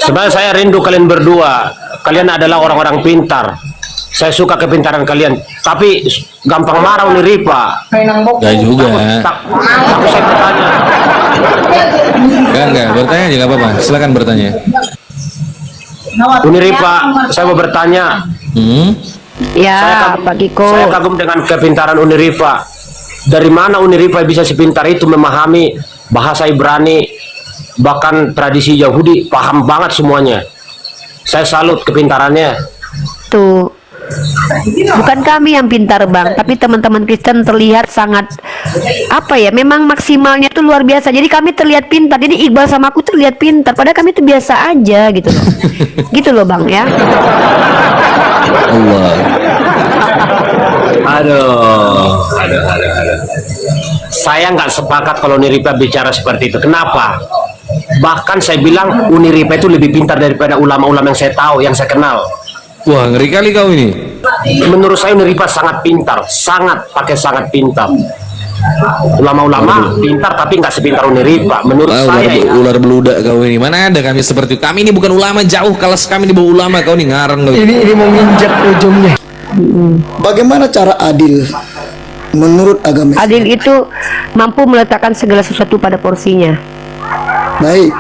Sebenarnya saya rindu kalian berdua. Kalian adalah orang-orang pintar. Saya suka kepintaran kalian. Tapi gampang marah Uni Rifa. Enggak juga. Takut saya bertanya. Enggak, bertanya aja nggak apa-apa. Silakan bertanya. Uni Rifa, saya mau bertanya. Ya, Pak Kiko. Saya kagum dengan kepintaran Uni Rifa. Dari mana Uni Rifa bisa sepintar itu memahami bahasa Ibrani, bahkan tradisi Yahudi, paham banget semuanya. Saya salut kepintarannya. Tuh. Bukan kami yang pintar Bang, tapi teman-teman Kristen terlihat sangat apa ya, memang maksimalnya tuh luar biasa. Jadi kami terlihat pintar. Jadi Iqbal sama aku terlihat pintar, padahal kami tuh biasa aja gitu loh. Gitu loh Bang ya. Allah. Aduh. Saya nggak sepakat kalau Uni Rifa bicara seperti itu. Kenapa? Bahkan saya bilang Uni Rifa itu lebih pintar daripada ulama-ulama yang saya tahu, yang saya kenal. Wah, ngeri kali kau ini. Menurut saya Uni Rifa sangat pintar, sangat pintar. Ulama-ulama pintar tapi nggak sepintar Uni Rifa. Menurut saya ya. Ular beludak kau ini. Mana ada kami seperti itu. Kami ini bukan ulama, jauh kelas kami di bawah ulama. Kau ini ngarang kau. Ini mau nginjak ujungnya. Bagaimana cara adil menurut agama Islam? Adil itu mampu meletakkan segala sesuatu pada porsinya. Baik.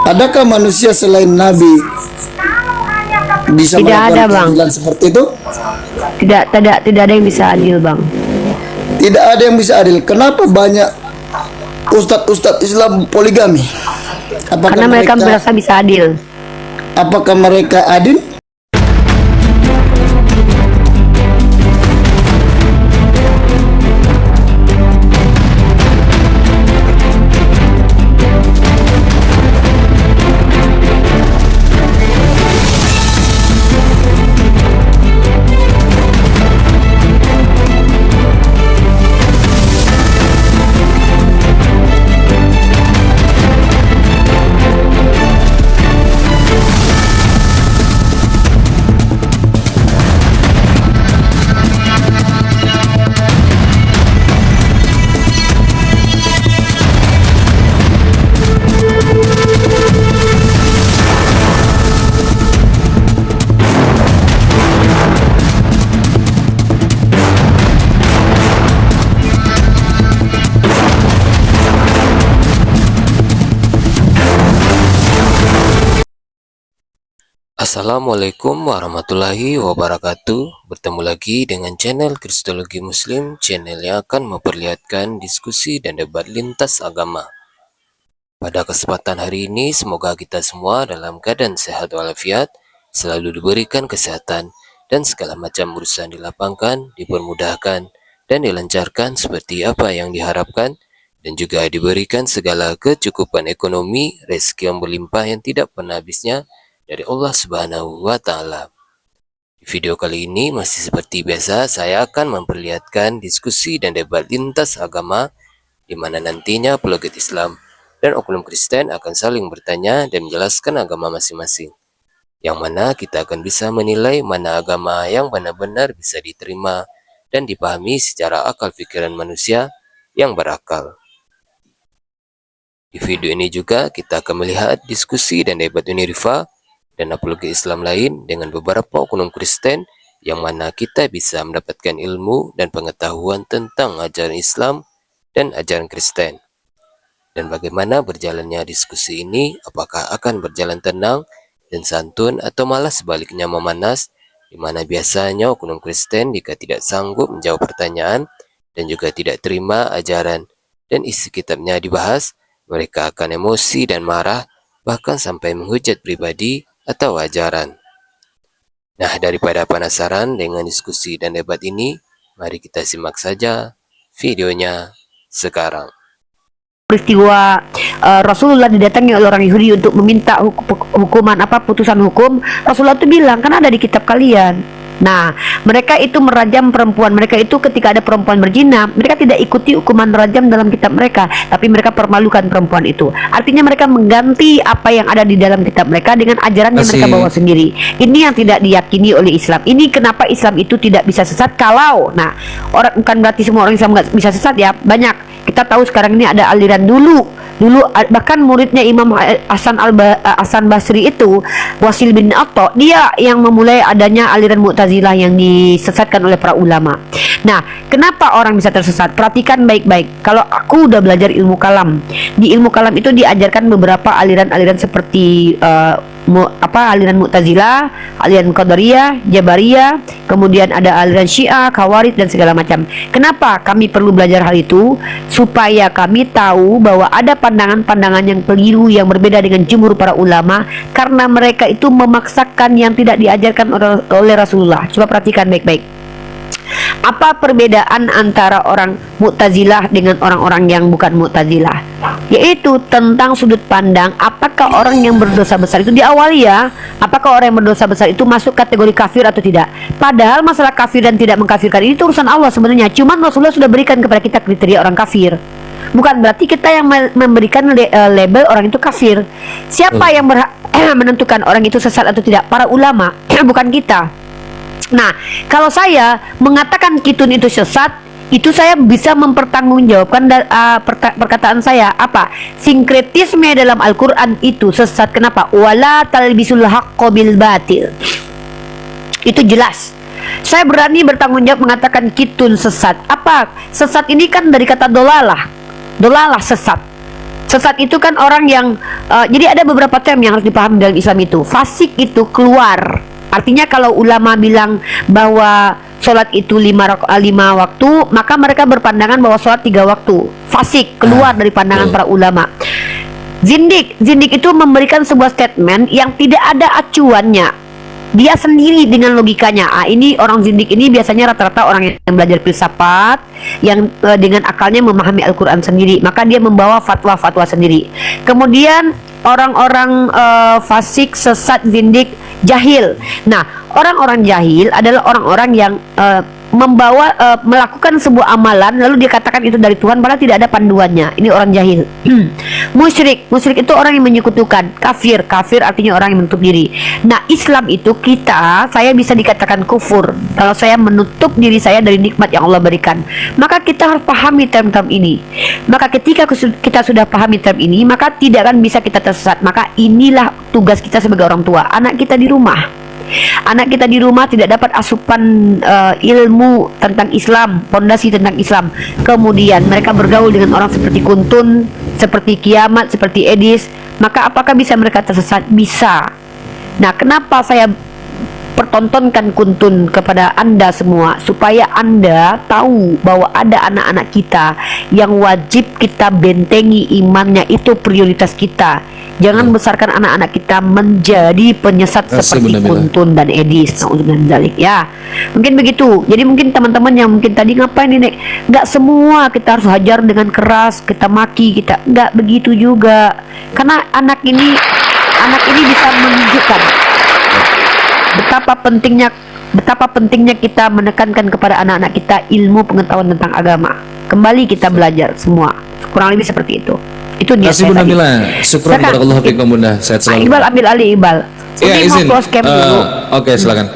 Adakah manusia selain Nabi bisa Tidak ada, melakukan Bang. keadilan seperti itu? Tidak ada yang bisa adil Bang. Tidak ada yang bisa adil. Kenapa banyak ustadz Islam poligami? Karena mereka merasa bisa adil. Apakah mereka adil? Assalamualaikum warahmatullahi wabarakatuh. Bertemu lagi dengan channel Kristologi Muslim, channel yang akan memperlihatkan diskusi dan debat lintas agama. Pada kesempatan hari ini, semoga kita semua dalam keadaan sehat walafiat, selalu diberikan kesehatan, dan segala macam urusan dilapangkan, dipermudahkan, dan dilancarkan seperti apa yang diharapkan, dan juga diberikan segala kecukupan ekonomi, rezeki yang berlimpah yang tidak pernah habisnya, dari Allah Subhanahu wa Ta'ala. Di video kali ini masih seperti biasa, saya akan memperlihatkan diskusi dan debat lintas agama, di mana nantinya apologet Islam dan oknum Kristen akan saling bertanya dan menjelaskan agama masing-masing, yang mana kita akan bisa menilai mana agama yang benar-benar bisa diterima dan dipahami secara akal pikiran manusia yang berakal. Di video ini juga kita akan melihat diskusi dan debat Uni Rifa dan apologi Islam lain dengan beberapa oknum Kristen, yang mana kita bisa mendapatkan ilmu dan pengetahuan tentang ajaran Islam dan ajaran Kristen. Dan bagaimana berjalannya diskusi ini, apakah akan berjalan tenang dan santun atau malah sebaliknya memanas, di mana biasanya oknum Kristen jika tidak sanggup menjawab pertanyaan dan juga tidak terima ajaran dan isi kitabnya dibahas, mereka akan emosi dan marah, bahkan sampai menghujat pribadi atau ajaran. Nah, daripada penasaran dengan diskusi dan debat ini, mari kita simak saja videonya sekarang. Peristiwa Rasulullah didatangi oleh orang Yahudi untuk meminta hukuman putusan hukum. Rasulullah itu bilang, kan ada di kitab kalian. Nah, mereka itu merajam perempuan. Mereka itu ketika ada perempuan berzina, mereka tidak ikuti hukuman rajam dalam kitab mereka, tapi mereka permalukan perempuan itu. Artinya mereka mengganti apa yang ada di dalam kitab mereka dengan ajaran yang mereka bawa sendiri. Ini yang tidak diyakini oleh Islam. Ini kenapa Islam itu tidak bisa sesat kalau, nah, orang bukan berarti semua orang Islam nggak bisa sesat ya. Banyak Kita tahu sekarang ini ada aliran dulu bahkan muridnya Imam Hasan Basri itu Wasil bin Atta, dia yang memulai adanya aliran Mu'tazilah yang disesatkan oleh para ulama. Nah, kenapa orang bisa tersesat? Perhatikan baik-baik. Kalau aku udah belajar ilmu kalam, di ilmu kalam itu diajarkan beberapa aliran-aliran seperti aliran Mu'tazilah, aliran Qadariyah, Jabariyah, kemudian ada aliran Syiah, Khawarij dan segala macam. Kenapa kami perlu belajar hal itu? Supaya kami tahu bahwa ada pandangan-pandangan yang keliru yang berbeda dengan jumhur para ulama, karena mereka itu memaksakan yang tidak diajarkan oleh Rasulullah. Coba perhatikan baik-baik. Apa perbedaan antara orang Mu'tazilah dengan orang-orang yang bukan Mu'tazilah? Yaitu tentang sudut pandang, apakah orang yang berdosa besar itu diawali ya, apakah orang yang berdosa besar itu masuk kategori kafir atau tidak. Padahal masalah kafir dan tidak mengkafirkan ini itu urusan Allah sebenarnya. Cuman Rasulullah sudah berikan kepada kita kriteria orang kafir. Bukan berarti kita yang memberikan label orang itu kafir. Siapa yang berhak menentukan orang itu sesat atau tidak? Para ulama, bukan kita. Nah, kalau saya mengatakan kitun itu sesat, itu saya bisa mempertanggungjawabkan perkataan saya. Apa? Sinkretisme dalam Al-Quran itu sesat. Kenapa? Wala talbisul haqqo bil batil. Itu jelas. Saya berani bertanggung jawab mengatakan kitun sesat. Apa? Sesat ini kan dari kata dolalah. Dolalah sesat. Sesat itu kan orang yang jadi ada beberapa term yang harus dipahami dalam Islam itu. Fasik itu keluar. Artinya kalau ulama bilang bahwa sholat itu 5 waktu, maka mereka berpandangan bahwa sholat 3 waktu. Fasik, keluar dari pandangan para ulama. Zindik itu memberikan sebuah statement yang tidak ada acuannya. Dia sendiri dengan logikanya. Ini orang zindik ini biasanya rata-rata orang yang belajar filsafat, yang dengan akalnya memahami Al-Quran sendiri. Maka dia membawa fatwa-fatwa sendiri. Kemudian orang-orang fasik, sesat, zindik, jahil. Nah, orang-orang jahil adalah orang-orang yang melakukan sebuah amalan lalu dia katakan itu dari Tuhan padahal tidak ada panduannya. Ini orang jahil. Musyrik itu orang yang menyekutukan. Kafir artinya orang yang menutup diri. Nah, Islam itu saya bisa dikatakan kufur kalau saya menutup diri saya dari nikmat yang Allah berikan. Maka kita harus pahami term-term ini. Maka ketika kita sudah pahami term ini, maka tidak akan bisa kita tersesat. Maka inilah tugas kita sebagai orang tua. Anak kita di rumah tidak dapat asupan ilmu tentang Islam, fondasi tentang Islam. Kemudian mereka bergaul dengan orang seperti Kuntun, seperti Kiamat, seperti Edis. Maka apakah bisa mereka tersesat? Bisa. Nah, kenapa saya pertontonkan Kuntun kepada Anda semua? Supaya Anda tahu bahwa ada anak-anak kita yang wajib kita bentengi imannya. Itu prioritas kita. Jangan besarkan anak-anak kita menjadi penyesat seperti Kuntun dan Edis. Ya, mungkin begitu. Jadi mungkin teman-teman yang mungkin tadi ngapain ini, nggak semua kita harus hajar dengan keras, kita maki, kita nggak begitu juga. Karena anak ini bisa menunjukkan betapa pentingnya kita menekankan kepada anak-anak kita ilmu pengetahuan tentang agama. Kembali kita belajar semua. Kurang lebih seperti itu. Itu dia. Terima kasih Bunda Mila. Syukran barakallahu fikum Bunda. Sehat selalu. Iqbal ambil alih Iqbal. Ya, izin. Oke, silakan.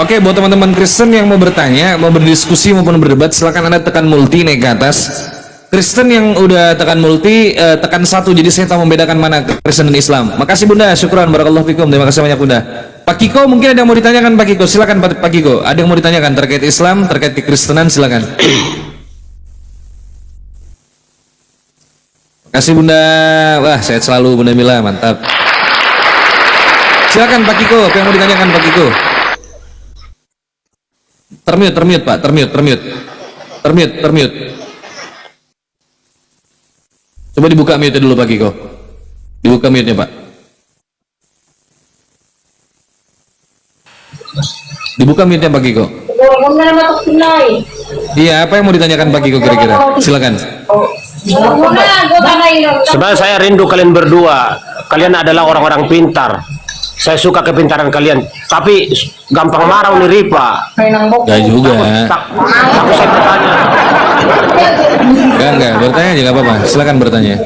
Oke, buat teman-teman Kristen yang mau bertanya, mau berdiskusi maupun berdebat, silakan Anda tekan multi naik ke atas. Kristen yang udah tekan multi, tekan 1, jadi saya tahu membedakan mana Kristen dan Islam. Makasih Bunda, syukran barakallahu fikum. Terima kasih banyak Bunda. Pak Kiko, mungkin ada yang mau ditanyakan Pak Kiko? Silakan Pak Kiko. Ada yang mau ditanyakan terkait Islam, terkait kekristenan, silakan. Kasih Bunda. Wah, sehat selalu Bunda Mila, mantap. Silakan Pak Kiko, apa yang mau ditanyakan Pak Kiko? Termute Pak, termute. Coba dibuka mute dulu Pak Kiko. Dibuka mute-nya Pak. Dibuka mute-nya Pak Kiko. Iya, apa yang mau ditanyakan Pak Kiko kira-kira? Silakan. Sebenarnya saya rindu kalian berdua. Kalian adalah orang-orang pintar. Saya suka kepintaran kalian. Tapi gampang marah Uni Rifa. Enggak juga. Tapi saya bertanya. Enggak, bertanya aja nggak apa-apa. Silakan bertanya.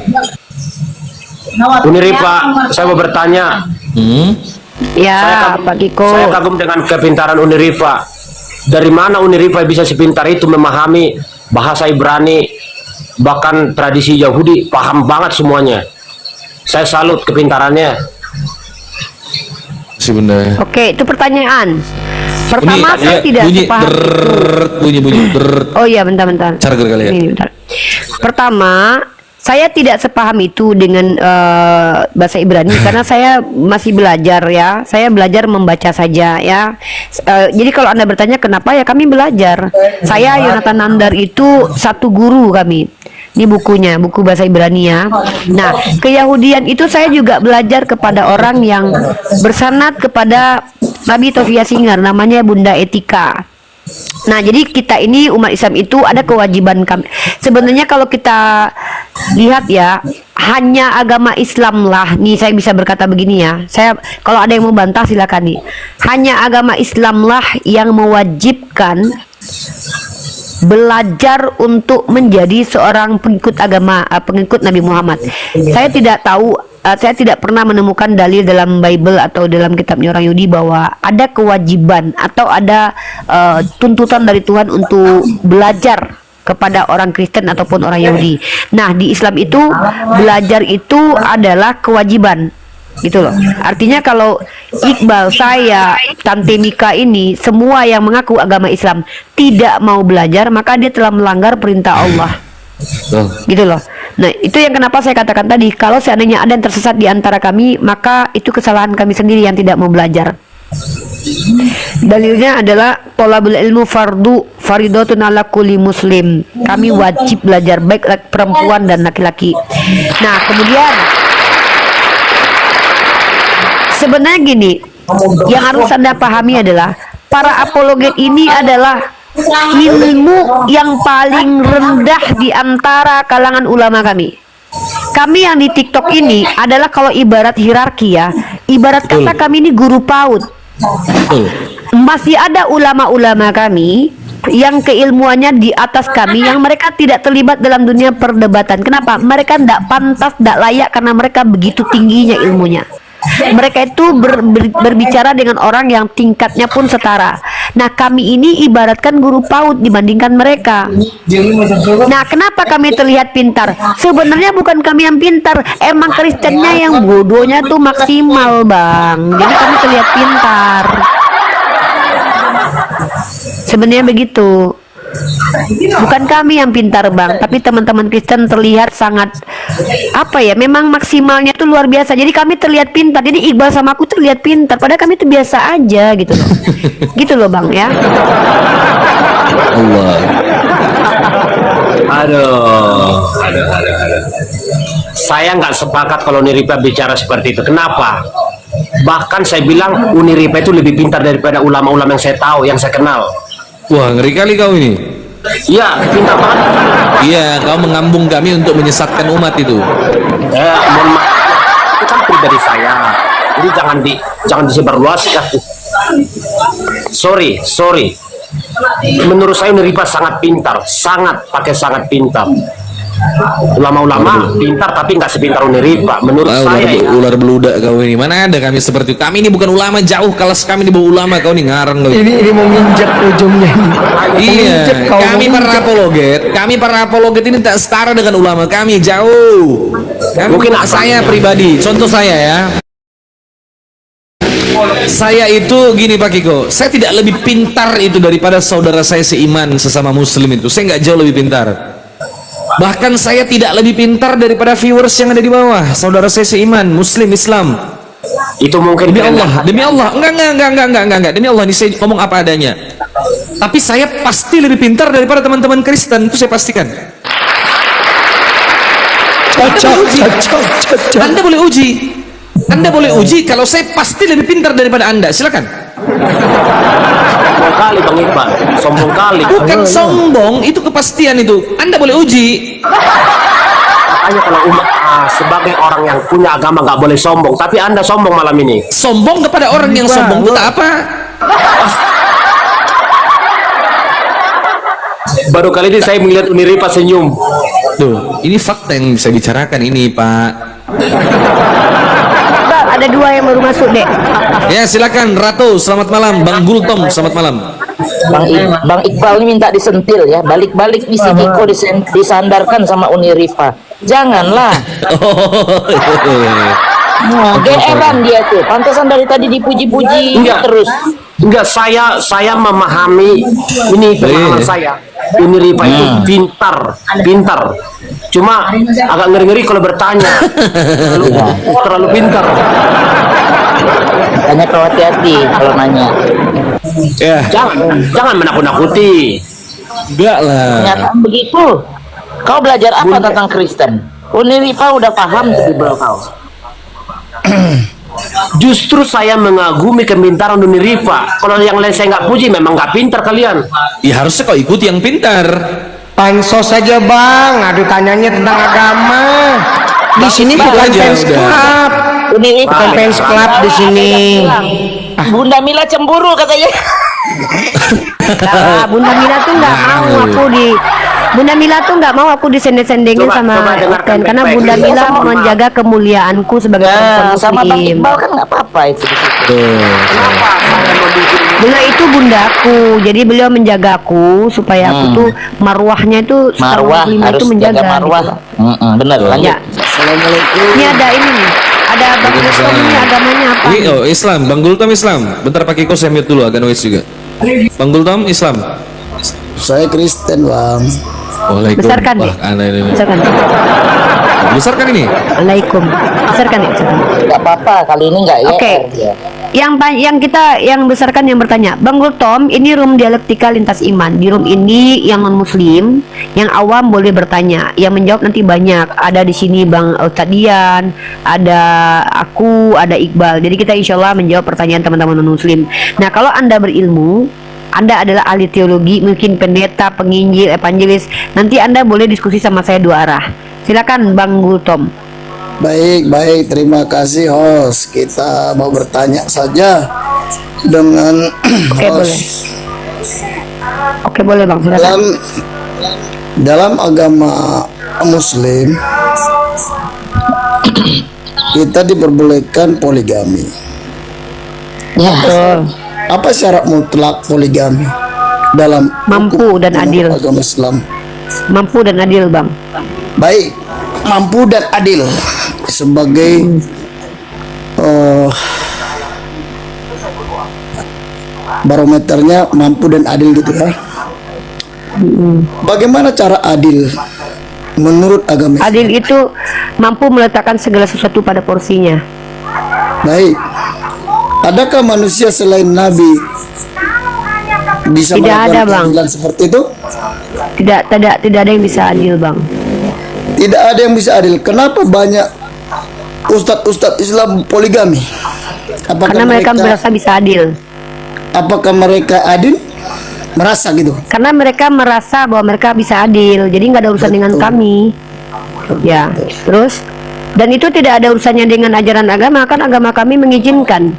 Uni Rifa, saya mau bertanya. Ya, Pak Kiko. Saya kagum dengan kepintaran Uni Rifa. Dari mana Uni Rifa bisa sepintar itu memahami bahasa Ibrani, bahkan tradisi Yahudi, paham banget semuanya. Saya salut kepintarannya. Si bunda. Oke, itu pertanyaan. Pertama, saya tidak bunyi sepaham itu. bunyi Oh iya, bentar. Charger kali ya. Ini, bentar. Pertama, saya tidak sepaham itu dengan bahasa Ibrani karena saya masih belajar ya. Saya belajar membaca saja ya. Jadi kalau Anda bertanya kenapa, ya kami belajar. Saya Yonatan Nandar itu satu guru kami. Ini bukunya, buku bahasa Ibrani ya. Nah, keyahudian itu saya juga belajar kepada orang yang bersanad kepada Nabi Tovia Singer, namanya Bunda Etika. Nah, jadi kita ini umat Islam itu ada kewajiban kami. Sebenarnya kalau kita lihat ya, hanya agama Islam lah. Nih saya bisa berkata begini ya. Saya kalau ada yang mau bantah silakan nih. Hanya agama Islam lah yang mewajibkan belajar untuk menjadi seorang pengikut agama, pengikut Nabi Muhammad. Saya tidak tahu, saya tidak pernah menemukan dalil dalam Bible atau dalam kitabnya orang Yahudi bahwa ada kewajiban atau ada tuntutan dari Tuhan untuk belajar kepada orang Kristen ataupun orang Yahudi. Nah, di Islam itu belajar itu adalah kewajiban. Gitu loh. Artinya kalau Iqbal, saya, Tante Mika ini semua yang mengaku agama Islam tidak mau belajar, maka dia telah melanggar perintah Allah. Gitu loh. Nah, itu yang kenapa saya katakan tadi, kalau seandainya ada yang tersesat di antara kami, maka itu kesalahan kami sendiri yang tidak mau belajar. Dalilnya adalah thalabul ilmu faridatun ala kulli muslim. Kami wajib belajar, baik perempuan dan laki-laki. Nah, kemudian sebenarnya gini, yang harus Anda pahami adalah para apologet ini adalah ilmu yang paling rendah di antara kalangan ulama kami. Kami yang di TikTok ini adalah kalau ibarat hierarki ya, ibarat kata kami ini guru PAUD. Masih ada ulama-ulama kami yang keilmuannya di atas kami, yang mereka tidak terlibat dalam dunia perdebatan. Kenapa? Mereka tidak pantas, tidak layak karena mereka begitu tingginya ilmunya. Mereka itu berbicara dengan orang yang tingkatnya pun setara. Nah, kami ini ibaratkan guru PAUD dibandingkan mereka. Nah, kenapa kami terlihat pintar? Sebenarnya bukan kami yang pintar, emang Kristennya yang bodohnya tuh maksimal, Bang. Jadi kami terlihat pintar. Sebenarnya begitu. Bukan kami yang pintar, Bang, tapi teman-teman Kristen terlihat sangat apa ya, memang maksimalnya tuh luar biasa. Jadi kami terlihat pintar. Jadi Iqbal sama aku terlihat pintar, padahal kami itu biasa aja gitu loh. Gitu loh, Bang ya. Allah. Aduh. Saya nggak sepakat kalau Uniripa bicara seperti itu. Kenapa? Bahkan saya bilang Uniripa itu lebih pintar daripada ulama-ulama yang saya tahu, yang saya kenal. Wah, ngeri kali kau ini. Iya, pintar banget. Iya, kau mengambung kami untuk menyesatkan umat itu. Mohon maaf, itu kan pribadi saya. Jadi jangan disebarluaskan. Sorry. Menurut saya Uniripa sangat pintar, sangat pintar. Ulama-ulama pintar tapi nggak sepintar Uniripa menurut saya. Ular beludak kau ini. Mana ada kami seperti itu. Kami ini bukan ulama, jauh kelas kami di bawah ulama. Kau ini ngarang kau. Ini mau nginjak ujungnya. Iya, kami para apologet ini tak setara dengan ulama kami, jauh. Mungkin saya pribadi, contoh saya ya. Saya itu gini Pak Kiko, saya tidak lebih pintar itu daripada saudara saya seiman sesama muslim itu. Saya nggak jauh lebih pintar. Bahkan saya tidak lebih pintar daripada viewers yang ada di bawah. Saudara saya seiman, muslim, Islam. Itu mungkin demi Allah. Enggak. Demi Allah, ini saya ngomong apa adanya. Tapi saya pasti lebih pintar daripada teman-teman Kristen, itu saya pastikan. Anda boleh uji kalau saya pasti lebih pintar daripada Anda. Silakan. Sombong kali Bang Iqbal, sombong kali. Bukan sombong, itu kepastian itu. Anda boleh uji. Makanya kalau umat sebagai orang yang punya agama nggak boleh sombong, tapi Anda sombong malam ini. Sombong kepada orang yang sombong itu apa? Baru kali ini saya melihat Uniripa senyum. Tuh, ini fakta yang bisa bicarakan ini, Pak. Bang, ada dua yang baru masuk, Dek. Ya, silakan Ratu, selamat malam. Bang Gultom, selamat malam. Bang Iqbal ini minta disentil ya, balik-balik di Kiko disandarkan sama Unirifa. Janganlah. GR-an dia tuh, pantesan dari tadi dipuji-puji terus. Enggak, saya memahami ini pengalaman saya. Unirifa itu pintar. Cuma agak ngeri-ngeri kalau bertanya. Terlalu pintar. Tanya kau hati-hati kalau nanya. Ya, Jangan menakut-nakuti. enggak lah. Kenyataan begitu. Kau belajar apa tentang Kristen? Unirifa udah paham tuh di bawah kau. Justru saya mengagumi kepintaran Unirifa. Kalau yang lain saya nggak puji, memang nggak pintar kalian. Ya harusnya kau ikuti yang pintar. Pansos saja bang, aduh tanyanya tentang agama. Di sini bukan aja fans udah. club, Unirifa bukan fans club di sini. Bunda Mila cemburu katanya. Nah, Bunda Mila tuh nggak mau aku disendeng-sendengin Coba sama dengarkan Ken, karena baik-baik. Bunda Mila Sama, Mak. menjaga kemuliaanku sebagai perempuan Sama Bang muslim. Iqbal kan nggak apa-apa itu di situ. Beliau itu bundaku, jadi beliau menjagaku supaya aku tuh marwahnya itu seorang Marwah muslimah harus itu jaga menjaga. marwah. Gitu. Bener lanjut. Ya, Assalamualaikum. ini ada ini nih, ada Bang Gultom ini agamanya apa? Ini Islam, Bang Gultom Islam. Bentar Pak Kiko saya mute dulu, agak noise juga. Bang Gultom Islam. Saya Kristen bang. Waalaikumsalam. Besarkan Wah, nih. aneh ini. Besarkan. Besar kan ini? Waalaikum. Besarkan ya, besarkan. Nggak apa-apa kali ini nggak ya. Oke. Yang besarkan yang bertanya, Bang Gultom, ini room dialektika lintas iman. Di room ini yang non muslim, yang awam boleh bertanya, yang menjawab nanti banyak. Ada di sini Bang Ustadz Dian, ada aku, ada Iqbal. Jadi kita insya Allah menjawab pertanyaan teman-teman non muslim. Nah, kalau Anda berilmu, Anda adalah ahli teologi, mungkin pendeta, penginjil, evangelis, nanti Anda boleh diskusi sama saya dua arah. Silakan Bang Gultom. Baik, terima kasih host. Kita mau bertanya saja dengan Oke, boleh. host. Oke, boleh Bang, silakan. Dalam agama Muslim kita diperbolehkan poligami. Ya. Apa syarat mutlak poligami dalam Mampu hukum dan adil. agama Islam? Mampu dan adil, Bang. Baik, mampu dan adil sebagai barometernya mampu dan adil gitu ya. Bagaimana cara adil menurut agama Islam? Adil itu mampu meletakkan segala sesuatu pada porsinya. Baik, adakah manusia selain Nabi bisa Tidak melakukan ada, Bang. keadilan seperti itu? Tidak ada yang bisa adil, Bang. Tidak ada yang bisa adil. Kenapa banyak ustadz Islam poligami? Apakah Karena mereka merasa bisa adil. apakah mereka adil? Merasa gitu. Karena mereka merasa bahwa mereka bisa adil. Jadi nggak ada urusan dengan kami. Ya, terus dan itu tidak ada urusannya dengan ajaran agama, kan agama kami mengizinkan.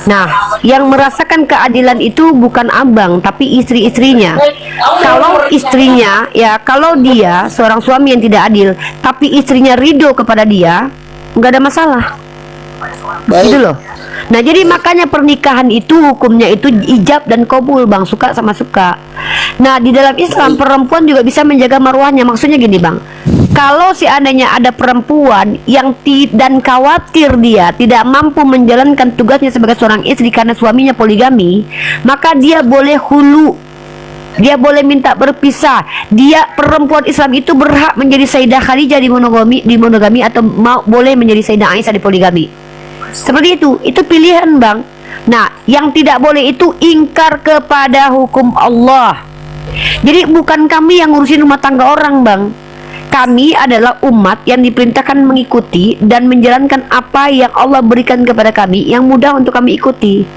Nah, yang merasakan keadilan itu bukan abang, tapi istri-istrinya. Kalau istrinya, ya kalau dia seorang suami yang tidak adil, tapi istrinya ridho kepada dia, nggak ada masalah. Baik. Gitu loh. Nah, jadi makanya pernikahan itu hukumnya itu ijab dan kabul, Bang, suka sama suka. Nah, di dalam Islam perempuan juga bisa menjaga marwahnya. Maksudnya gini, Bang. Kalau seandainya ada perempuan yang dan khawatir dia tidak mampu menjalankan tugasnya sebagai seorang istri karena suaminya poligami, maka dia boleh hulu. Dia boleh minta berpisah. Dia perempuan Islam itu berhak menjadi Sayyidah Khadijah di monogami atau boleh menjadi Sayyidah Aisyah di poligami. Seperti itu pilihan, Bang. Nah, yang tidak boleh itu ingkar kepada hukum Allah. Jadi bukan kami yang ngurusin rumah tangga orang, Bang. Kami adalah umat yang diperintahkan mengikuti dan menjalankan apa yang Allah berikan kepada kami yang mudah untuk kami ikuti.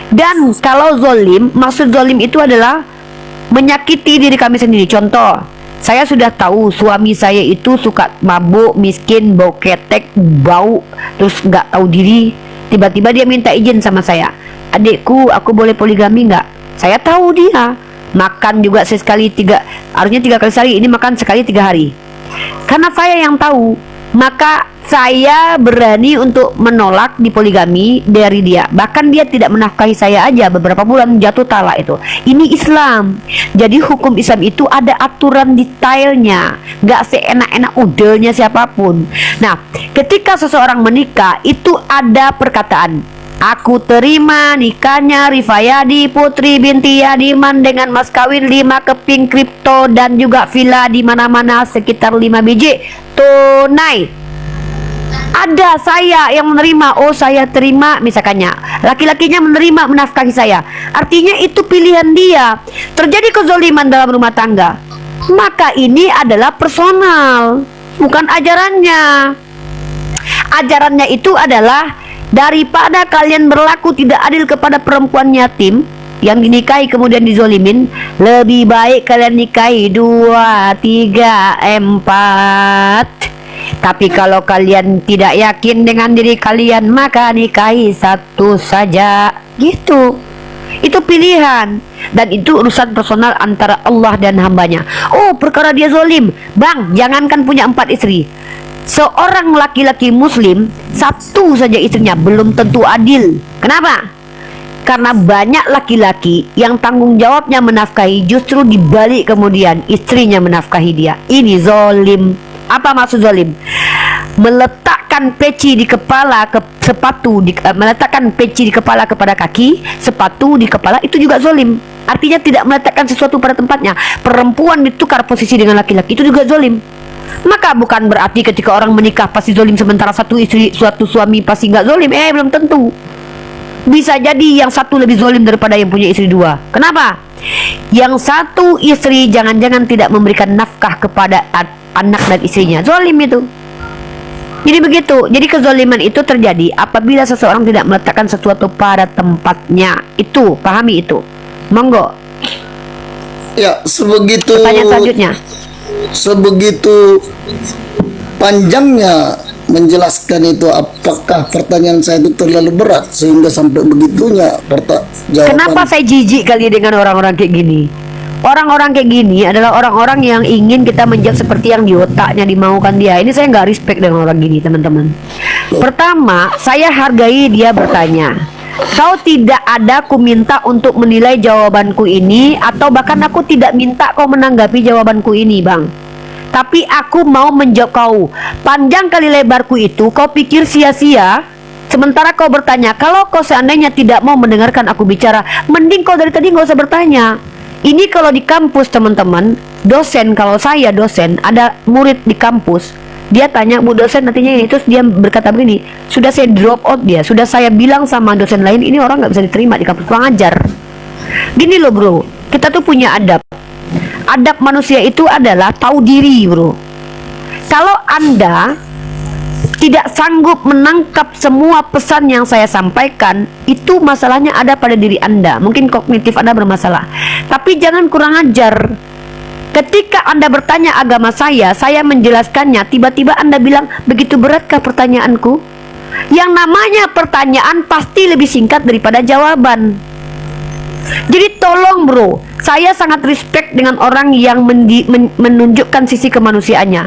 Dan kalau zolim, maksud zolim itu adalah menyakiti diri kami sendiri. Contoh, saya sudah tahu suami saya itu suka mabuk, miskin, bau ketek, bau, terus nggak tahu diri. Tiba-tiba dia minta izin sama saya, adikku, aku boleh poligami nggak? Saya tahu dia makan juga harusnya 3 kali sehari, ini makan sekali 3 hari. Karena saya yang tahu, maka saya berani untuk menolak di poligami dari dia. Bahkan dia tidak menafkahi saya aja, beberapa bulan jatuh talak itu. Ini Islam. Jadi hukum Islam itu ada aturan detailnya, nggak seenak-enak udelnya siapapun. Nah, ketika seseorang menikah itu ada perkataan, aku terima nikahnya Rifayadi Putri binti Yadiman dengan mas kawin 5 keping kripto dan juga villa di mana-mana sekitar 5 biji tunai. Ada saya yang menerima, oh saya terima misalkannya, laki-lakinya menerima menafkahi saya, artinya itu pilihan dia. Terjadi kezoliman dalam rumah tangga, maka ini adalah personal, bukan ajarannya. Ajarannya itu adalah daripada kalian berlaku tidak adil kepada perempuan yatim yang dinikahi kemudian dizolimin, lebih baik kalian nikahi 2, 3, 4. Tapi kalau kalian tidak yakin dengan diri kalian, maka nikahi 1 saja. Gitu. Itu pilihan. Dan itu urusan personal antara Allah dan hambanya. Oh, perkara dia zolim, bang, jangankan punya 4 istri. Seorang laki-laki muslim 1 saja istrinya belum tentu adil. Kenapa? Karena banyak laki-laki yang tanggung jawabnya menafkahi, justru dibalik kemudian istrinya menafkahi dia. Ini zolim. Apa maksud zalim? Meletakkan peci di kepala meletakkan peci di kepala kepada kaki, sepatu di kepala, itu juga zalim. Artinya tidak meletakkan sesuatu pada tempatnya. Perempuan ditukar posisi dengan laki-laki, itu juga zalim. Maka bukan berarti ketika orang menikah pasti zalim, sementara satu istri, suatu suami pasti nggak zalim. Belum tentu. Bisa jadi yang satu lebih zalim daripada yang punya istri 2. Kenapa? Yang satu istri jangan-jangan tidak memberikan nafkah kepada anak dan istrinya, zalim itu. Jadi begitu. Jadi kezaliman itu terjadi apabila seseorang tidak meletakkan sesuatu pada tempatnya. Itu, pahami itu. Monggo. Ya, sebegitu. Pertanyaan selanjutnya. Sebegitu panjangnya menjelaskan itu, apakah pertanyaan saya itu terlalu berat sehingga sampai begitunya jawaban? Kenapa saya jijik kali dengan orang-orang kayak gini? Orang-orang kayak gini adalah orang-orang yang ingin kita menjawab seperti yang di otaknya dimaukan dia. Ini saya nggak respect dengan orang gini, teman-teman. Pertama, saya hargai dia bertanya. Kau tidak ada ku minta untuk menilai jawabanku ini, atau bahkan aku tidak minta kau menanggapi jawabanku ini, bang. Tapi aku mau menjawab kau. Panjang kali lebarku itu kau pikir sia-sia, sementara kau bertanya. Kalau kau seandainya tidak mau mendengarkan aku bicara, mending kau dari tadi nggak usah bertanya. Ini kalau di kampus, teman-teman, dosen, kalau saya dosen, ada murid di kampus, dia tanya, bu dosen nantinya ini, terus dia berkata begini, sudah saya drop out dia, sudah saya bilang sama dosen lain, ini orang nggak bisa diterima di kampus, kurang ajar. Gini loh bro, kita tuh punya adab. Adab manusia itu adalah tahu diri, bro. Kalau Anda tidak sanggup menangkap semua pesan yang saya sampaikan, itu masalahnya ada pada diri Anda. Mungkin kognitif Anda bermasalah. Tapi jangan kurang ajar. Ketika Anda bertanya agama saya menjelaskannya, tiba-tiba Anda bilang, begitu beratkah pertanyaanku? Yang namanya pertanyaan pasti lebih singkat daripada jawaban. Jadi tolong bro, saya sangat respect dengan orang yang menunjukkan sisi kemanusiaannya.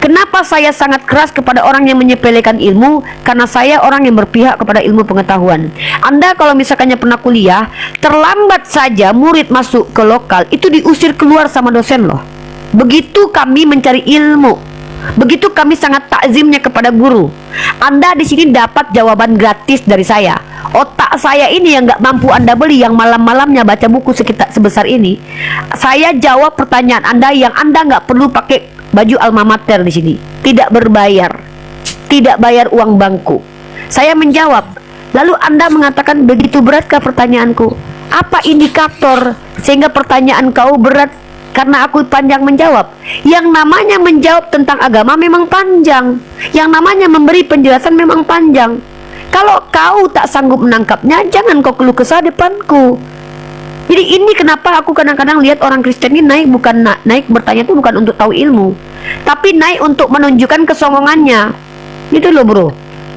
Kenapa saya sangat keras kepada orang yang menyepelekan ilmu? Karena saya orang yang berpihak kepada ilmu pengetahuan. Anda kalau misalkannya pernah kuliah, terlambat saja murid masuk ke lokal, itu diusir keluar sama dosen loh. Begitu kami mencari ilmu, begitu kami sangat takzimnya kepada guru. Anda di sini dapat jawaban gratis dari saya. Otak saya ini yang nggak mampu Anda beli, yang malam-malamnya baca buku sekitar sebesar ini, saya jawab pertanyaan Anda yang Anda nggak perlu pakai baju alma mater di sini, tidak berbayar, tidak bayar uang bangku. Saya menjawab, lalu Anda mengatakan, begitu beratkah pertanyaanku? Apa indikator sehingga pertanyaan kau berat? Karena aku panjang menjawab. Yang namanya menjawab tentang agama memang panjang, yang namanya memberi penjelasan memang panjang. Kalau kau tak sanggup menangkapnya, jangan kau keluh kesah depanku. Jadi ini kenapa aku kadang-kadang lihat orang Kristen ini naik, bukan naik bertanya itu bukan untuk tahu ilmu, tapi naik untuk menunjukkan kesongongannya. Itu loh bro,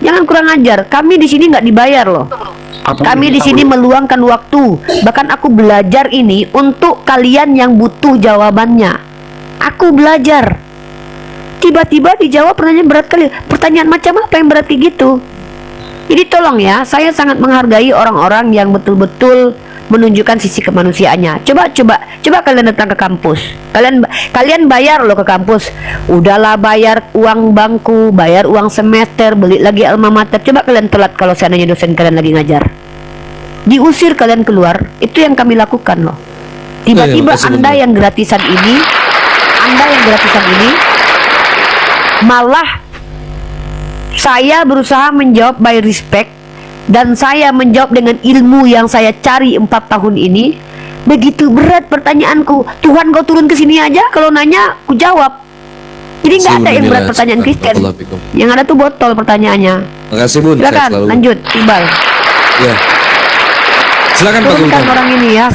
jangan kurang ajar. Kami di sini nggak dibayar loh. Kami di sini meluangkan waktu. Bahkan aku belajar ini untuk kalian yang butuh jawabannya. Aku belajar. tiba-tiba dijawab pertanyaan berat kali. Pertanyaan macam apa yang berat kayak gitu? Jadi tolong ya, saya sangat menghargai orang-orang yang betul-betul menunjukkan sisi kemanusiaannya. Coba kalian datang ke kampus. Kalian bayar loh ke kampus. Udahlah bayar uang bangku, bayar uang semester, beli lagi alma mater. Coba kalian telat kalau seandainya dosen kalian lagi ngajar. Diusir kalian keluar. Itu yang kami lakukan loh. Tiba-tiba Anda yang gratisan ini malah saya berusaha menjawab by respect, dan saya menjawab dengan ilmu yang saya cari 4 tahun ini. Begitu berat pertanyaanku. Tuhan, kau turun ke sini aja, kalau nanya ku jawab. Jadi nggak ada yang berat pertanyaan Kristen. Yang ada tuh botol pertanyaannya. Makasih Bun. Silakan lanjut, Iqbal. Ya. Silakan Pak Turunkan Gultom. orang ini ya.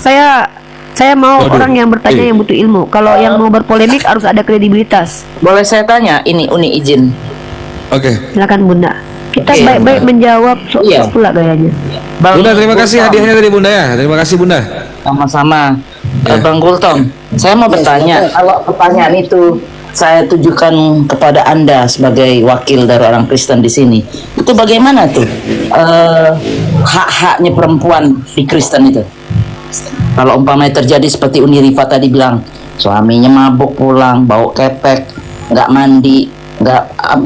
Saya mau orang yang bertanya yang butuh ilmu. Kalau yang mau berpolemik harus ada kredibilitas. Boleh saya tanya? Ini Uni izin. Oke. Silakan Bunda. Kita Oke, baik-baik menjawab Iya. pula gayanya. Bunda, terima kasih hadiahnya dari Bunda ya. Terima kasih Bunda. Sama-sama. Ya. Bang Gultom, saya mau bertanya, kalau pertanyaan itu saya tujukan kepada Anda sebagai wakil dari orang Kristen di sini, itu bagaimana tuh hak-haknya perempuan di Kristen itu? Kalau umpamanya terjadi seperti Uni Rifa tadi bilang, suaminya mabuk pulang, bau kepek, nggak mandi, nggak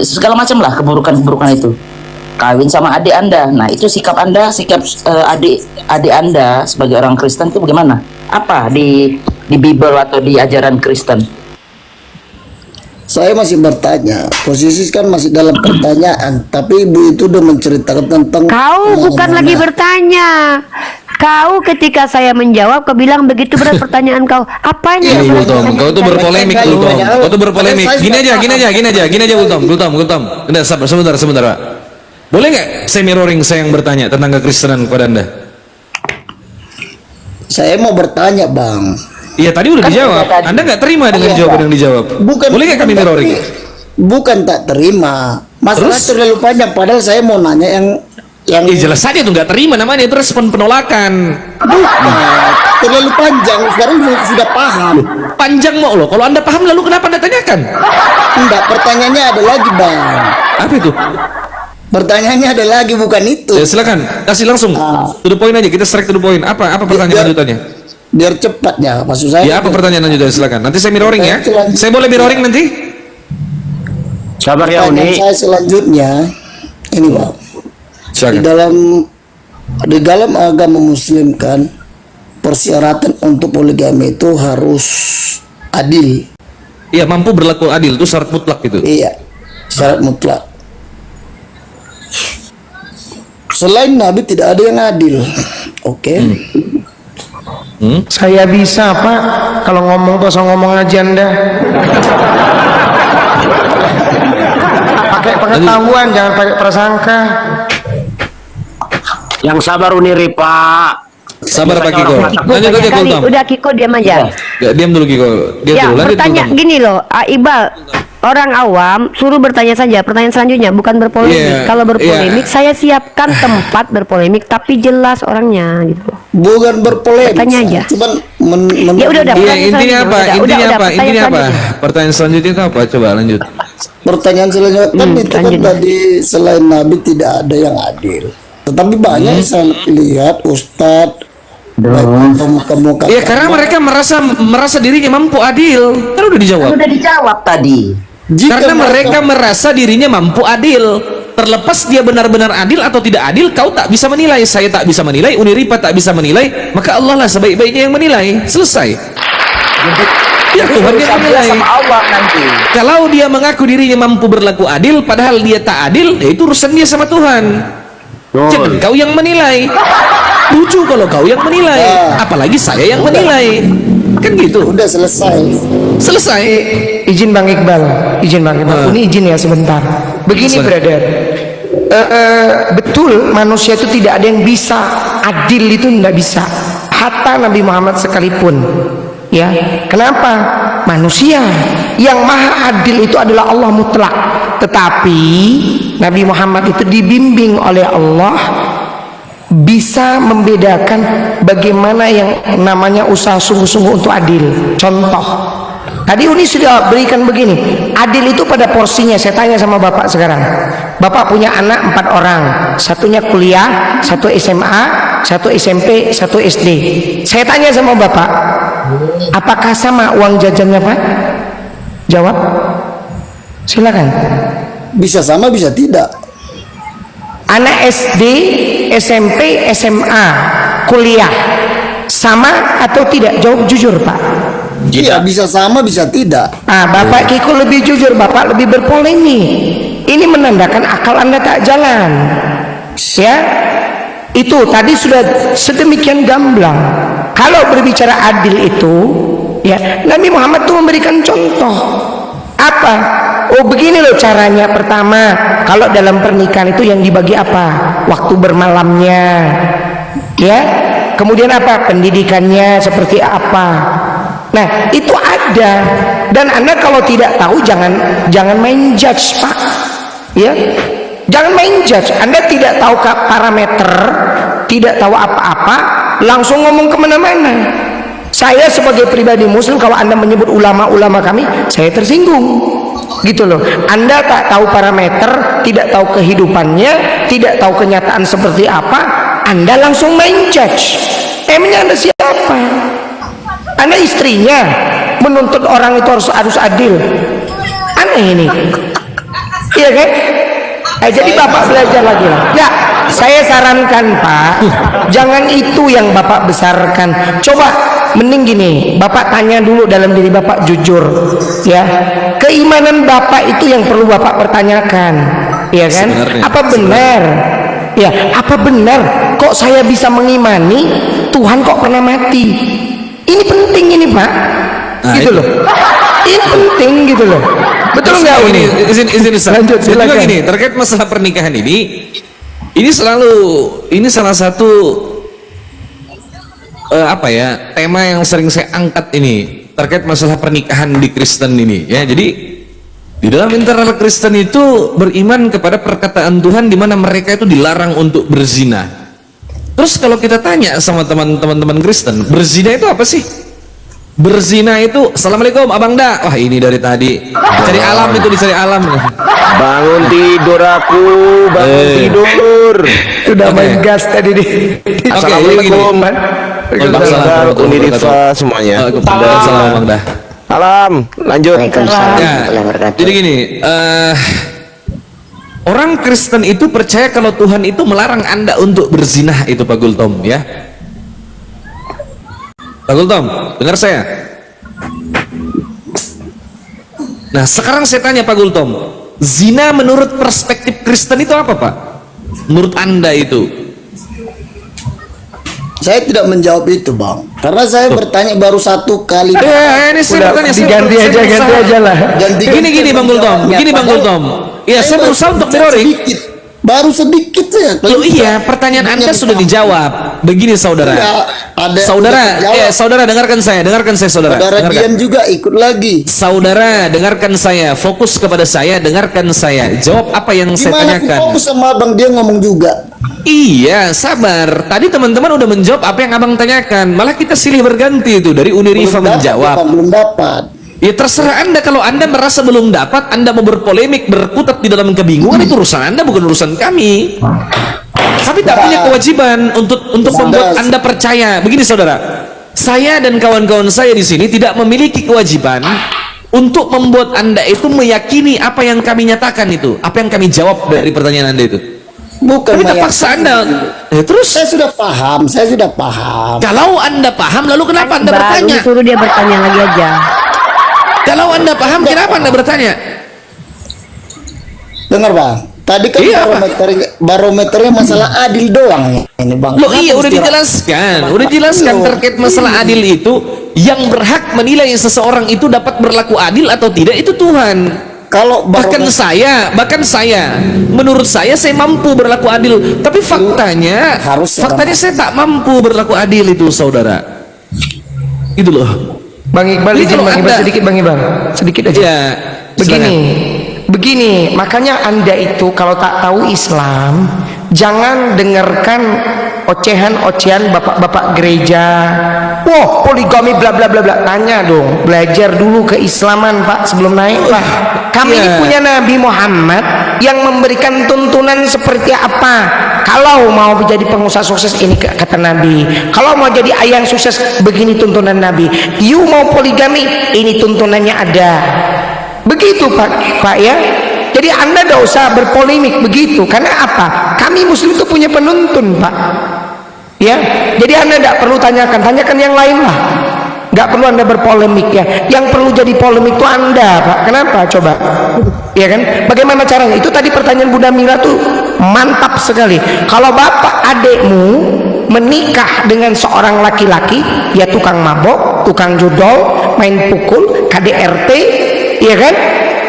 segala macam lah keburukan-keburukan itu. Kawin sama adik Anda. Nah, itu sikap Anda, sikap adik Anda sebagai orang Kristen itu bagaimana? Apa di Bible atau di ajaran Kristen? Saya masih bertanya, posisi kan masih dalam pertanyaan, tapi ibu itu udah menceritakan tentang Kau bukan lagi bertanya. Kau ketika saya menjawab, kau bilang begitu berat pertanyaan kau. Apanya? Ini Gultom, kau tuh berpolemik Gultom. Kau tuh berpolemik. Gini aja Gultom. Udah sebentar Pak. Boleh nggak saya mirroring saya yang bertanya tentang kekristenan kepada Anda? Saya mau bertanya, Bang. Iya tadi udah dijawab. Anda nggak terima dengan jawaban yang dijawab. Boleh nggak kami mirroring? Bukan tak terima. Masalah Terus? terlalu panjang. Padahal saya mau nanya yang Jelas saja itu nggak terima, namanya itu respon penolakan. bukan terlalu panjang. Sekarang sudah paham. Panjang mau loh. Kalau Anda paham lalu kenapa Anda tanyakan? Enggak, pertanyaannya ada lagi, Bang. Apa itu? Pertanyaannya ada lagi, bukan itu. Ya, silakan kasih langsung to the point aja, kita strike to the point. Apa pertanyaan lanjutannya? Biar cepat ya, maksud saya. Ya apa pertanyaan lanjutannya, silakan. Nanti saya mirroring ya. Saya boleh mirroring nanti? Sabar ya Pertanyaan Uni. saya selanjutnya ini, Bang. Silakan. Di dalam agama Muslim kan persyaratan untuk poligami itu harus adil. Iya, mampu berlaku adil itu syarat mutlak itu. Iya, syarat mutlak. Selain Nabi tidak ada yang adil. Oke. Saya bisa Pak, kalau ngomong tuh asal ngomong aja Anda. Pakai pengetahuan, jangan pakai prasangka. Yang sabar Uni Rifa. Sabar Pak Kiko. Lanjut aja Kali, Gultom. udah Kiko diam aja. Ya, diam dulu Kiko. Diam Ya, dulu. Lanjut bertanya Gultom. gini loh, Iqbal. Orang awam suruh bertanya saja. Pertanyaan selanjutnya bukan berpolemik. Iya, Kalau berpolemik, iya. saya siapkan tempat berpolemik, tapi jelas orangnya gitu. Bukan berpolemik. Tanya aja. Cuman Ya udah, Iya, pertanyaan intinya selanjutnya. apa? Udah, Intinya apa? pertanyaan Intinya apa? selanjutnya. Pertanyaan selanjutnya itu apa? Coba lanjut. pertanyaan selanjutnya kan itu kan lanjut. tadi selain Nabi tidak ada yang adil. Tetapi banyak yang saya lihat Ustadz pemuka-pemuka. Iya, karena mereka merasa dirinya mampu adil. Kan udah dijawab. Udah dijawab tadi. Karena mereka merasa dirinya mampu adil. Terlepas dia benar-benar adil atau tidak adil, kau tak bisa menilai, saya tak bisa menilai, Uni Rifa tak bisa menilai, maka Allah lah sebaik-baiknya yang menilai. Selesai. Ya Tuhan yang Urusan dia menilai. sama Allah nanti. Kalau dia mengaku dirinya mampu berlaku adil, padahal dia tak adil, ya itu urusan dia sama Tuhan. Jangan kau yang menilai. Lucu kalau kau yang menilai, apalagi saya yang menilai. Kan gitu. Udah selesai. Selesai. Izin Bang Iqbal, Ini izin ya sebentar. Begini Silakan. brother, betul manusia itu tidak ada yang bisa adil, itu tidak bisa. Hatta Nabi Muhammad sekalipun. Ya, kenapa? Manusia yang maha adil itu adalah Allah mutlak. Tetapi Nabi Muhammad itu dibimbing oleh Allah bisa membedakan bagaimana yang namanya usaha sungguh-sungguh untuk adil. Contoh, Tadi Uni sudah berikan begini, adil itu pada porsinya. Saya tanya sama Bapak sekarang, Bapak punya anak 4 orang, satunya kuliah, satu SMA, satu SMP, satu SD. Saya tanya sama Bapak, apakah sama uang jajannya Pak? Jawab, silakan. Bisa sama, bisa tidak. Anak SD, SMP, SMA, kuliah, sama atau tidak? Jawab jujur Pak. Iya, bisa sama, bisa tidak. Bapak Kiko lebih jujur, Bapak lebih berpolemik. Ini menandakan akal Anda tak jalan. Ya, itu tadi sudah sedemikian gamblang. Kalau berbicara adil itu, ya Nabi Muhammad tuh memberikan contoh. Apa? Oh begini loh caranya. Pertama, kalau dalam pernikahan itu yang dibagi apa? Waktu bermalamnya, ya. Kemudian apa? Pendidikannya seperti apa? Nah itu ada. Dan Anda kalau tidak tahu jangan main judge Pak, ya. Jangan main judge. Anda tidak tahu parameter, tidak tahu apa-apa, langsung ngomong kemana-mana. Saya sebagai pribadi Muslim, kalau Anda menyebut ulama-ulama kami, saya tersinggung, gitu loh. Anda tak tahu parameter, tidak tahu kehidupannya, tidak tahu kenyataan seperti apa, Anda langsung main judge. Emangnya Anda siapa? Anda istrinya menuntut orang itu harus adil. Aneh ini. Iya kan? Jadi Bapak belajar lagi lah. Ya, saya sarankan Pak, jangan itu yang Bapak besarkan. Coba mending gini, Bapak tanya dulu dalam diri Bapak jujur, ya. Keimanan Bapak itu yang perlu Bapak pertanyakan, ya kan? Sebenarnya, apa benar? Ya, apa benar kok saya bisa mengimani Tuhan kok pernah mati? Ini penting ini Pak, gitu loh. Ini penting gitu loh. Betul nggak ini? Izin Ustaz. Lanjut, Dan juga silakan. gini, terkait masalah pernikahan ini salah satu apa ya, tema yang sering saya angkat ini terkait masalah pernikahan di Kristen ini, ya. Jadi di dalam internal Kristen itu beriman kepada perkataan Tuhan di mana mereka itu dilarang untuk berzina. Terus kalau kita tanya sama teman-teman Kristen, berzina itu apa sih? Berzina itu, assalamualaikum Abang Da. Wah ini dari tadi cari alam, itu dicari alam. Bangun tidur aku, bangun tidur. Sudah main gas tadi nih. Assalamualaikum. Waalaikumsalam. Unirifa semuanya. Waalaikumsalam Bang Da. Salam, lanjut. Ya, jadi gini, orang Kristen itu percaya kalau Tuhan itu melarang Anda untuk berzinah, itu Pak Gultom, ya. Pak Gultom, dengar saya? Nah, sekarang saya tanya Pak Gultom, zina menurut perspektif Kristen itu apa Pak? Menurut Anda itu? Saya tidak menjawab itu Bang, karena saya bertanya baru 1 kali. Ini saya bertanya, Diganti aja lah. Gini Bang Gultom, gini Bang Gultom. Ya, saya berusaha untuk mirroring. Baru sedikit ya. Loh iya, pertanyaan Anda sudah dijawab. Begini saudara. Saudara dengarkan saya saudara. Saudara Dengarkan. Dian juga ikut lagi. Saudara dengarkan saya, fokus kepada saya, dengarkan saya. Jawab apa yang saya Gimana aku tanyakan. fokus sama Bang dia ngomong juga. Iya, sabar. Tadi teman-teman udah menjawab apa yang Abang tanyakan. Malah kita silih berganti itu, dari Unirifa menjawab. Belum dapat. Ya terserah Anda, kalau Anda merasa belum dapat, Anda mau berpolemik, berkutat di dalam kebingungan, itu urusan Anda, bukan urusan kami. Kami tak punya kewajiban untuk membuat Anda percaya. Begini saudara, saya dan kawan-kawan saya di sini tidak memiliki kewajiban untuk membuat Anda itu meyakini apa yang kami nyatakan itu, apa yang kami jawab dari pertanyaan Anda itu. Bukan Kami tak paksa Anda. Terus saya sudah paham. kalau Anda paham, lalu kenapa Anda bertanya? Suruh dia bertanya lagi aja. Kalau Anda paham, kenapa Anda bertanya? Dengar Bang, tadi kan Iya, barometernya masalah adil doang ini Bang. Loh Kenapa iya, udah mesti dijelaskan Loh, terkait masalah adil itu, yang berhak menilai seseorang itu dapat berlaku adil atau tidak itu Tuhan. Kalau Bahkan saya, menurut saya mampu berlaku adil, tapi faktanya saya tak mampu berlaku adil itu saudara. Itu loh. Bang Iqbal, Jadi izin kalau Bang Iqbal Anda- sedikit Bang Iqbal, sedikit aja. Ya, Begini begini, makanya Anda itu kalau tak tahu Islam, jangan dengarkan ocehan-ocehan bapak-bapak gereja. Wah, poligami bla bla bla bla. Tanya dong, belajar dulu keislaman Pak sebelum naik Pak. Kami ini punya Nabi Muhammad yang memberikan tuntunan seperti apa. Kalau mau menjadi pengusaha sukses, ini kata Nabi. Kalau mau jadi ayah yang sukses, begini tuntunan Nabi. You mau poligami, ini tuntunannya ada. Begitu Pak ya. Jadi Anda tidak usah berpolemik begitu. Karena apa? Kami Muslim itu punya penuntun Pak. Ya, jadi Anda tidak perlu tanyakan yang lain lah. Nggak perlu Anda berpolemik ya. Yang perlu jadi polemik itu Anda Pak. Kenapa? Coba. Ya kan? Bagaimana caranya? Itu tadi pertanyaan Bunda Mira tuh mantap sekali. Kalau bapak adekmu menikah dengan seorang laki-laki, ya tukang mabok, tukang judol, main pukul, KDRT, ya kan?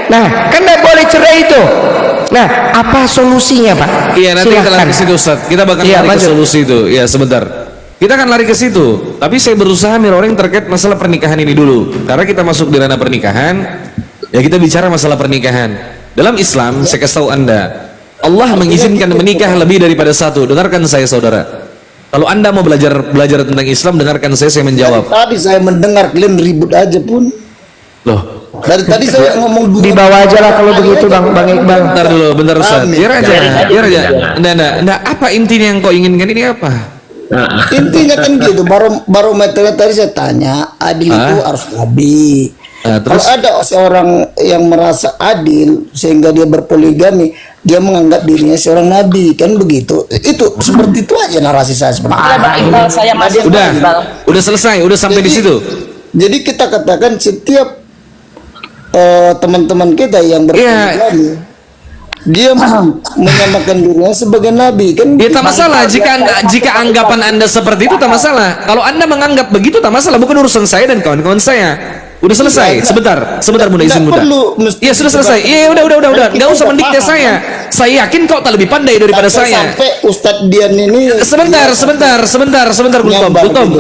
Nah, kan tidak boleh cerai itu. Nah, apa solusinya Pak? Iya, nanti kita lari ke situ Ustaz. Kita bakal lari ke lanjut. solusi itu. Ya, sebentar. Kita akan lari ke situ. Tapi saya berusaha mirroring terkait masalah pernikahan ini dulu. Karena kita masuk di ranah pernikahan, ya kita bicara masalah pernikahan. Dalam Islam, saya kasih tahu Anda, Allah mengizinkan menikah lebih daripada satu. Dengarkan saya saudara. Kalau Anda mau belajar tentang Islam, dengarkan saya menjawab. Tadi saya mendengar kalian ribut aja pun. Loh, Dari tadi saya ngomong dulu. Di bawah aja lah kalau begitu Bang Iqbal. bentar Ustaz. Amin. Biar aja. Nah, apa intinya yang kau inginkan ini apa? Intinya kan gitu, barometernya tadi saya tanya, adil itu harus nabi. Terus? Kalau ada seorang yang merasa adil sehingga dia berpoligami, dia menganggap dirinya seorang nabi, kan begitu. Itu seperti itu aja narasi saya seperti itu. Bang Iqbal, saya masuk Bang Iqbal. Udah selesai, udah sampai di situ. Jadi kita katakan setiap teman-teman kita yang berpoligami, dia menyamakan dirinya sebagai nabi, kan? Ya tak masalah jika anggapan Anda seperti itu, tak masalah. Kalau Anda menganggap begitu, tak masalah, bukan urusan saya dan kawan-kawan saya. Udah selesai. Sebentar Bunda, izin Bunda. Iya sudah selesai. Iya udah. Enggak usah mendikte saya. Saya yakin kau tak lebih pandai daripada saya. Sampai Ustadz Dian ini. Sebentar Gultom.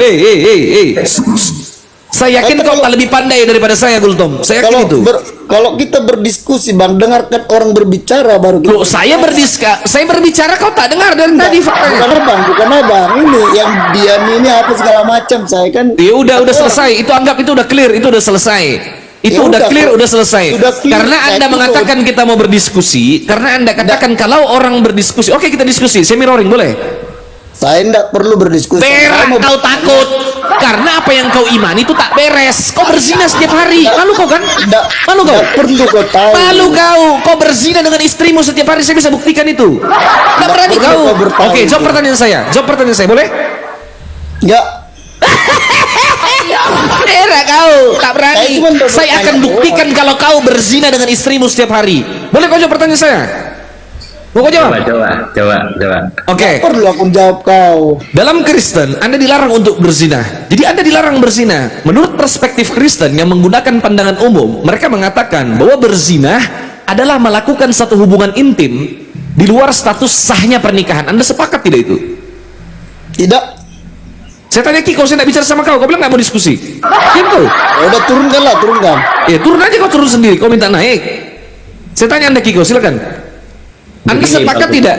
Saya yakin kau tak lebih pandai daripada saya, Gultom. Saya yakin itu. Kalau kita berdiskusi, Bang, dengarkan orang berbicara baru kita. Loh, saya berbicara kau tak dengar dari tadi faktanya. Bukan abang. Ini yang Dian ini apa segala macam. Saya kan. Ya udah selesai. Itu anggap itu udah clear, itu udah selesai. Itu Ya udah udah, clear, kok. udah selesai. Sudah clear. Karena Anda Itu mengatakan kita mau berdiskusi, karena Anda katakan kalau orang berdiskusi, oke kita diskusi. Saya mirroring boleh? Saya tidak perlu berdiskusi. Saya Berak mau- kau takut karena apa yang kau imani itu tak beres. Kau berzina setiap hari. Malu kau kan? Malu kau? Tidak perlu kau tahu. Malu kau berzina dengan istrimu setiap hari. Saya bisa buktikan itu. Tak berani perlu kau. kau bertahu. Oke, jawab pertanyaan saya. Boleh? Ya. Berak kau. Tak berani. Saya cuma Saya akan bertanya buktikan kalau kau berzina dengan istrimu setiap hari. Boleh kau jawab pertanyaan saya? Mau kau jawab? Coba. Oke. Perlu aku jawab kau. Dalam Kristen, Anda dilarang untuk berzina. Jadi Anda dilarang berzina. Menurut perspektif Kristen yang menggunakan pandangan umum, mereka mengatakan bahwa berzina adalah melakukan satu hubungan intim di luar status sahnya pernikahan. Anda sepakat tidak itu? Tidak. Saya tanya Kiko, saya tidak bicara sama kau. Kau bilang nggak mau diskusi. Gitu. Ya udah turunkan. Ya turun aja, kau turun sendiri. Kau minta naik. Saya tanya Anda Kiko, silakan. Anda sepakat tidak?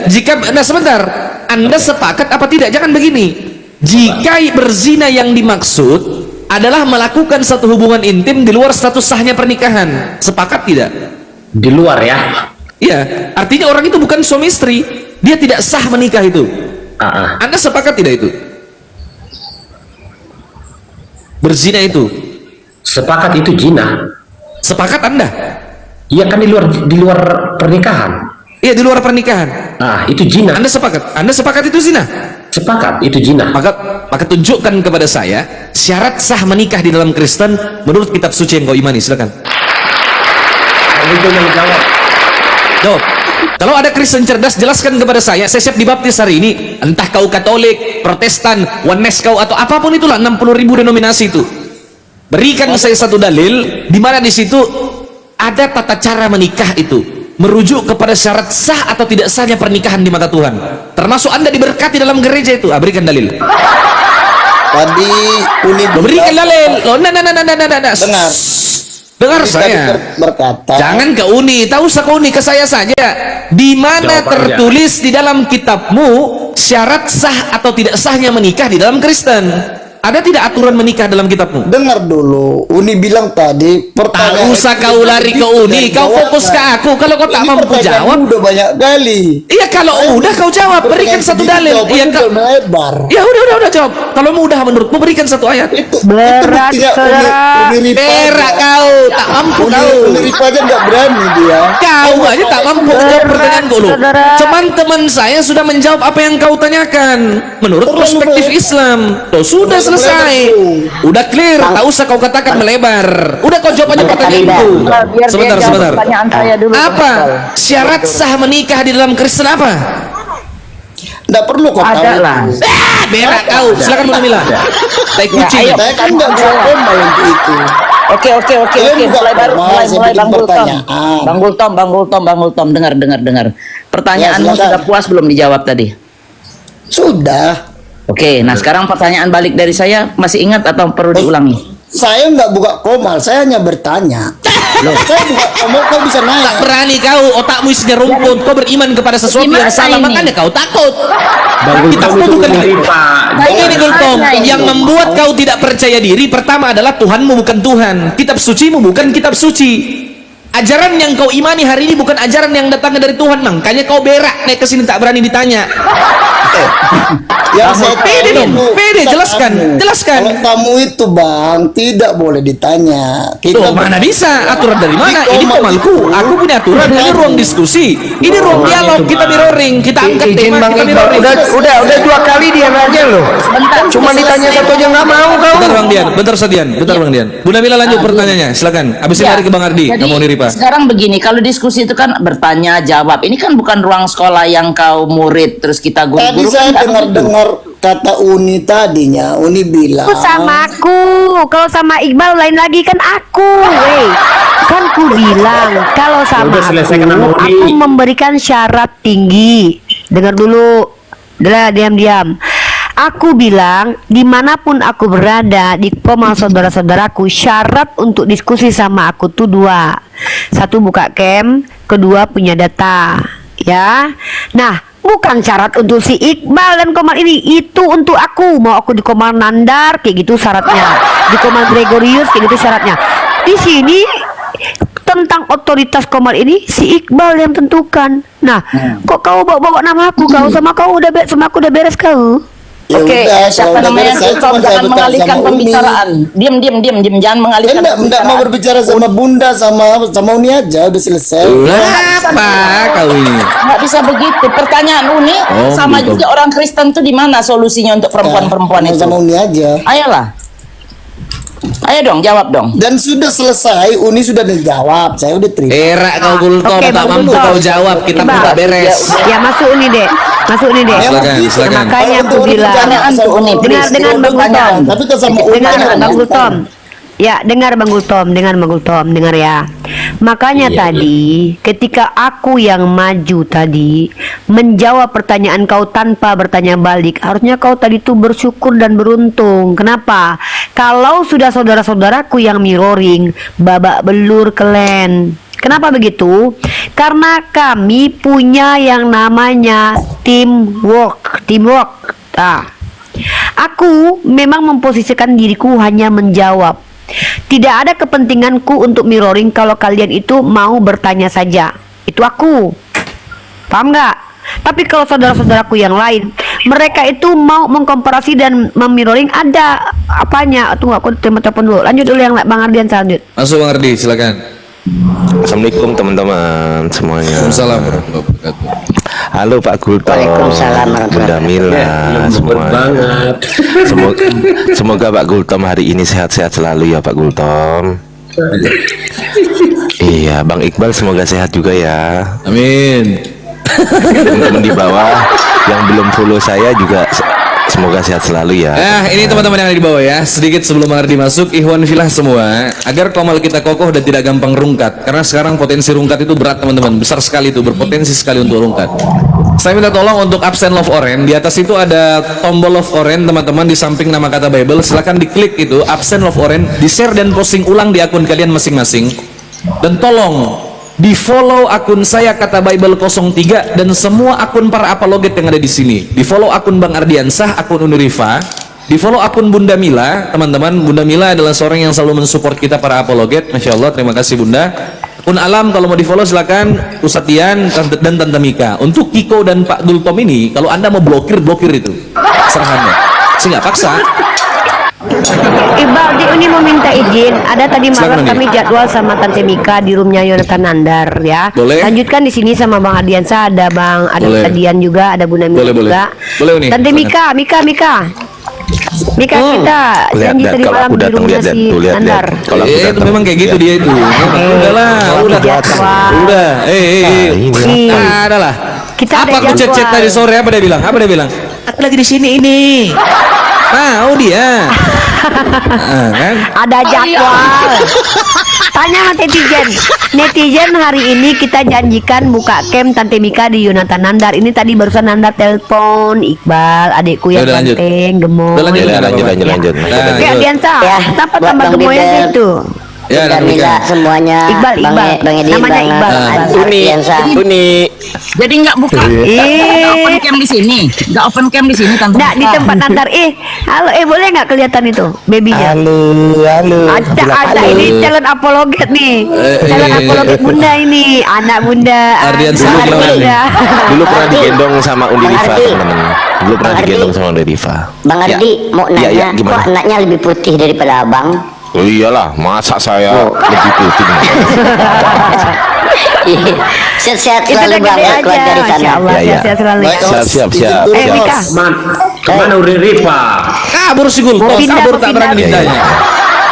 Sebentar. Anda sepakat apa tidak? Jangan begini. Jika berzina yang dimaksud adalah melakukan satu hubungan intim di luar status sahnya pernikahan, sepakat tidak? Di luar ya. Iya, artinya orang itu bukan suami istri, dia tidak sah menikah itu. Anda sepakat tidak itu? Berzina itu. Sepakat itu zina. Sepakat Anda? Iya kan di luar pernikahan. Iya, di luar pernikahan. Itu zina. Anda sepakat? Anda sepakat itu zina? Sepakat itu zina. Maka tunjukkan kepada saya syarat sah menikah di dalam Kristen menurut kitab suci yang kau imani. Silakan. Jawab. Kalau ada Kristen cerdas, jelaskan kepada saya siap dibaptis hari ini. Entah kau Katolik, Protestan, Oneness kau atau apapun itulah, 60.000 denominasi itu. Berikan saya satu dalil di mana di situ ada tata cara menikah itu merujuk kepada syarat sah atau tidak sahnya pernikahan di mata Tuhan. Termasuk Anda diberkati dalam gereja itu. Berikan dalil. Tadi Berikan dalil. Nah. Dengar. Dengar Tadi saya. berkata, Jangan ke Uni, tak usah ke Uni, ke saya saja. Di mana Jawab aja. tertulis di dalam kitabmu syarat sah atau tidak sahnya menikah di dalam Kristen? Ada tidak aturan menikah dalam kitabmu? dengar dulu. Uni bilang tadi Tak pertanyaan. usah kau lari ke Uni, kau fokus ke aku. Kalau kau tak Ini mampu pertanyaan jawab, udah banyak kali. iya kalau mudah kau jawab, berikan satu dalil. Iya kau. Lebar. Ya udah jawab. Kalau mudah menurutmu berikan satu ayat. Berat, buktinya saudara. Uni Rifa Berak aja. kau, tak mampu Uni kau. Rifa aja nggak berani dia. Kau aja tak mampu menjawab pertanyaan lu. saudara. Teman-teman saya sudah menjawab apa yang kau tanyakan menurut Terlalu perspektif melebar. Islam. Tuh sudah Terlalu selesai. melebar, Udah clear, tak usah kau katakan melebar. Udah kau jawab aja pertanyaanku. Sebentar. Pertanyaan saya dulu. Apa syarat sah menikah di dalam Kristen apa? Nggak perlu kau tahu. Ada lah. Berak kau. Silakan Bu Namila. Tai kucing. Saya kan nggak bisa komal untuk itu. Oke, Kalian juga mulai baru pernah mulai saya mulai bikin Bang Gultom. pertanyaan. Bang Gultom, dengar. Pertanyaanmu Ya, silakan. sudah puas belum dijawab tadi? Sudah. Oke, nah sekarang pertanyaan balik dari saya, masih ingat atau perlu diulangi? Saya nggak buka komal, saya hanya bertanya. Loh, saya buka komal, kau bisa Tak nanya. berani kau, otakmu isinya rumput. Kau beriman kepada sesuatu yang Gimana salah, ini? makanya kau takut. Bang Gultom Kitabmu itu bukan Uni Rifa. Begini Gultom, Tanya ini. yang membuat kau tidak percaya diri pertama adalah Tuhanmu bukan Tuhan, kitab sucimu bukan kitab suci. Ajaran yang kau imani hari ini bukan ajaran yang datangnya dari Tuhan, makanya kau berak naik ke sini tak berani ditanya. Yang saya Pede tahu dong, itu pede, kita jelaskan, tamu. jelaskan. Kalau tamu itu bang tidak boleh ditanya. Tuh, mana bisa? Aturan dari mana? Di Ini komal komalku. itu. Aku punya aturan. Ini ruang diskusi. Ini ruang dialog. Kita mirroring. Kita angkat Izin tema. Bang Kita Iqbal, mirroring. udah 2 kali dia nanya loh. Cuma ditanya satu aja nggak mau kau. Bentar Bang Dian, bentar Bang Dian. Bu Nabila lanjut pertanyaannya. Silakan. Habis ini Ya, lari ke Bang Ardi. jadi Kamu Niripa. sekarang begini, kalau diskusi itu kan bertanya jawab. Ini kan bukan ruang sekolah yang kau murid terus kita Tadi guru-guru. saya kan nggak begitu. dengar kata Uni tadinya. Uni bilang. Aku sama aku. Kalau sama Iqbal lain lagi kan aku. Wey. Kan ku bilang kalau sama udah selesaikan sama aku Udi. memberikan syarat tinggi. Dengar dulu. Udah diam-diam. Aku bilang dimanapun aku berada di komal saudara-saudaraku, syarat untuk diskusi sama aku tuh 2. 1 buka cam, kedua punya data. Ya. Nah, bukan syarat untuk si Iqbal dan Komal ini, itu untuk aku. Mau aku di Komal Nandar kayak gitu syaratnya, di Komal Gregorius kayak gitu syaratnya. Di sini tentang otoritas Komal ini si Iqbal yang tentukan. Nah, kok kau bawa nama aku? Kau sama kau udah sama aku udah beres kau. Ya Oke, udah, siapa kalau udah namanya? beres, saya Gultom, cuma saya jangan bertanya mengalihkan sama Uni. pembicaraan. Diam, jangan Saya mengalihkan enggak mau berbicara sama Bunda sama Uni aja, udah selesai. Apa kau ini? Nggak bisa begitu. Pertanyaan Uni Oh, sama gitu. juga orang Kristen tuh di mana solusinya untuk perempuan-perempuan itu? Sama Uni aja. Ayolah. Ayo dong, jawab dong. Dan sudah selesai, Uni sudah dijawab. Saya udah terima. Berak kau Gultom. Oke, Tak Bang mampu Gultom. kau jawab. Kita pun Iqbal. tak beres. Ya masuk nih dek, masuk nih dek. Silakan, silakan. Makanya aku Kalau untuk bilang. pertanyaan tuh, Uni, Dengar please. dengan Bang Pertanyaan. Gultom. Tapi kalau sama Uni Dengar kan Bang ada. Gultom. Ya, dengar Bang Gultom, dengar ya. Makanya tadi ketika aku yang maju tadi menjawab pertanyaan kau tanpa bertanya balik, harusnya kau tadi tuh bersyukur dan beruntung. Kenapa? Kalau sudah saudara-saudaraku yang mirroring, babak belur kalian. Kenapa begitu? Karena kami punya yang namanya teamwork. Nah, aku memang memposisikan diriku hanya menjawab. Tidak ada kepentinganku untuk mirroring kalau kalian itu mau bertanya saja. Itu aku. Paham nggak? Tapi kalau saudara-saudaraku yang lain, mereka itu mau mengkomparasi dan memirroring, ada apanya? Tunggu, aku terima telepon dulu. Lanjut dulu yang Bang Ardian selanjut. Masuk Bang Ardi, silakan. Assalamualaikum teman-teman semuanya. Waalaikumsalam warahmatullahi wabarakatuh. Halo Pak Gultom, Waalaikumsalam Bunda Mila, semua. banget. Semoga Pak Gultom hari ini sehat-sehat selalu ya Pak Gultom. Iya, Bang Iqbal semoga sehat juga ya. Amin. Teman-teman di bawah yang belum follow saya juga semoga sehat selalu ya. Ini teman-teman yang ada di bawah ya. Sedikit sebelum Ardi masuk, ikhwan filah semua, agar komal kita kokoh dan tidak gampang rungkat. Karena sekarang potensi rungkat itu berat teman-teman, besar sekali itu, berpotensi sekali untuk rungkat. Saya minta tolong untuk absen love orange. Di atas itu ada tombol love orange, teman-teman, di samping nama kata Bible. Silahkan diklik itu absen love orange, di-share dan posting ulang di akun kalian masing-masing. Dan tolong di follow akun saya kata Bible 03 dan semua akun para apologet yang ada di sini. Di follow akun Bang Ardiansah, akun Unirifa. Di follow akun Bunda Mila, teman-teman. Bunda Mila adalah seorang yang selalu mensupport kita para apologet. Masya Allah, terima kasih Bunda. Akun Alam kalau mau di follow silakan, Ustadz Tian dan Tante Mika. Untuk Kiko dan Pak Dultom ini, kalau anda mau blokir itu serahannya. Saya nggak paksa. Iqbal, di Uni mau minta izin. Ada tadi malam Silakan, Uni. kami jadwal sama Tante Mika di roomnya Yonatan Nandar ya. Boleh. Lanjutkan di sini sama Bang Ardiansa, ada Bang, ada Boleh. Ustadz Dian juga, ada Bunda Mila Boleh, boleh. juga. Boleh, Uni. Tante Silakan. Mika, kita janji Lihat tadi kalau malam aku di datang roomnya lihat si tuh lihat. Nandar. Kalau aku Itu datang. memang kayak gitu dia itu. Udahlah, udah. jadwal. Udah. Nih, Ada lah. Kita ada Apa aku chat jadwal. tadi sore apa dia bilang? Aku lagi di sini ini. Tahu dia. Kan? Ada jadwal. Tanya sama netizen hari ini kita janjikan buka camp Tante Mika di Yonatan Nandar. Ini tadi barusan Nandar telepon Iqbal, adikku yang Udah lanjut. ganteng, gemoy. Udah lanjut. Lanjut. Nah, Oke, Adiansa, kenapa buat tambah Bang gemoy Bibel. itu? Ya, Bunda Tante Mila Mika. semuanya. Iqbal, Bang Edi, namanya Bang Iqbal. Ardiansa. Jadi nggak buka open cam di sini, nggak open cam di sini tante. Nggak di tempat Nandar. Halo, boleh nggak kelihatan itu babynya? Halo. Ada ini calon apologet nih, calon apologet Bunda ini, anak Bunda. Ardiansa anak dulu gimana Bunda. Dulu pernah digendong sama Undi Bang Rifa, Ardi. teman-teman. Dulu pernah Bang Ardi. digendong sama Undi Rifa. Bang Ya. Ardi mau Iya, nanya, gimana? kok anaknya lebih putih daripada abang? Oh iyalah, masa saya lebih putih. Sehat-sehat Itu selalu udah bang, gede keluarga aja, di Masya sana. Allah, Ya, ya. sehat-sehat selalu ya. Siap. Mika, Kemana Uni Rifa? Kabur si Gultom, Mau pindah, kabur mau tak berani pindah. mintanya.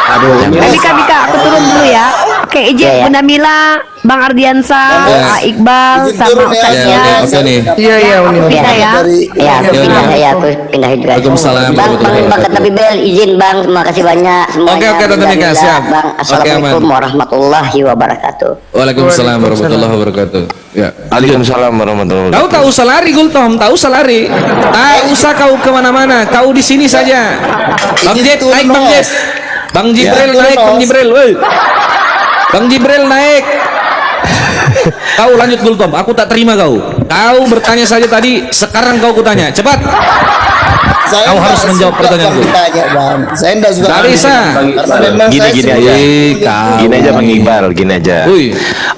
Aduh, Mika, aku turun dulu ya. Oke, izin Ya, ya. Bunda Mila, Bang Ardiansa, Ya. Iqbal, Izin sama turun ya. Ustadz Ya, Dian. oke nih. Iya, Aku pindah ya. Ya, aku Ya, pindah udah. ya, aku pindah juga. Waalaikumsalam Bang, warahmatullahi bang kata Bibel, izin bang, terima kasih banyak semuanya. Oke, Tante Bunda Mika, Mila. siap. Bang, Oke, assalamualaikum aman. warahmatullahi wabarakatuh. Waalaikumsalam warahmatullahi wabarakatuh. Ya. Waalaikumsalam warahmatullahi Kau tak wabarakatuh. usah lari Gultom, tak usah lari. Tak usah kau kemana-mana, kau di sini saja. Bang Jet, naik Bang Jet. Bang Jibril naik, Bang Jibril. Woi. Bang Jibril naik. Kau lanjut Gultom, aku tak terima kau. Kau bertanya saja tadi, sekarang kau kutanya, cepat. Saya Kau nggak harus menjawab suka pertanyaanku. Bang ditanya, Bang. Saya enggak suka. Tak bisa. Karena memang saya Gini sebelum- aja. Kau. Gini aja Bang Iqbal, gini aja. Woi.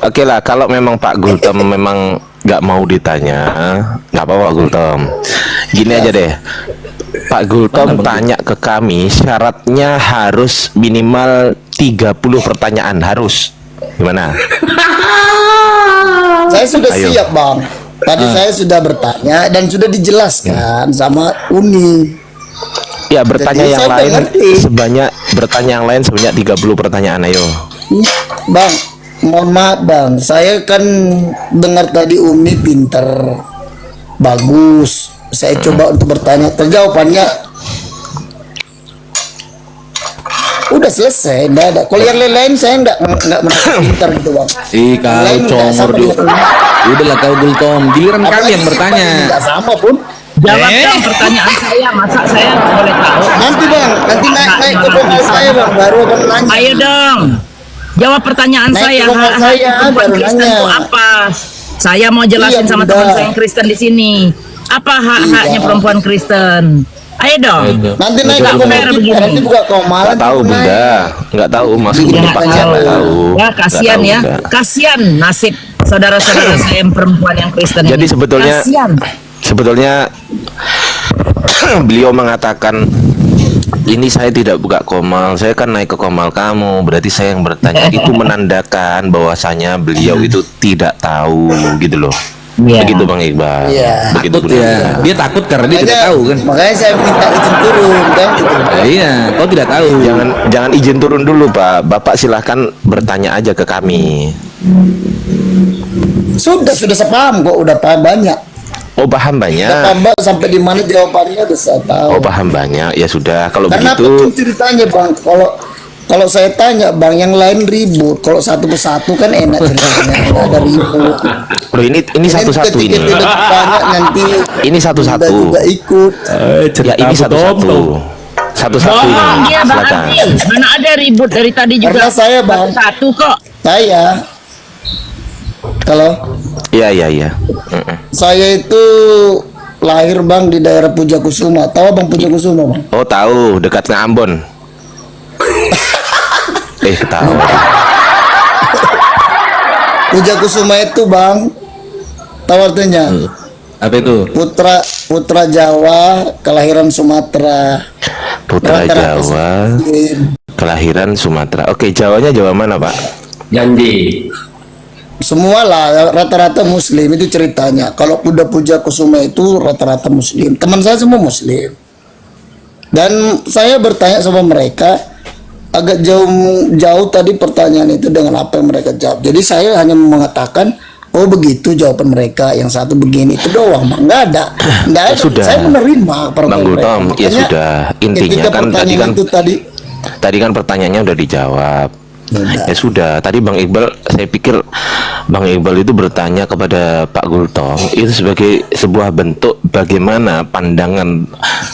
Oke lah, kalau memang Pak Gultom memang nggak mau ditanya, nggak apa-apa Gultom. Gini aja deh, Pak Gultom tanya ke kami, syaratnya harus minimal 30 pertanyaan harus. Gimana? Saya sudah Ayo. siap Bang. Tadi saya sudah bertanya dan sudah dijelaskan sama Uni. Ya bertanya Jadi yang saya udah lain ngerti. sebanyak 30 pertanyaan ayo. Bang, mohon maaf Bang. Saya kan dengar tadi Umi pinter, bagus. Saya coba untuk bertanya, terjawabannya udah selesai, enggak ada. Kalau yang lain saya enggak merasa pintar gitu Bang. Ih, kau Lain nggak comor sama dulu. dengan- Udahlah kau Gultom, giliran kami Apalagi yang bertanya. Enggak sama pun. Jawab dong pertanyaan saya, masa saya nggak boleh tahu? Nanti Bang, nanti naik ke rumah saya Bang, baru Bang nanya. Ayo dong, jawab pertanyaan Naik saya. ke rumah Hak-hak saya, perempuan baru Kristen nanya. itu apa? Saya mau jelasin Iya, sama Bunda. teman saya yang Kristen di sini. Apa hak-haknya Iya. perempuan Kristen? Ayo dong. Nanti naik ke Nggak rumah fair kita, begini. nanti buka komal. Nggak tahu Bunda, nggak tahu maksud Ya, Paknya nggak tahu. Ya kasihan Nggak tahu, ya, Bunda. kasihan nasib saudara-saudara saya yang perempuan yang Kristen Jadi ini. sebetulnya- Kasihan. Sebetulnya beliau mengatakan ini saya tidak buka komal, saya kan naik ke komal kamu, berarti saya yang bertanya. Itu menandakan bahwasanya beliau itu tidak tahu gitu loh. Iya. Begitu Bang Iqbal. Iya. Begitu Takut Bunda. ya, dia takut karena dia tidak tahu kan. Makanya saya minta izin turun kan gitu. Iya, kau tidak tahu. Jangan izin turun dulu Pak. Bapak silahkan bertanya aja ke kami. Sudah saya paham kok, udah paham banyak. Oh paham Udah banyak. paham banget sampai di mana jawabannya udah saya tahu. Oh paham banyak. Ya sudah kalau Karena begitu. apa ceritanya Bang? Kalau Kalau saya tanya bang, yang lain ribut. Kalau satu persatu kan enak ceritanya, nggak ada ribut. Loh, ini satu-satu Ketika ini. tidak banyak nanti Ini satu-satu. Anda juga ikut. Ya ini satu-satu. Satu-satu ini. Iya Bang Silakan. Adil, mana ada ribut dari tadi juga. Karena saya bang, Satu kok. saya kalau Iya. saya itu lahir bang di daerah Puja Kusuma. Tahu bang Puja Kusuma bang? Oh tahu, dekat Ambon. Tahu. Puja Kusuma itu bang, tahu artinya? Apa itu? Putra Jawa, kelahiran Sumatera. Putra Rata-rata Jawa, Muslim. kelahiran Sumatera. Oke, Jawanya Jawa mana, Pak? Janji. Semua lah rata-rata Muslim itu ceritanya. Kalau Puja Kusuma itu rata-rata Muslim. Teman saya semua Muslim. Dan saya bertanya sama mereka, agak jauh tadi pertanyaan itu dengan apa yang mereka jawab. Jadi saya hanya mengatakan, oh begitu jawaban mereka. Yang satu begini itu doang, Bang. Nggak ada. Sudah. Saya menerima Bang Gultom, ya Makanya sudah. Intinya ketika kan pertanyaan itu tadi kan pertanyaannya udah dijawab. Ya sudah, tadi Bang Iqbal, saya pikir Bang Iqbal itu bertanya kepada Pak Gultom itu sebagai sebuah bentuk bagaimana pandangan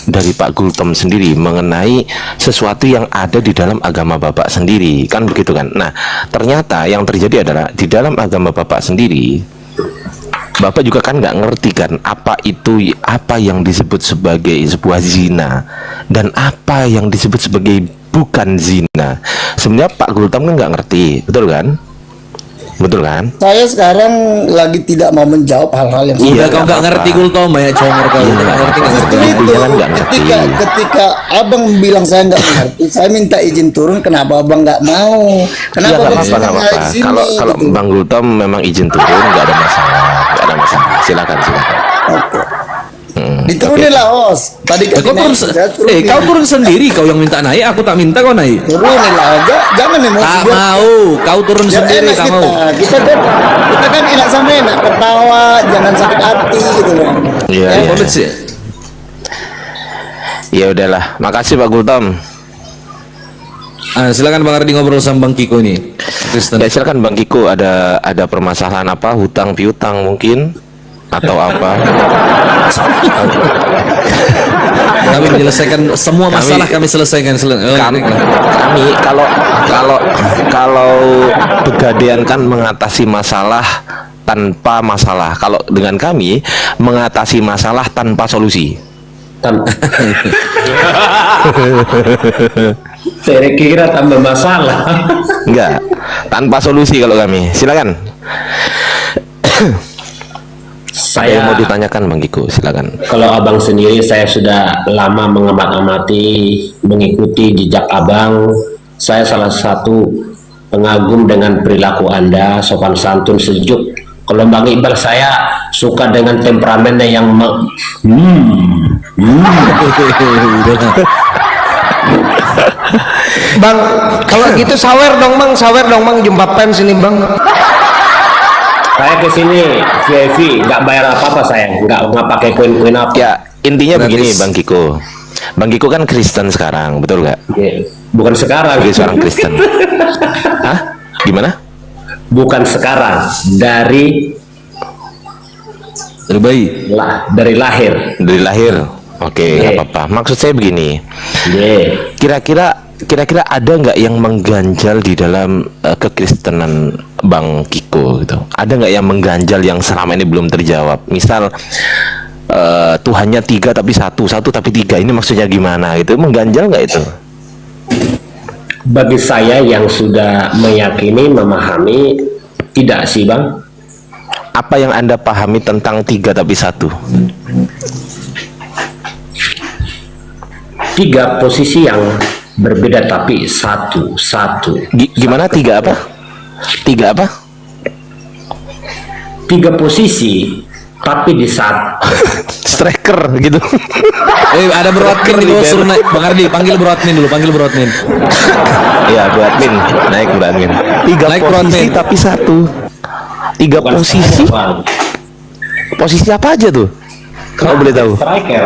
dari Pak Gultom sendiri mengenai sesuatu yang ada di dalam agama Bapak sendiri, kan begitu kan? Nah, ternyata yang terjadi adalah di dalam agama Bapak sendiri, Bapak juga kan nggak ngerti kan apa yang disebut sebagai sebuah zina dan apa yang disebut sebagai bukan zina. Sebenarnya Pak Gultom kan nggak ngerti, betul kan? Betul kan? saya sekarang lagi tidak mau menjawab hal-hal yang Udah Iya, kau nggak nggak ngerti apa-apa. Gultom, banyak congor kau. Udah nggak ngerti. Justru itu Intinya kan nggak ngerti. ketika abang bilang saya nggak mengerti, saya minta izin turun. Kenapa abang nggak mau? Iya, Kenapa nggak abang apa-apa, nggak suruh apa-apa. naik sini, Kalau gitu? Bang Gultom memang izin turun, nggak ada masalah. Silakan. Oke. Diturunin lah host. Tadi kan Kau turun, kau turun sendiri. Kau yang minta naik, aku tak minta kau naik. turunin lah. Jangan emosi. Tak biar- mau, kau turun biar sendiri, enak tak mau. kita kan enak sama enak, ketawa, jangan sakit hati gitu loh. Iya, Ya, iya. boleh sih. Ya udahlah, makasih Pak Gultom. Silakan Bang Ardi ngobrol sama Bang Kiko nih. Kristen. Ya silakan Bang Kiko, ada permasalahan apa, hutang piutang mungkin atau apa? Kami menyelesaikan semua masalah, kami selesaikan. Kami kalau Pegadaian kan mengatasi masalah tanpa masalah. Kalau dengan kami mengatasi masalah tanpa solusi. Saya kira tambah masalah. Enggak, tanpa solusi kalau kami. Silakan. Ada yang mau ditanyakan Bang Kiko, silakan. Kalau abang sendiri, saya sudah lama mengamati, mengikuti jejak abang. Saya salah satu pengagum dengan perilaku Anda, sopan santun, sejuk. Kalau Bang Iqbal, saya suka dengan temperamennya yang Bang, kalau gitu sawer dong bang, jumpa pem sini bang. Saya ke sini VIP, nggak bayar apa-apa, saya nggak pakai koin-koin apa. Ya, intinya Gratis. begini Bang Kiko. Bang Kiko kan Kristen sekarang, betul nggak? Ya, bukan sekarang. Sebagai seorang Kristen. Hah? Gimana? Bukan sekarang, dari Terbaik. dari lahir. Dari lahir. Oke, nggak Oke. apa-apa. Maksud saya begini. Yeah. Kira-kira ada nggak yang mengganjal di dalam kekristenan Bang Kiko gitu? Ada nggak yang mengganjal yang selama ini belum terjawab? Misal Tuhannya 3 tapi satu tapi 3. Ini maksudnya gimana gitu? Mengganjal nggak itu? Bagi saya yang sudah meyakini, memahami, tidak sih Bang. Apa yang Anda pahami tentang 3 tapi 1? 3 posisi yang berbeda tapi satu. Gimana 3 apa? 3 apa? 3 posisi tapi di saat Striker gitu. Ada Bro Admin di bawah, suruh naik. Bang Ardi, panggil Bro Admin dulu, panggil Bro Admin. Ya, Bro Admin, naik Bro Admin. 3 Naik, Bro posisi Admin. tapi 1. 3 bukan posisi. striker, Bang. Posisi apa aja tuh? Kalau boleh tahu. Striker.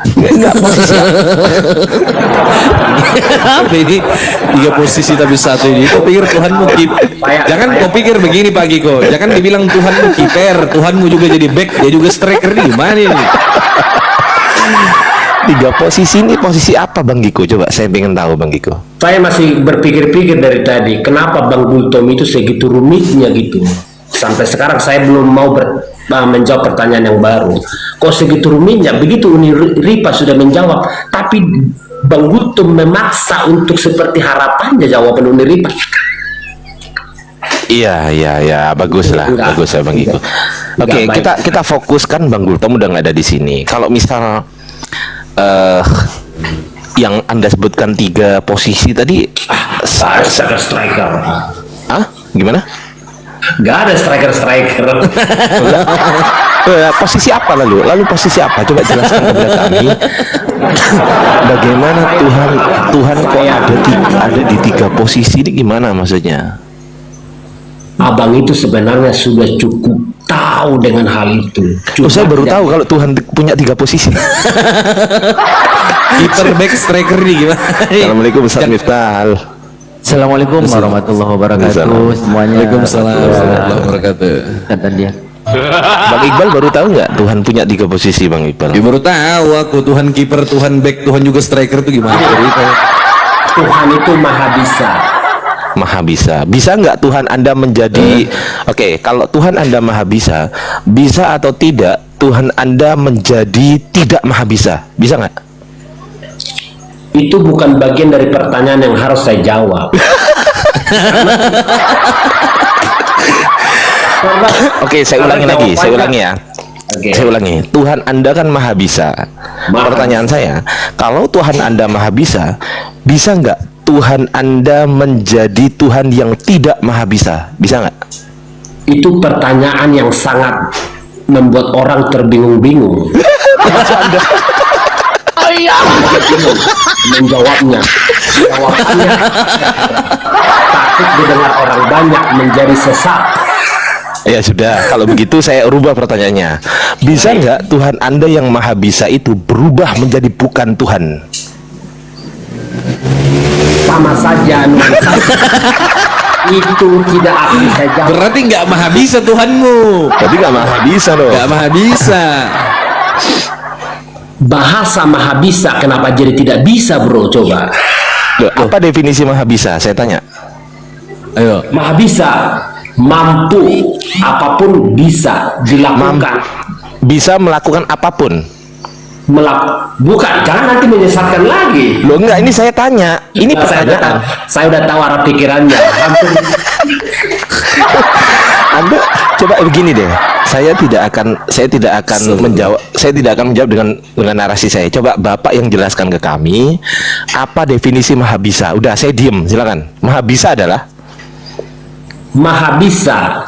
Enggak posisi Apa ini? 3 posisi tapi satu ini. Kau pikir Tuhanmu Jangan kau pikir begini Pak Giko. Jangan dibilang Tuhanmu kiper, Tuhanmu juga jadi back, dia juga striker. Di mana ini? 3 posisi ini posisi apa Bang Giko? Coba saya pengen tahu Bang Giko. Saya masih berpikir-pikir dari tadi, kenapa Bang Gultom itu segitu rumitnya gitu. Sampai sekarang saya belum mau menjawab pertanyaan yang baru. Kok segitu rumitnya? Begitu Uni Rifa sudah menjawab, tapi Bang Gultom memaksa untuk seperti harapannya jawaban Uni Rifa. Iya, bagus lah, bagus ya Bang Giko. Oke, kita fokuskan Bang Gultom udah nggak ada di sini. Kalau misal yang Anda sebutkan 3 posisi tadi, Striker. Gimana? Gak ada striker. Posisi apa lalu? Posisi apa? Coba jelaskan kepada kami. Bagaimana Tuhan kok ada di 3 posisi ini, gimana maksudnya? Abang itu sebenarnya sudah cukup tahu dengan hal itu. Saya baru tahu kalau Tuhan punya 3 posisi. Kiper, back, striker nih gimana? Assalamualaikum Ustaz Miftah. Assalamualaikum warahmatullahi wabarakatuh semuanya. Waalaikumsalam warahmatullahi wabarakatuh. Dan dia. Bang Iqbal baru tahu nggak Tuhan punya 3 posisi Bang Iqbal? Ya, baru tahu aku Tuhan kiper, Tuhan back, Tuhan juga striker itu gimana? Tuhan itu maha bisa. Maha bisa. Bisa nggak Tuhan Anda menjadi Oke, kalau Tuhan Anda maha bisa atau tidak Tuhan Anda menjadi tidak maha bisa? Bisa nggak? Itu bukan bagian dari pertanyaan yang harus saya jawab. Oke, saya ulangi lagi, ya. Saya ulangi. Tuhan Anda kan maha bisa. Pertanyaan saya, kalau Tuhan Anda maha bisa nggak Tuhan Anda menjadi Tuhan yang tidak maha bisa? Bisa nggak? Itu pertanyaan yang sangat membuat orang terbingung-bingung. Menjawabnya. Jawabannya takut didengar orang banyak menjadi sesat. Ya sudah, kalau begitu saya rubah pertanyaannya. Bisa nggak Tuhan Anda yang maha bisa itu berubah menjadi bukan Tuhan? Sama saja nuansa. Itu tidak akan saya jawab. Berarti nggak maha bisa Tuhanmu. Berarti nggak maha bisa dong. Nggak maha bisa. Bahasa maha bisa kenapa jadi tidak bisa, bro? Coba. Loh, apa definisi maha bisa? Saya tanya. Ayo. Maha bisa, mampu, apapun bisa dilakukan. Bisa melakukan apapun. Bukan, jangan nanti menyesatkan lagi. Loh enggak, ini saya tanya. Ini pertanyaan. Saya udah tahu arah pikirannya. Anda coba begini deh. Saya tidak akan menjawab. Saya tidak akan menjawab dengan narasi saya. Coba Bapak yang jelaskan ke kami apa definisi maha bisa. Udah, saya diem. Silakan. Maha bisa adalah maha bisa.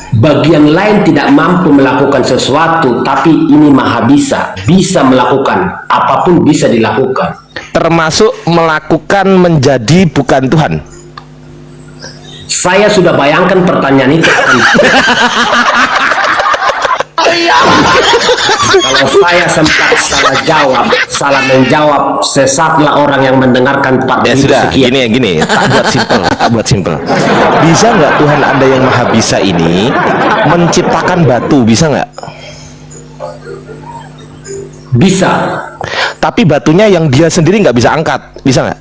Bagian lain tidak mampu melakukan sesuatu, tapi ini maha bisa. Bisa melakukan apapun, bisa dilakukan. Termasuk melakukan menjadi bukan Tuhan. Saya sudah bayangkan pertanyaan itu. Kalau saya sempat salah menjawab, sesatlah orang yang mendengarkan part Ya itu sudah, sekian. gini. Tak buat simpel. Bisa nggak Tuhan Anda yang maha bisa ini menciptakan batu? Bisa nggak? Bisa. Tapi batunya yang dia sendiri nggak bisa angkat. Bisa nggak?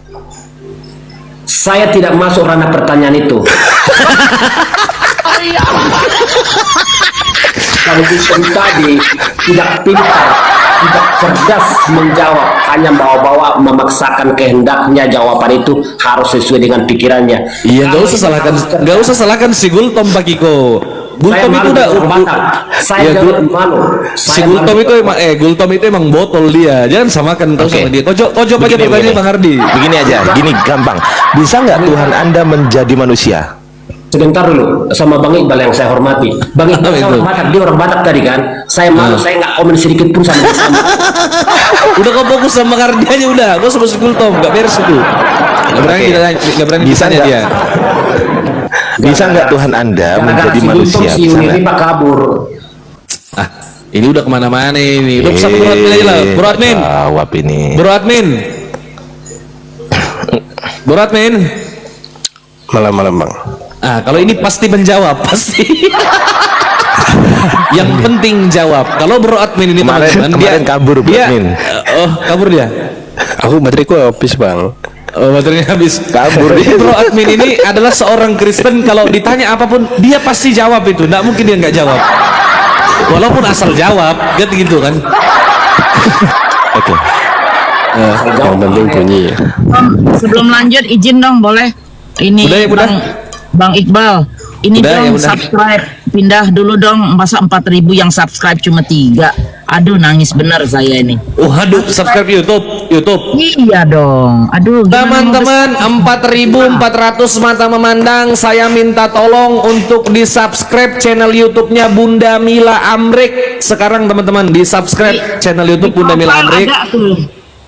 Saya tidak masuk ranah pertanyaan itu. Kalau Kristen tadi tidak pintar, tidak cerdas menjawab, hanya bawa-bawa memaksakan kehendaknya, jawaban itu harus sesuai dengan pikirannya. Iya, nggak usah salahkan si Gultom Pak Kiko. Gultom itu udah saya malu. Si Gultom itu Gultom itu emang botol dia. Jangan samakan kau sama dia. Kocok aja pertanyaan Bang Hardi. Begini aja, gini gampang. Bisa nggak Tuhan Anda menjadi manusia? Sebentar dulu, sama Bang Iqbal yang saya hormati. Bang Iqbal orang Batak, dia orang Batak tadi kan. Saya malu, saya nggak komen sedikit pun sama dia. Udah kau fokus sama Hardi aja udah. Kau sama si Gultom nggak beres itu. Nggak berani ditanya dia. Bisa nggak Tuhan Anda menjadi manusia? Si Uni Rifa kabur. Ini udah kemana-mana ini. Udah pesan Bro Admin aja lah. Bro Admin. Jawab ini. Bro Admin. Bro Admin. Malam-malam bang. Ah, kalau ini pasti menjawab, pasti. Yang penting jawab. Kalau Bro Admin ini kemarin kabur Bro Admin. Oh, kabur dia. Aku bateraiku habis bang. Oh, baterainya habis. Kabur dia. Bro Admin ini adalah seorang Kristen, kalau ditanya apapun dia pasti jawab itu. Nggak mungkin dia nggak jawab. Walaupun asal jawab, gitu kan. Oke. Yang penting bunyi. Sebelum lanjut izin dong boleh ini Udah ya, Bunda? Bang Iqbal ini Udah, dong ya, Bunda. subscribe, pindah dulu dong, masa 4.000 yang subscribe cuma 3. Aduh nangis bener saya ini. Waduh, subscribe YouTube. Iya dong. Aduh gimana Teman-teman, 4.400 mata memandang, saya minta tolong untuk di subscribe channel YouTube-nya Bunda Mila Amrik. Sekarang teman-teman di subscribe channel YouTube Bunda Mila Amrik. ada tuh.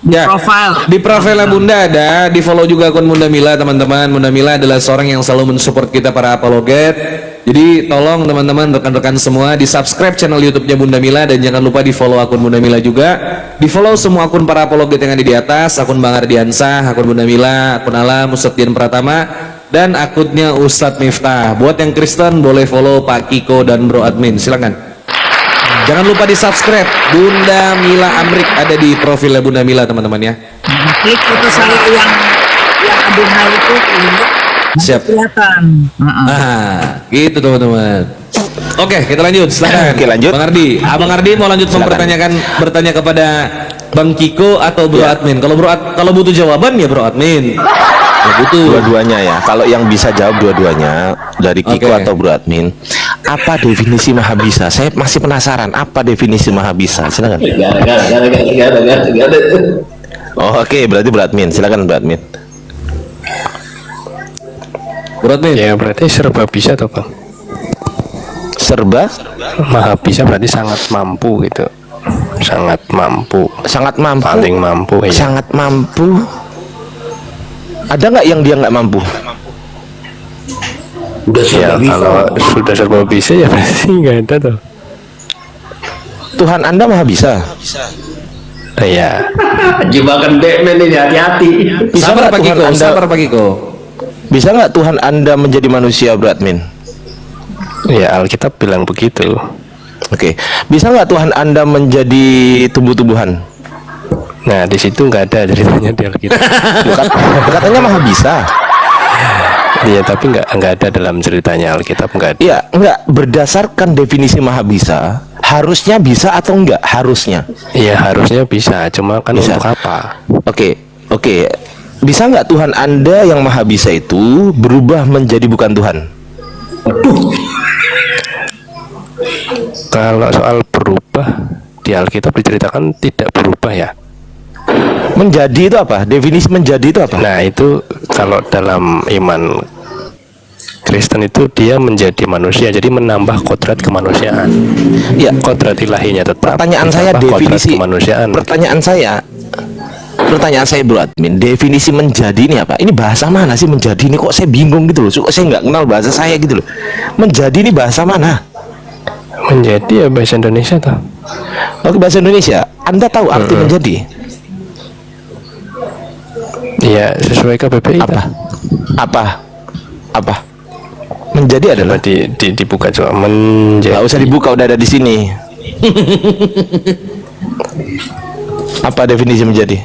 Ya, Profile. di profilnya Bunda ada, di follow juga akun Bunda Mila teman-teman. Bunda Mila adalah seorang yang selalu mensupport kita para apologet. Jadi tolong teman-teman, rekan-rekan semua di subscribe channel YouTube-nya Bunda Mila, dan jangan lupa di follow akun Bunda Mila juga. Di follow semua akun para apologet yang ada di atas, akun Bang Ardiansah, akun Bunda Mila, akun Alam, Ustadz Dian Pratama, dan akunnya Ustadz Miftah. Buat yang Kristen boleh follow Pak Kiko dan Bro Admin, silakan. Jangan lupa di subscribe Bunda Mila Amrik, ada di profilnya Bunda Mila teman-teman ya. Klik foto saya yang Adonai itu Siap. kelihatan. Nah, gitu teman-teman. Oke, kita lanjut. Silakan. Oke, lanjut. Bang Ardi. Abang Ardi mau lanjut bertanya kepada Bang Kiko atau Bro Admin? Kalau butuh jawaban ya Bro Admin. Ya, butuh. Dua-duanya ya. Kalau yang bisa jawab dua-duanya dari Kiko Oke. atau Bro Admin. Apa definisi maha bisa? Saya masih penasaran. Apa definisi maha bisa? Silakan. Oh, oke, berarti Bro Admin. Silakan Bro Admin. Bro Admin. Ya berarti serba bisa toh bang. Serba Maha bisa berarti sangat mampu gitu. Sangat mampu. sangat mampu. Paling mampu ya. Sangat mampu. Ada nggak yang dia nggak mampu? Ya kalau sudah serba bisa ya pasti nggak ada tuh. Tuhan Anda maha bisa. Ya. Jebakan Batman ini, hati-hati. Bisa Sabar nggak Pak Tuhan Kiko, Anda? sabar Pak Kiko. Bisa nggak Tuhan Anda menjadi manusia, Bro Admin? Ya Alkitab bilang begitu. Oke. Bisa nggak Tuhan Anda menjadi tumbuh-tumbuhan? Nah di situ nggak ada ceritanya di Alkitab. Katanya maha bisa. Iya tapi nggak ada dalam ceritanya Alkitab, nggak ada. Iya, enggak, berdasarkan definisi maha bisa, harusnya bisa atau enggak? Harusnya. Iya harusnya bisa, cuma kan Bisa. untuk apa? Oke. Bisa nggak Tuhan Anda yang maha bisa itu berubah menjadi bukan Tuhan? Kalau soal berubah di Alkitab diceritakan tidak berubah ya. Menjadi itu apa? Definisi menjadi itu apa? Nah itu kalau dalam iman Kristen itu dia menjadi manusia, jadi menambah kodrat kemanusiaan. Ya, Kodrat ilahinya tetap. pertanyaan saya ditambah kodrat definisi kemanusiaan. Pertanyaan saya Bro Admin, definisi menjadi ini apa? Ini bahasa mana sih menjadi ini? Kok saya bingung gitu loh. Kok saya nggak kenal bahasa saya gitu loh. Menjadi ini bahasa mana? Menjadi ya bahasa Indonesia tuh. Oke, bahasa Indonesia. Anda tahu arti menjadi? Iya sesuai KBBI. Apa? Menjadi adalah dibuka coba menjadi. Nggak usah dibuka, udah ada di sini. Apa definisi menjadi?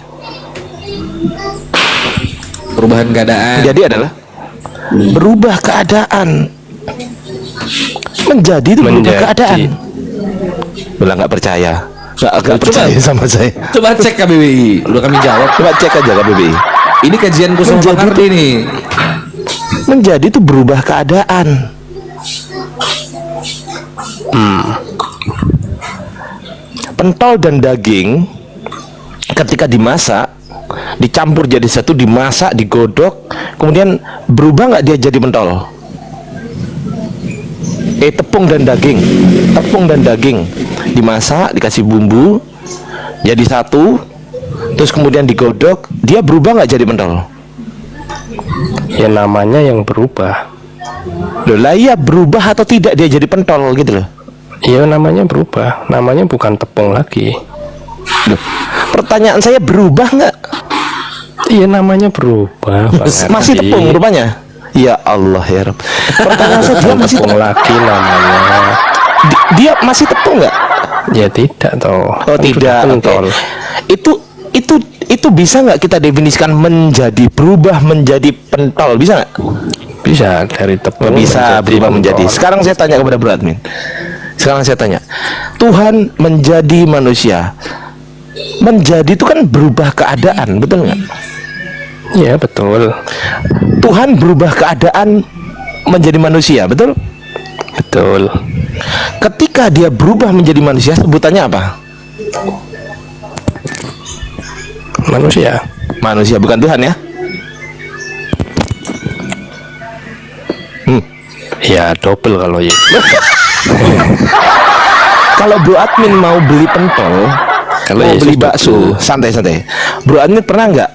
Perubahan keadaan. Menjadi adalah berubah keadaan. Menjadi itu berubah keadaan. Bilang nggak percaya. Nggak percaya sama saya. Coba cek KBBI. Udah kami jawab. Coba cek aja KBBI. Ini kajian khusus Bang Ardi nih. Menjadi itu berubah keadaan. Pentol dan daging ketika dimasak, dicampur jadi satu, dimasak, digodok, kemudian berubah nggak dia jadi pentol? Tepung dan daging dimasak, dikasih bumbu jadi satu, terus kemudian digodok, dia berubah nggak jadi pentol? Ya namanya yang berubah. Loh lah, iya berubah atau tidak dia jadi pentol gitu loh. Iya, namanya berubah, namanya bukan tepung lagi. Loh, pertanyaan saya berubah nggak? Iya, namanya berubah, Bang Masih Ardi. tepung rupanya. Ya Allah ya Rabb. Pertanyaan saya, dia Bukan masih tepung lagi namanya. dia masih tepung nggak? Ya tidak toh. Oh Kan tidak. sudah pentol. Oke. Itu bisa nggak kita definisikan menjadi berubah menjadi pentol, bisa nggak? Bisa dari tepung Bisa berubah menjadi. pentol. Sekarang saya tanya kepada Bro Admin. Sekarang saya tanya, Tuhan menjadi manusia. Menjadi itu kan berubah keadaan, betul nggak? Iya betul. Tuhan berubah keadaan menjadi manusia, betul? Betul. Ketika dia berubah menjadi manusia, sebutannya apa? Manusia. Manusia, bukan Tuhan ya? Ya double kalau ya. Kalau Bro Admin mau beli pentol, Kalau mau Yesus beli double. bakso, santai-santai. Bro Admin pernah nggak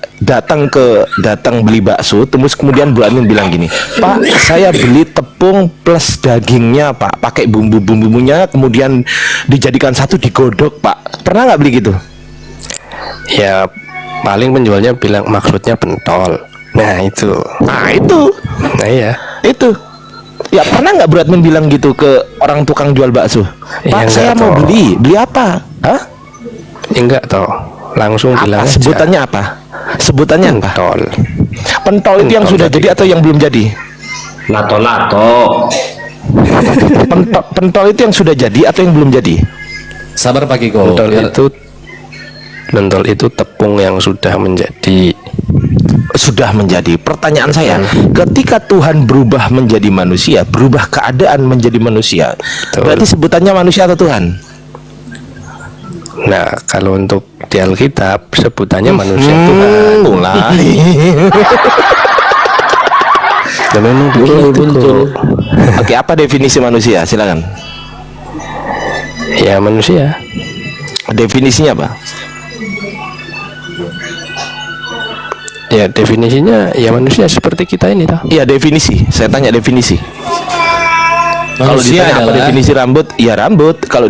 datang beli bakso, terus kemudian Bro Admin bilang gini, Pak, saya beli tepung plus dagingnya, Pak, pakai bumbu-bumbunya, kemudian dijadikan satu, digodok, Pak. Pernah nggak beli gitu? Ya paling penjualnya bilang maksudnya pentol. Nah itu. Nah iya. itu. Ya pernah nggak Bro Admin bilang gitu ke orang tukang jual bakso? Pak, Ya, saya enggak mau toh. beli apa? Hah? Enggak toh. Langsung bilang aja. Sebutannya apa? Sebutannya apa? Pentol. Pentol itu yang Pentol sudah tadi. jadi atau yang belum jadi? Lato-lato. Pentol itu yang sudah jadi atau yang belum jadi? Sabar Pak Kiko. Pentol itu tepung yang sudah menjadi. Sudah menjadi. Pertanyaan saya, ketika Tuhan berubah menjadi manusia, berubah keadaan menjadi manusia, Betul. berarti sebutannya manusia atau Tuhan? Nah kalau untuk di Alkitab sebutannya manusia Tuhan. Mulai. Ya memang begitu kok. Oke, apa definisi manusia? Silakan. Ya manusia. Definisinya apa? Ya definisinya ya manusia seperti kita ini toh. Iya, definisi. Saya tanya definisi. Kalau Manusia ditanya apa adalah definisi rambut? Ya rambut. Kalau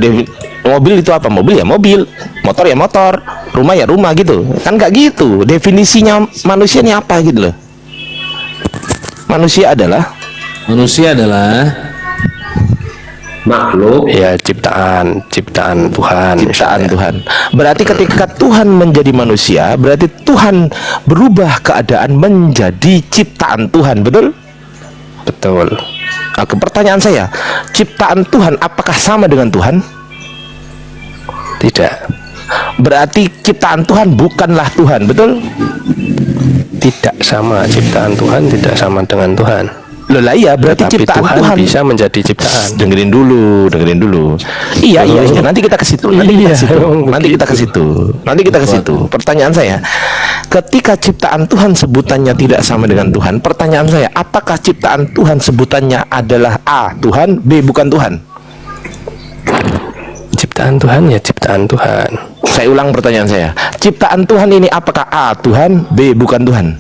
mobil itu apa? Mobil ya mobil. Motor ya motor. Rumah ya rumah gitu. Kan nggak gitu. Definisinya manusia ini apa gitu loh. Manusia adalah Makhluk. Ya ciptaan Tuhan. ciptaan misalnya. Tuhan. Berarti ketika Tuhan menjadi manusia, berarti Tuhan berubah keadaan menjadi ciptaan Tuhan, betul? Betul. Oke, pertanyaan saya, ciptaan Tuhan apakah sama dengan Tuhan? Tidak. Berarti ciptaan Tuhan bukanlah Tuhan, betul? Tidak sama ciptaan Tuhan, tidak sama dengan Tuhan. Loh lah iya, berarti Tetapi ciptaan Tuhan bisa menjadi ciptaan. Dengerin dulu. Iya, nanti kita ke situ. Nanti kita ke situ. Pertanyaan saya, ketika ciptaan Tuhan sebutannya tidak sama dengan Tuhan, pertanyaan saya, apakah ciptaan Tuhan sebutannya adalah A, Tuhan, B, bukan Tuhan? Ciptaan Tuhan ya ciptaan Tuhan. Saya ulang pertanyaan saya, ciptaan Tuhan ini apakah A, Tuhan, B, bukan Tuhan?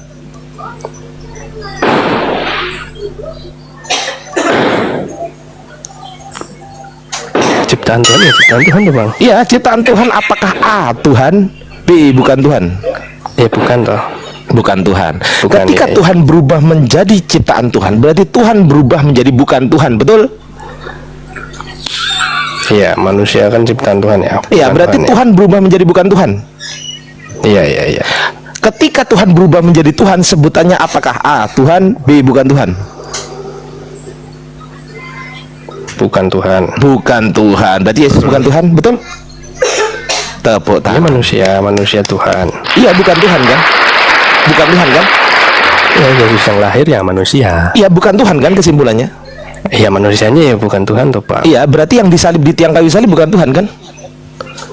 Ciptaan Tuhan ya ciptaan Tuhan tuh bang. Iya, ciptaan Tuhan apakah A, Tuhan, B, bukan Tuhan? Ya bukan toh. Bukan Tuhan. Bukan, Ketika ya. Tuhan berubah menjadi ciptaan Tuhan, berarti Tuhan berubah menjadi bukan Tuhan, betul? Iya manusia kan ciptaan Tuhan ya. Iya, Bukan berarti ya. Tuhan berubah menjadi bukan Tuhan. Iya. Ketika Tuhan berubah menjadi Tuhan, sebutannya apakah A, Tuhan, B, bukan Tuhan? Bukan Tuhan. Bukan Tuhan. Berarti Yesus bukan Tuhan, betul? Tepuk Dia tangan. manusia Tuhan. Iya, bukan Tuhan kan? Bukan Tuhan kan? Ya Yesus yang lahir ya manusia. Iya, bukan Tuhan kan kesimpulannya? Iya manusianya ya bukan Tuhan toh pak. Iya, berarti yang disalib di tiang kayu salib bukan Tuhan kan?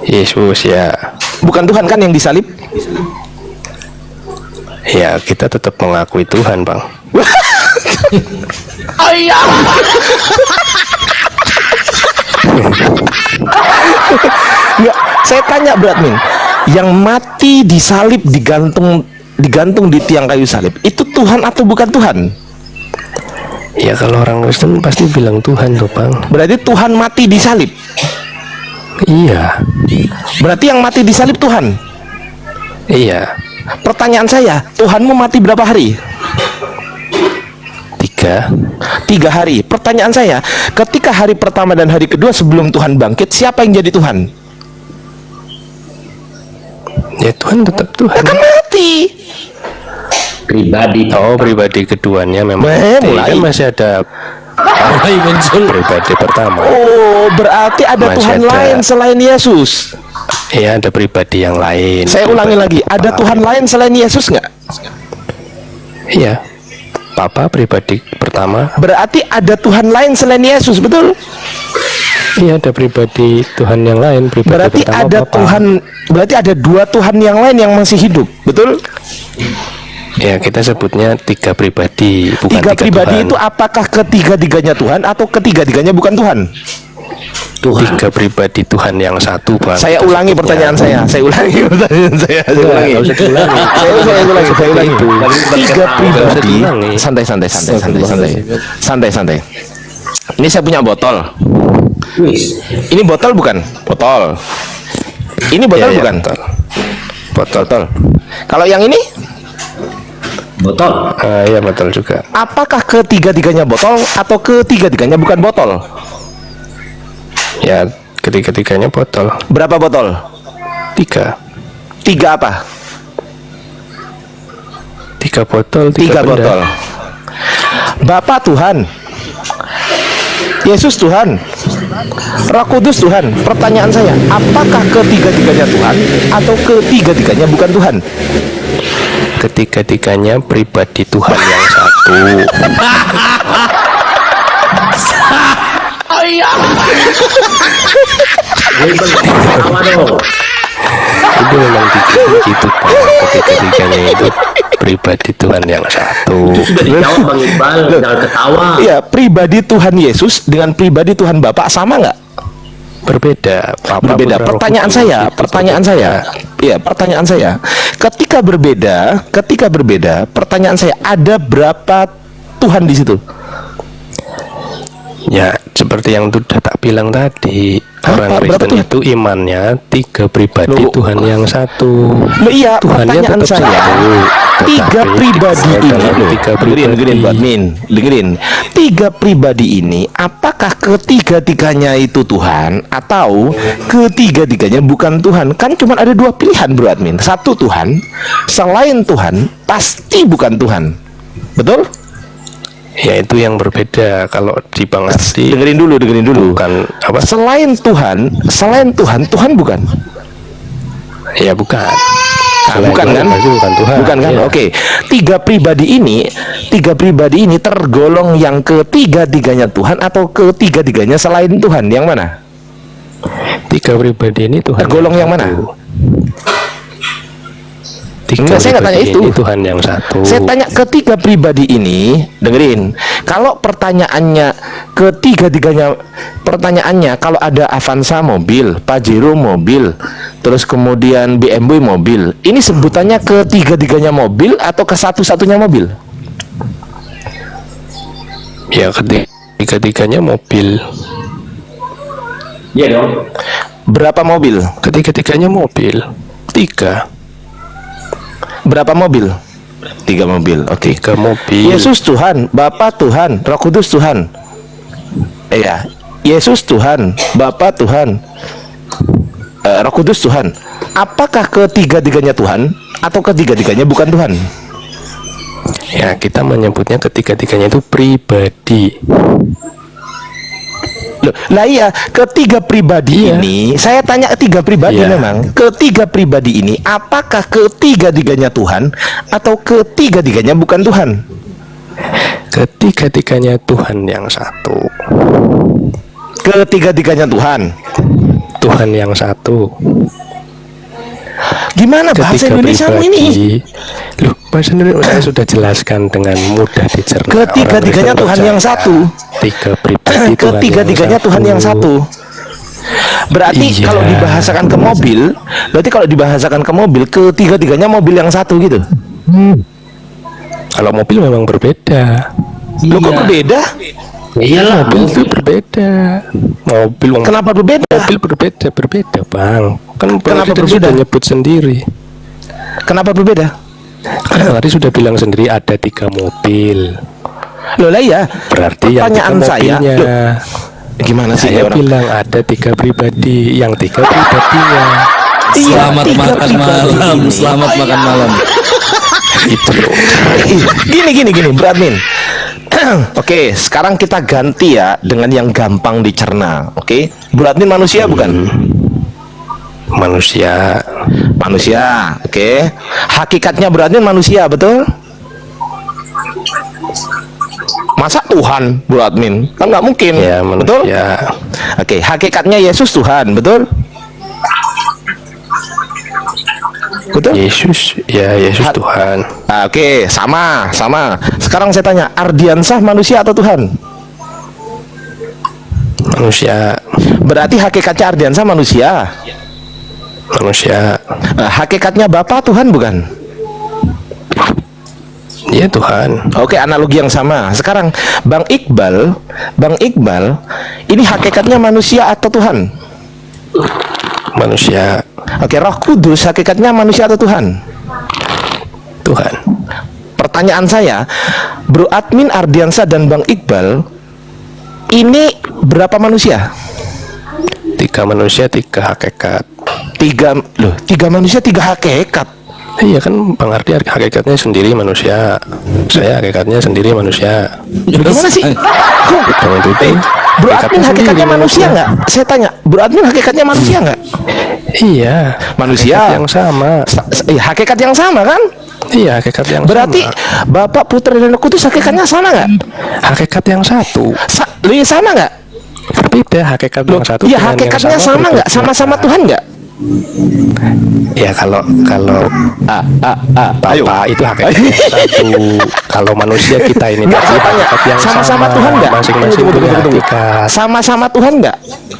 Yesus ya. Bukan Tuhan kan yang disalib? Ya kita tetap mengakui Tuhan bang. Oh iya. Nggak, saya tanya Bradmin, yang mati disalib digantung di tiang kayu salib, itu Tuhan atau bukan Tuhan? Ya kalau orang Kristen pasti bilang Tuhan tuh bang. Berarti Tuhan mati disalib. Iya. Berarti yang mati di salib Tuhan. Iya. Pertanyaan saya, Tuhanmu mati berapa hari? 3 hari. Pertanyaan saya, ketika hari pertama dan hari kedua sebelum Tuhan bangkit, siapa yang jadi Tuhan? Ya Tuhan tetap Tuhan. Ya kan mati. Pribadi. Oh, pribadi keduanya memang mati. Mulai. Kan masih ada Mulai muncul. pribadi pertama. Oh, berarti ada Masih Tuhan ada. lain selain Yesus. Iya, ada pribadi yang lain. Saya ulangi lagi, Pribadi ada Bapa. Tuhan lain selain Yesus nggak? Iya. Papa pribadi pertama. Berarti ada Tuhan lain selain Yesus, betul? Iya, ada pribadi Tuhan yang lain. Pribadi Berarti pertama ada Bapa. Tuhan, berarti ada 2 Tuhan yang lain yang masih hidup, betul? Ya, kita sebutnya 3 pribadi, bukan 3 3 pribadi Tuhan. itu apakah ketiga-tiganya Tuhan atau ketiga-tiganya bukan Tuhan? 3 pribadi Tuhan yang satu, Bang. Saya Kita ulangi sebutnya. pertanyaan saya. Saya ulangi pertanyaan saya. Saya ulangi. Nggak usah diulangi. Saya ulangi. Itu. 3 pribadi. diulangi. Santai. Ini saya punya botol. Ini botol bukan? Botol. Ini botol Iya, iya, bukan? Botol. Kalau yang ini? Botol. Iya, betul juga. Apakah ketiga-tiganya botol atau ketiga-tiganya bukan botol? Ya, ketiga-tiganya botol. Berapa botol? 3. 3 apa? 3 botol, 3 3 benda. botol. Bapa Tuhan, Yesus Tuhan, Roh Kudus Tuhan. Pertanyaan saya, apakah ketiga-tiganya Tuhan atau ketiga-tiganya bukan Tuhan? Ketiga-tiganya pribadi Tuhan yang satu. Itu memang gitu, Pak. Ketiga-tiganya itu pribadi Tuhan yang satu. Itu sudah dijawab Bang Iqbal, jangan ketawa. Iya, pribadi Tuhan Yesus dengan pribadi Tuhan Bapa sama nggak? Berbeda. Papa, Berbeda. Putra, Roh Pertanyaan Kudus, saya, itu pertanyaan saya. Iya, pertanyaan saya. Ketika berbeda, pertanyaan saya, ada berapa Tuhan di situ? Ya, seperti yang sudah tak bilang tadi, orang Berapa Kristen Tuhan? itu imannya 3 pribadi Loh. Tuhan yang satu. Loh, iya, Tuhannya pertanyaan tetap saya, satu, 3 tetapi pribadi dalam ini, loh, 3 dengerin pribadi. Pak Admin, dengerin. 3 pribadi ini, apakah ketiga-tiganya itu Tuhan atau ketiga-tiganya bukan Tuhan? Kan cuma ada 2 pilihan, Bro Admin. Satu Tuhan, selain Tuhan pasti bukan Tuhan. Betul? Ya, itu yang berbeda. Kalau di Bang Adi Dengerin dulu. bukan apa? Selain Tuhan, Tuhan bukan? Ya, bukan. Bukan kan? Bukan Tuhan. Bukan kan? Ya. Oke. 3 pribadi ini tergolong yang ketiga-tiganya Tuhan atau ketiga-tiganya selain Tuhan? Yang mana? 3 pribadi ini Tuhan Tergolong yang mana? satu. 3 Enggak, saya nggak tanya pribadi itu. ini Tuhan yang satu. Saya tanya ketiga pribadi ini, dengerin. Kalau pertanyaannya ketiga-tiganya, pertanyaannya kalau ada Avanza mobil, Pajero mobil, terus kemudian BMW mobil, ini sebutannya ketiga-tiganya mobil atau ke satu-satunya mobil? Ya, ketiga-tiganya mobil. Iya dong. Berapa mobil? Ketiga-tiganya mobil. 3. Berapa mobil? 3 mobil. Oke. 3 mobil. Yesus Tuhan, Bapa Tuhan, Roh Kudus Tuhan. Iya, Yesus Tuhan, Bapa Tuhan, Roh Kudus Tuhan. Apakah ketiga-tiganya Tuhan atau ketiga-tiganya bukan Tuhan? Ya, kita menyebutnya ketiga-tiganya itu pribadi. Loh, lah iya, ketiga pribadi ini, saya tanya ketiga pribadi Iya. memang. Ketiga pribadi ini, apakah ketiga-tiganya Tuhan atau ketiga-tiganya bukan Tuhan? Ketiga-tiganya Tuhan yang satu. Ketiga-tiganya Tuhan. Tuhan yang satu. Gimana bahasa Indonesiamu ini? Loh, bahasa Indonesia saya sudah jelaskan dengan mudah dicerna. Ketiga-tiganya Orang Tuhan Kristen yang satu. 3 pribadi Tuhan Ketiga-tiganya Tuhan yang satu. Berarti Iya. kalau dibahasakan ke mobil, ketiga-tiganya mobil yang satu gitu. Kalau mobil memang berbeda. Loh, kok berbeda? Iyalah, mobil itu berbeda. Kenapa berbeda? Mobil berbeda bang. Kan Kenapa Presiden berbeda? sudah nyebut sendiri. Kenapa berbeda? Kan tadi sudah bilang sendiri ada 3 mobil. Loh lah ya. Berarti yang 3 Pertanyaan saya, mobilnya. loh, gimana sih Saya orang? bilang ada 3 pribadi, yang 3 pribadinya. Selamat tiga makan pribadi malam, ini. selamat makan malam. Itu loh. Gini, Bro Admin. Oke, sekarang kita ganti ya dengan yang gampang dicerna. Oke, Bro Admin manusia bukan? Manusia. Manusia. Oke, hakikatnya Bro Admin manusia, betul? Masa Tuhan, Bro Admin? Kan nggak mungkin, Ya, betul? manusia. Oke, hakikatnya Yesus Tuhan, betul? Betul? Yesus Tuhan. Ah, oke, sama. Sekarang saya tanya, Ardiansah manusia atau Tuhan? Manusia. Berarti hakikatnya Ardiansah manusia. Manusia. Hakikatnya Bapa Tuhan bukan? Iya Tuhan. Oke, analogi yang sama. Sekarang Bang Iqbal, ini hakikatnya manusia atau Tuhan? Manusia. Oke, Roh Kudus hakikatnya manusia atau Tuhan? Tuhan. Pertanyaan saya, Bro Admin Ardiansah dan Bang Iqbal, ini berapa manusia? 3 manusia, 3 hakikat. 3 manusia, 3 hakikat. Iya kan Bang Ardi hakikatnya sendiri manusia. Saya hakikatnya sendiri manusia. Gimana sih? Bang Tuti. Bro Admin hakikatnya manusia nggak? Saya tanya, Bro Admin hakikatnya manusia nggak? Iya. Manusia. Hakikat yang sama. Hakikat yang sama kan? Iya, hakikat yang Berarti sama. Bapak, Putra, dan Roh Kudus hakikatnya sama nggak? Hakikat yang satu. Sama nggak? Berbeda hakikat yang satu. Iya, dengan yang hakikatnya sama nggak? berbeda. Sama-sama Tuhan nggak? Ya kalau Ayo. Bapak itu hakikat yang satu. Kalau manusia kita ini Nggak, tadi saya tanya, hakikat yang sama-sama Tuhan nggak? Masing-masing Tunggu. punya hakikat. Sama-sama Tuhan nggak?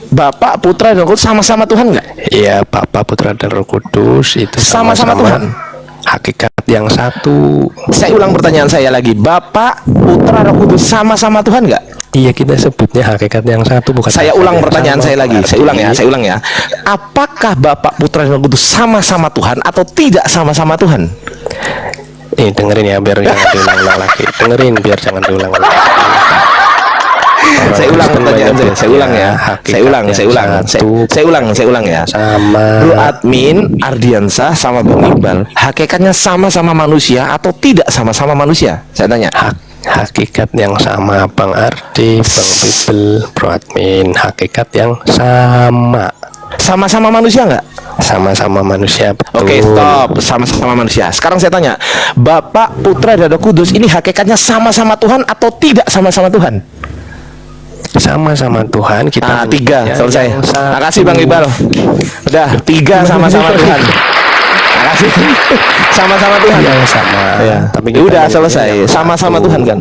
Bapak, Putra, dan Roh Kudus sama-sama Tuhan nggak? Iya, Bapa, Putra, dan Roh Kudus itu Sama-sama Tuhan. Hakikat yang satu. Saya ulang pertanyaan saya lagi. Bapak, Putra, Roh Kudus sama-sama Tuhan nggak? Iya, kita sebutnya hakikat yang satu, bukan. Saya hakikat ulang yang pertanyaan sama, saya lagi. Pak Saya Ardi. ulang ya. Apakah Bapak, Putra, dan Roh Kudus sama-sama Tuhan atau tidak sama-sama Tuhan? Dengerin ya biar jangan diulang-ulang lagi. Dengerin biar jangan diulang-ulang. Saya ulang pertanyaan saya. Saya ulang ya. Saya ulang ya. Sama. Bro Admin Ardiansah sama Bang Iqbal, hakikatnya sama-sama manusia atau tidak sama-sama manusia? Saya tanya. Hakikat yang sama, Bang Ardi, Bang Bibel, Bro Admin. Hakikat yang sama. Sama-sama manusia nggak? Sama-sama manusia, betul. Oke, stop. Sama-sama manusia. Sekarang saya tanya, Bapak, Putra, dan Roh Kudus ini hakikatnya sama-sama Tuhan atau tidak sama-sama Tuhan? Sama-sama Tuhan kita. 3 selesai. yang satu. Makasih Bang Iqbal. Udah 3 sama-sama Tuhan. Makasih. Sama-sama Tuhan. Yang sama. Ya. Tapi kita Udah yang selesai. yang Sama-sama satu. Tuhan kan.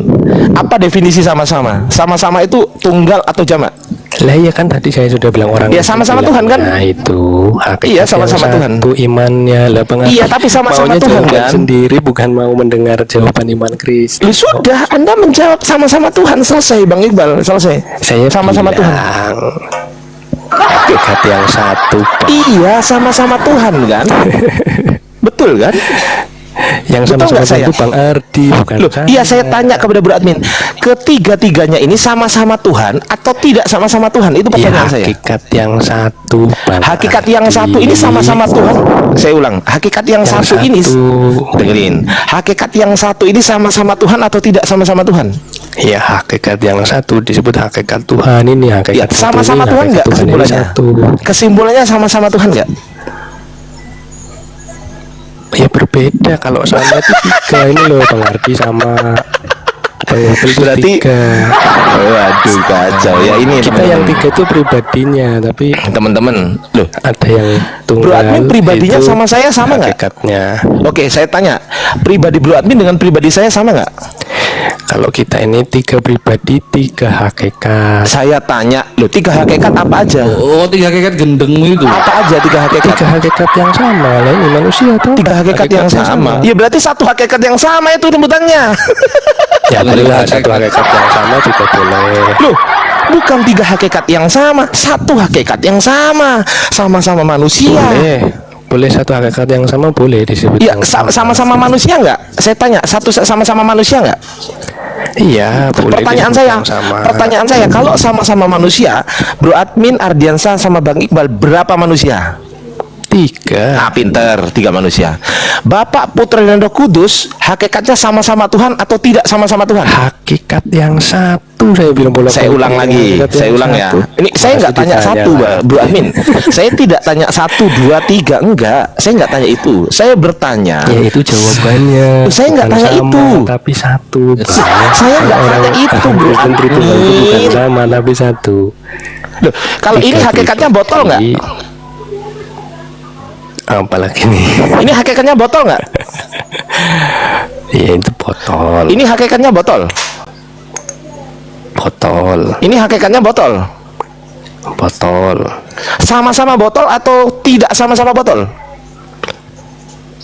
Apa definisi sama-sama? Sama-sama itu tunggal atau jamak? Lah iya kan tadi saya sudah bilang orang Ya, itu sama-sama bilang, Tuhan, kan? Nah itu hakikat Iya, sama-sama yang Tuhan. satu imannya lah Bang Ardi. Iya, tapi sama-sama Maunya Tuhan, jawaban kan? sendiri bukan mau mendengar jawaban iman Kristus. Ya sudah, Anda menjawab sama-sama Tuhan. Selesai Bang Iqbal, selesai. Saya sama-sama Tuhan. bilang, hakikat yang satu Bang. Iya, sama-sama Tuhan kan? Betul kan? Yang Betul sama-sama nggak saya? itu Bang Ardi bukan Loh, iya saya tanya kepada Bro Admin, ketiga-tiganya ini sama-sama Tuhan atau tidak sama-sama Tuhan? Itu pertanyaan saya. Hakikat yang satu Bang Hakikat Ardi. yang satu ini sama-sama Tuhan. Saya ulang, hakikat yang satu ini, dengerin. Hakikat yang satu ini sama-sama Tuhan atau tidak sama-sama Tuhan? Ya hakikat yang satu disebut hakikat Tuhan ini hakikat Ya, satu sama-sama ini, Tuhan hakikat nggak Tuhan ini kesimpulannya? satu. Kesimpulannya sama-sama Tuhan nggak? Ya berbeda, kalau sama itu 3 ini loh Bang Ardi sama Bang Bibel itu Berarti 3. waduh kacau ya ini Kita yang 3 itu pribadinya, tapi teman-teman. Loh, ada yang tunggal. Bro Admin pribadinya itu sama saya sama nggak? hakikatnya. Oke, saya tanya, pribadi Bro Admin dengan pribadi saya sama nggak? Kalau kita ini 3 pribadi, 3 hakikat. Saya tanya, loh 3 hakikat apa aja? Oh, 3 hakikat gendengmu itu. Apa aja 3 hakikat? 3 hakikat yang sama lah, ini manusia tuh. 3 hakikat yang sama. Ya berarti 1 hakikat yang sama itu sebutannya. Ya boleh satu hakikat yang sama juga boleh. Loh, bukan 3 hakikat yang sama, 1 hakikat yang sama, sama-sama manusia. Boleh satu hakikat yang sama boleh disebut. Iya, yang sama-sama manusia nggak? Saya tanya, satu sama-sama manusia nggak? Iya, boleh. Pertanyaan saya, kalau sama-sama manusia, Bro Admin, Ardiansa sama Bang Iqbal berapa manusia? 3. Nah, pinter, 3 manusia. Bapak, Putra dan Roh Kudus hakikatnya sama-sama Tuhan atau tidak sama-sama Tuhan? Hakikat yang satu, saya bilang boleh. Saya ulang lagi, saya ulang ya. Ini saya nggak tanya satu, Bro Admin. Saya tidak tanya 1, 2, 3, enggak. Saya nggak tanya itu. Saya bertanya. Ya itu jawabannya. Saya nggak tanya sama, itu. Tapi satu. Saya nggak tanya itu, Bro Admin. Itu bukan sama tapi satu. Loh, kalau ini hakikatnya botol nggak? Apalagi nih? Ini hakikatnya botol nggak? Iya itu botol. Ini hakikatnya botol. Botol. Ini hakikatnya botol. Botol. Sama-sama botol atau tidak sama-sama botol?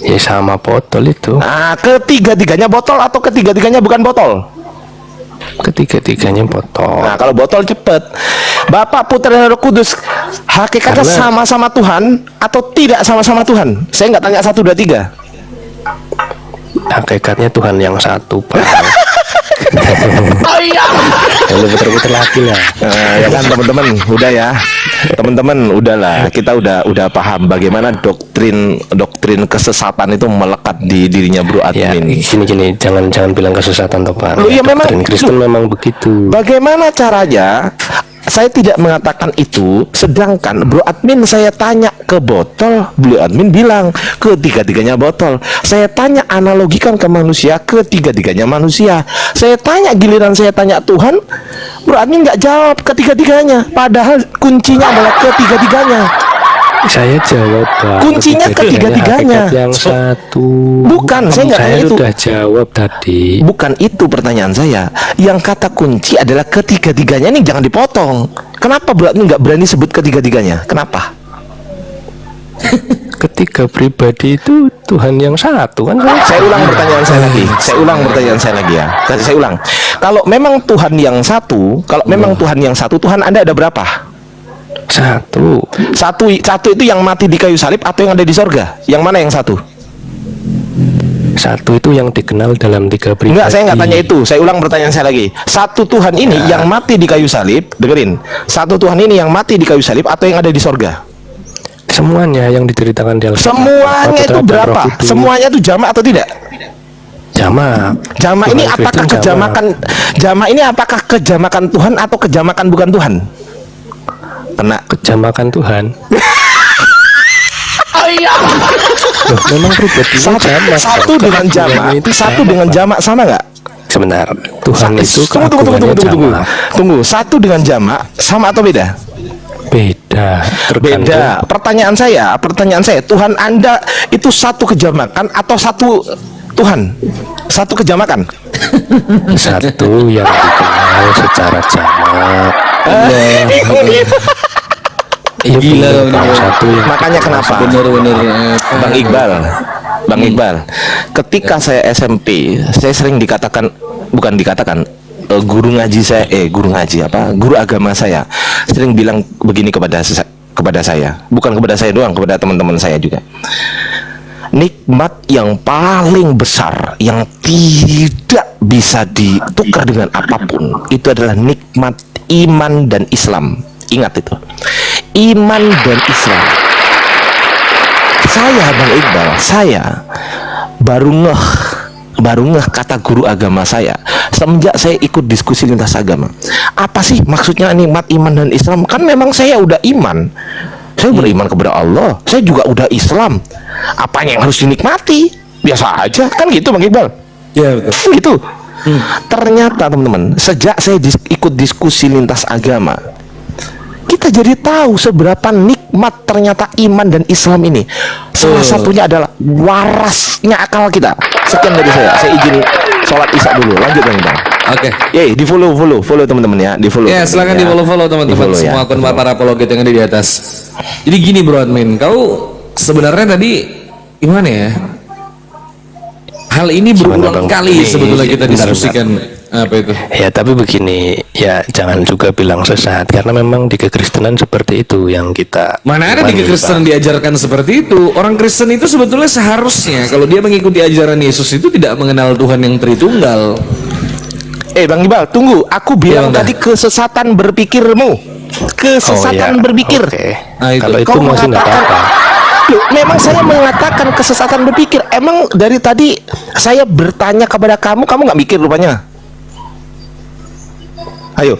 Ya sama botol itu. Nah, ketiga-tiganya botol atau ketiga-tiganya bukan botol? Ketiga-tiganya botol. Nah, kalau botol cepet. Bapak, Putra dan Roh Kudus hakikatnya sama-sama Tuhan atau tidak sama-sama Tuhan? Saya nggak tanya 1, 2, 3. Hakikatnya Tuhan yang satu, Pak. Oh iya. Kalau puter-puter lagi lah. Nah, ya kan teman-teman, udah ya. Teman-teman, udahlah. Kita udah paham bagaimana doktrin kesesatan itu melekat di dirinya Bro Ya, Admin. gini, jangan bilang kesesatan toh, Pak. Loh, iya, memang doktrin Kristen memang begitu. Bagaimana caranya? Saya tidak mengatakan itu, sedangkan Bro Admin saya tanya ke botol, Bro Admin bilang ketiga-tiganya botol. Saya tanya analogikan ke manusia, ketiga-tiganya manusia. Saya tanya giliran saya tanya Tuhan, Bro Admin nggak jawab ketiga-tiganya. Padahal kuncinya adalah ketiga-tiganya. Saya jawab, Pak. Kuncinya ketiga-tiganya. Hakikat yang satu. Bukan, saya nggak tanya Saya itu. sudah jawab tadi. Bukan itu pertanyaan saya. Yang kata kunci adalah ketiga-tiganya. Ini jangan dipotong. Kenapa Bro Admin nggak berani sebut ketiga-tiganya? Kenapa? Ketiga pribadi itu Tuhan yang satu kan? Saya ulang pertanyaan saya lagi. Saya ya. Saya ulang. Kalau memang Tuhan yang satu, Tuhan Anda ada berapa? Satu itu yang mati di kayu salib atau yang ada di sorga? Yang mana yang satu? Satu itu yang dikenal dalam 3 pribadi. Enggak, saya nggak tanya itu. Saya ulang pertanyaan saya lagi. Satu Tuhan ini yang mati di kayu salib, dengerin. Satu Tuhan ini yang mati di kayu salib atau yang ada di sorga? Semuanya yang diceritakan di Alkitab. Semuanya itu berapa? Semuanya itu jamak atau tidak? Jamak. Jamak ini apakah kejamakan? Jamak ini apakah kejamakan Tuhan atau kejamakan bukan Tuhan? Kena kejamakan Tuhan. Oh iya. Loh, memang pribadi jamak. Satu dengan jamak sama nggak? Sebentar. Tuhan itu tunggu. Satu dengan jamak sama atau beda? Beda. Pertanyaan saya, Tuhan Anda itu satu kejamakan atau satu Tuhan? Satu kejamakan. Satu yang dikenal secara jamak. Gila, satu yang makanya kenapa? Bener-bener Bang Iqbal, ketika saya SMP, saya sering guru agama saya sering bilang begini kepada saya, bukan kepada saya doang, kepada teman-teman saya juga. Nikmat yang paling besar yang tidak bisa ditukar dengan apapun itu adalah nikmat iman dan Islam. Ingat itu, iman dan Islam. Saya Bang Iqbal, saya baru ngeh kata guru agama saya semenjak saya ikut diskusi lintas agama. Apa sih maksudnya nikmat iman dan Islam? Kan memang saya udah iman, saya beriman kepada Allah, saya juga udah Islam. Apanya yang harus dinikmati? Biasa aja kan gitu Bang Iqbal. Ya betul. Kan gitu. Ternyata teman-teman, sejak saya ikut diskusi lintas agama, kita jadi tahu seberapa nikmat ternyata iman dan Islam ini. Salah satunya adalah warasnya akal kita. Sekian dari saya izin sholat isya dulu. Lanjut Bang Iqbal. Oke. Di follow teman-teman ya, di follow. Ya, silakan di follow teman-teman semua akun para apologet yang ada di atas. Jadi gini Bro Admin, kau sebenarnya tadi gimana ya? hal ini Gimana, berulang Bang? kali Ini sebetulnya kita bentar, diskusikan. Apa itu? Ya tapi begini, ya jangan juga bilang sesat karena memang di kekristenan seperti itu yang kita Mana ada di imani, kekristenan Pak. diajarkan seperti itu. Orang Kristen itu sebetulnya seharusnya kalau dia mengikuti ajaran Yesus itu tidak mengenal Tuhan yang Tritunggal. Bang Iqbal, tunggu. Aku bilang Iya, tadi kesesatan berpikirmu. Kesesatan Oh, ya. berpikir. Oke. Nah, itu. Kalau itu Kau masih tidak mengatakan- apa-apa. Loh, memang saya mengatakan kesesatan berpikir. Emang dari tadi saya bertanya kepada kamu, kamu nggak mikir rupanya. Ayo.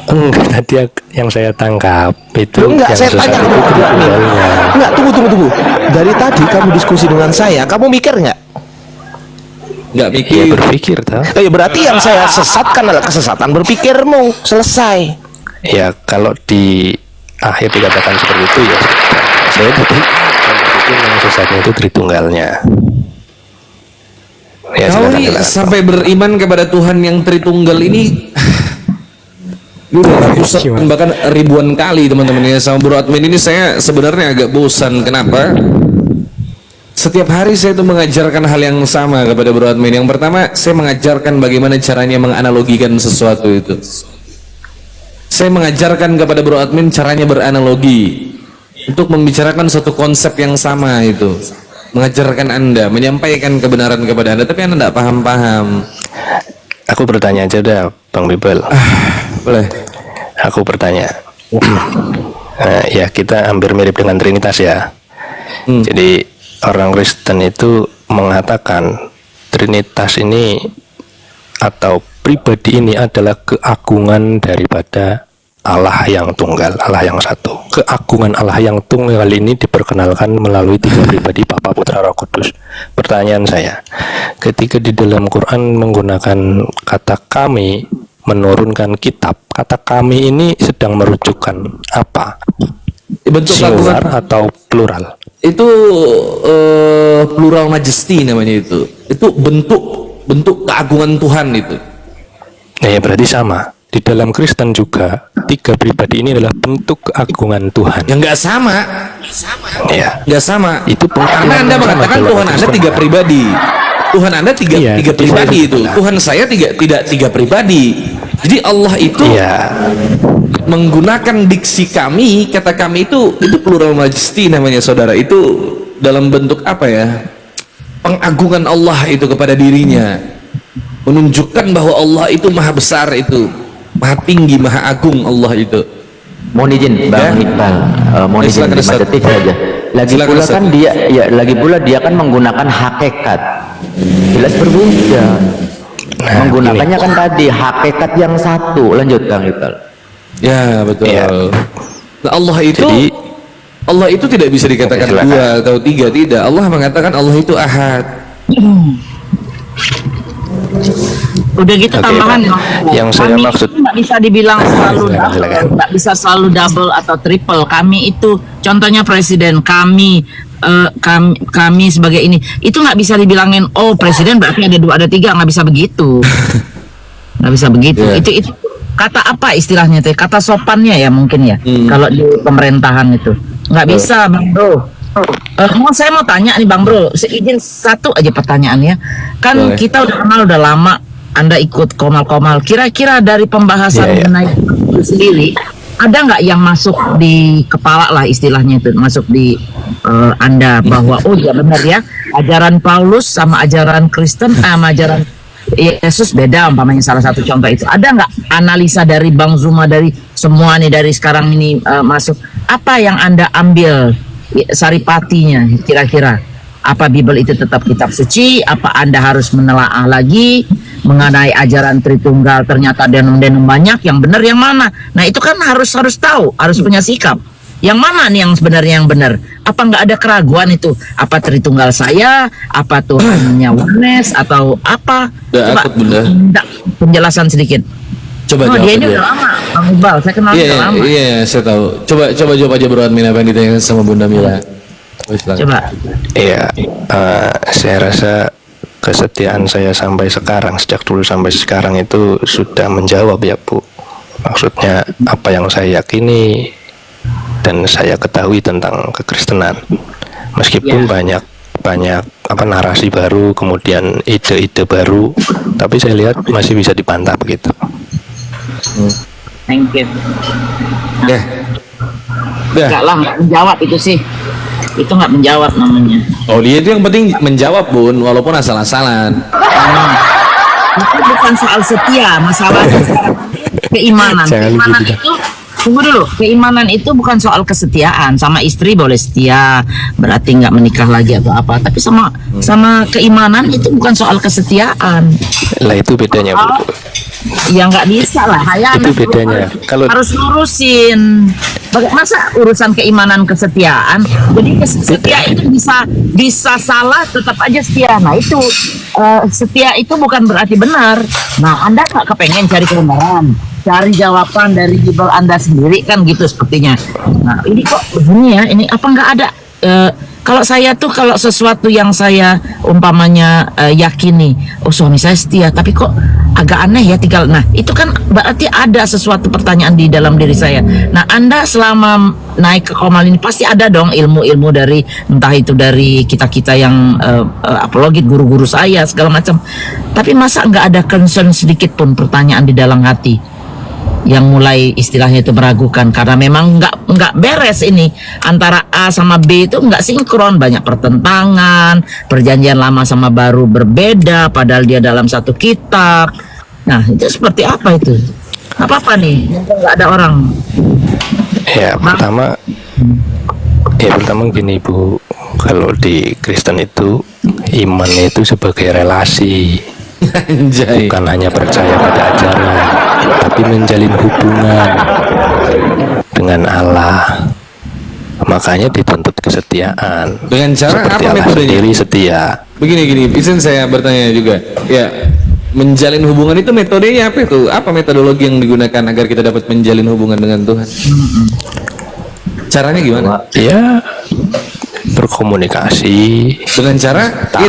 Enggak, tadi yang saya tangkap itu Loh, enggak, yang saya sesat tanya itu kepada kamu. tunggalnya. Enggak, tunggu. Dari tadi kamu diskusi dengan saya, kamu mikir nggak? Nggak Iya mikir. berpikir toh. Oh, ya berarti yang saya sesatkan adalah kesesatan berpikirmu. Selesai. Ya kalau di akhir dikatakan seperti itu ya saya tadi berpikir yang sesatnya itu Tritunggalnya. Ya, Kau silakan, nih silakan. sampai beriman kepada Tuhan yang Tritunggal ini udah ratusan bahkan ribuan kali teman-teman ya. Sama Bro Admin ini saya sebenarnya agak bosan. Kenapa? Setiap hari saya tuh mengajarkan hal yang sama kepada Bro Admin. Yang pertama, saya mengajarkan bagaimana caranya menganalogikan sesuatu itu. Saya mengajarkan kepada Bro Admin caranya beranalogi untuk membicarakan suatu konsep yang sama itu. Mengajarkan Anda, menyampaikan kebenaran kepada Anda, tapi Anda tidak paham-paham. Aku bertanya aja dah, Bang Bibel. Boleh. Aku bertanya. Ya kita hampir mirip dengan Trinitas ya. Jadi orang Kristen itu mengatakan Trinitas ini atau pribadi ini adalah keagungan daripada Allah yang tunggal, Allah yang satu. Keagungan Allah yang tunggal ini diperkenalkan melalui tiga pribadi, Bapa, Putra, Roh Kudus. Pertanyaan saya, ketika di dalam Quran menggunakan kata kami menurunkan kitab, kata kami ini sedang merujukkan apa? Bentuk Singular keagungan atau plural? itu plural majesty namanya itu. Itu bentuk keagungan Tuhan itu. Nah, ya berarti sama. Di dalam Kristen juga tiga pribadi ini adalah bentuk keagungan Tuhan. Yang nggak sama. Ya, Nggak sama. itu Karena Anda mengatakan Tuhan Anda tiga pribadi. Tuhan Anda tiga Iya, pribadi saya itu. bilang. Tuhan saya tidak tiga pribadi. Jadi Allah itu Iya. menggunakan diksi kami, kata kami itu plural majesty namanya saudara. Itu dalam bentuk apa ya? Pengagungan Allah itu kepada dirinya. Menunjukkan bahwa Allah itu maha besar itu. Maha tinggi, maha agung Allah itu. Mohon izin Bang Ya. Iqbal, mohon izin Silakan, lima Ustaz. detik saja. Lagi Silakan, pula Ustaz. kan lagi pula dia kan menggunakan hakikat. Jelas berbeda. Menggunakannya kan tadi hakikat yang satu. Lanjut Bang Iqbal. Ya betul. Ya. Nah, Allah itu Jadi- Allah itu tidak bisa dikatakan Oke, silakan. dua atau tiga, tidak. Allah mengatakan Allah itu ahad. Udah gitu Oke, tambahan Pak. dong. Yang saya Kami maksud- itu nggak bisa dibilang selalu Silakan, double, silakan. nggak bisa selalu double atau triple. Kami itu contohnya presiden kami. Kami sebagai ini itu nggak bisa dibilangin oh presiden berarti ada dua ada tiga, nggak bisa begitu, nggak bisa begitu. Yeah. Itu kata apa istilahnya tuh, kata sopannya ya mungkin ya kalau di pemerintahan itu nggak bisa Bang Bro. Saya mau tanya nih Bang Bro, izin satu aja pertanyaannya. Kan Boleh. kita udah kenal udah lama, Anda ikut komal-komal. Kira-kira dari pembahasan Iya, iya. mengenai itu sendiri, ada nggak yang masuk di kepala lah istilahnya itu, masuk di Anda bahwa oh ya benar ya, ajaran Paulus sama ajaran Kristen sama ajaran Yesus beda umpamanya salah satu contoh itu. Ada nggak analisa dari Bang Zuma dari semua nih dari sekarang ini masuk, apa yang Anda ambil saripatinya kira-kira? Apa Bible itu tetap kitab suci? Apa Anda harus menelaah lagi mengenai ajaran Tritunggal, ternyata denom-denom banyak, yang benar yang mana? Nah itu kan harus tahu, harus punya sikap. Yang mana nih yang sebenarnya yang benar? Apa nggak ada keraguan itu? Apa Tritunggal saya? Apa Tuhannya Oneness? Atau apa? Udah Coba akut, Bunda. minta penjelasan sedikit. Coba Oh jawab dia ini aja. udah lama, Bang Iqbal. Saya kenal Iya, udah lama. iya, saya tahu. Coba jawab aja Bro Admin apa yang ditanyakan sama Bunda Mila. Oh, silakan. Coba. Iya, saya rasa kesetiaan saya sampai sekarang, sejak dulu sampai sekarang itu sudah menjawab ya Bu. Maksudnya apa yang saya yakini dan saya ketahui tentang kekristenan. Meskipun Ya. banyak banyak apa narasi baru, kemudian ide-ide baru, tapi saya lihat masih bisa dibantah begitu. Thank you. Dah. Enggak lah, nggak menjawab itu sih. Itu nggak menjawab namanya. Oh, dia itu yang penting menjawab, Bun, walaupun asal-asalan. Itu bukan soal setia, masalahnya keimanan. Jangan Keimanan gitu. itu, tunggu dulu, keimanan itu bukan soal kesetiaan. Sama istri boleh setia, berarti nggak menikah lagi atau apa. Tapi sama keimanan itu bukan soal kesetiaan. Lah itu bedanya, Bu. Ya nggak bisa lah, Itu bedanya. Kalau harus lurusin. Masa urusan keimanan kesetiaan? Jadi setia itu bisa salah, tetap aja setia. Nah itu setia itu bukan berarti benar. Nah Anda nggak kepengen cari kebenaran, cari jawaban dari Bible Anda sendiri kan gitu sepertinya. Nah ini kok begini ya? Ini apa nggak ada? Kalau saya tuh kalau sesuatu yang saya umpamanya yakini, oh suami saya setia, tapi kok agak aneh ya tinggal. Nah itu kan berarti ada sesuatu pertanyaan di dalam diri saya. Nah Anda selama naik ke Komal ini pasti ada dong ilmu-ilmu dari entah itu dari kita-kita yang apalagi guru-guru saya segala macam. Tapi masa nggak ada concern sedikit pun pertanyaan di dalam hati yang mulai istilahnya itu meragukan karena memang nggak beres ini antara A sama B itu nggak sinkron, banyak pertentangan, perjanjian lama sama baru berbeda padahal dia dalam satu kitab. Nah itu seperti apa itu? Apa nih? Nggak ada orang. ya pertama gini, Bu, kalau di Kristen itu imannya itu sebagai relasi. Anjay. Bukan hanya percaya pada ajaran, tapi menjalin hubungan dengan Allah. Makanya dituntut kesetiaan. Dengan cara seperti apa Allah metodenya? sendiri setia. Begini, izin saya bertanya juga. Ya, menjalin hubungan itu metodenya apa itu? Apa metodologi yang digunakan agar kita dapat menjalin hubungan dengan Tuhan? Caranya gimana? Ya, berkomunikasi. Dengan cara? Iya,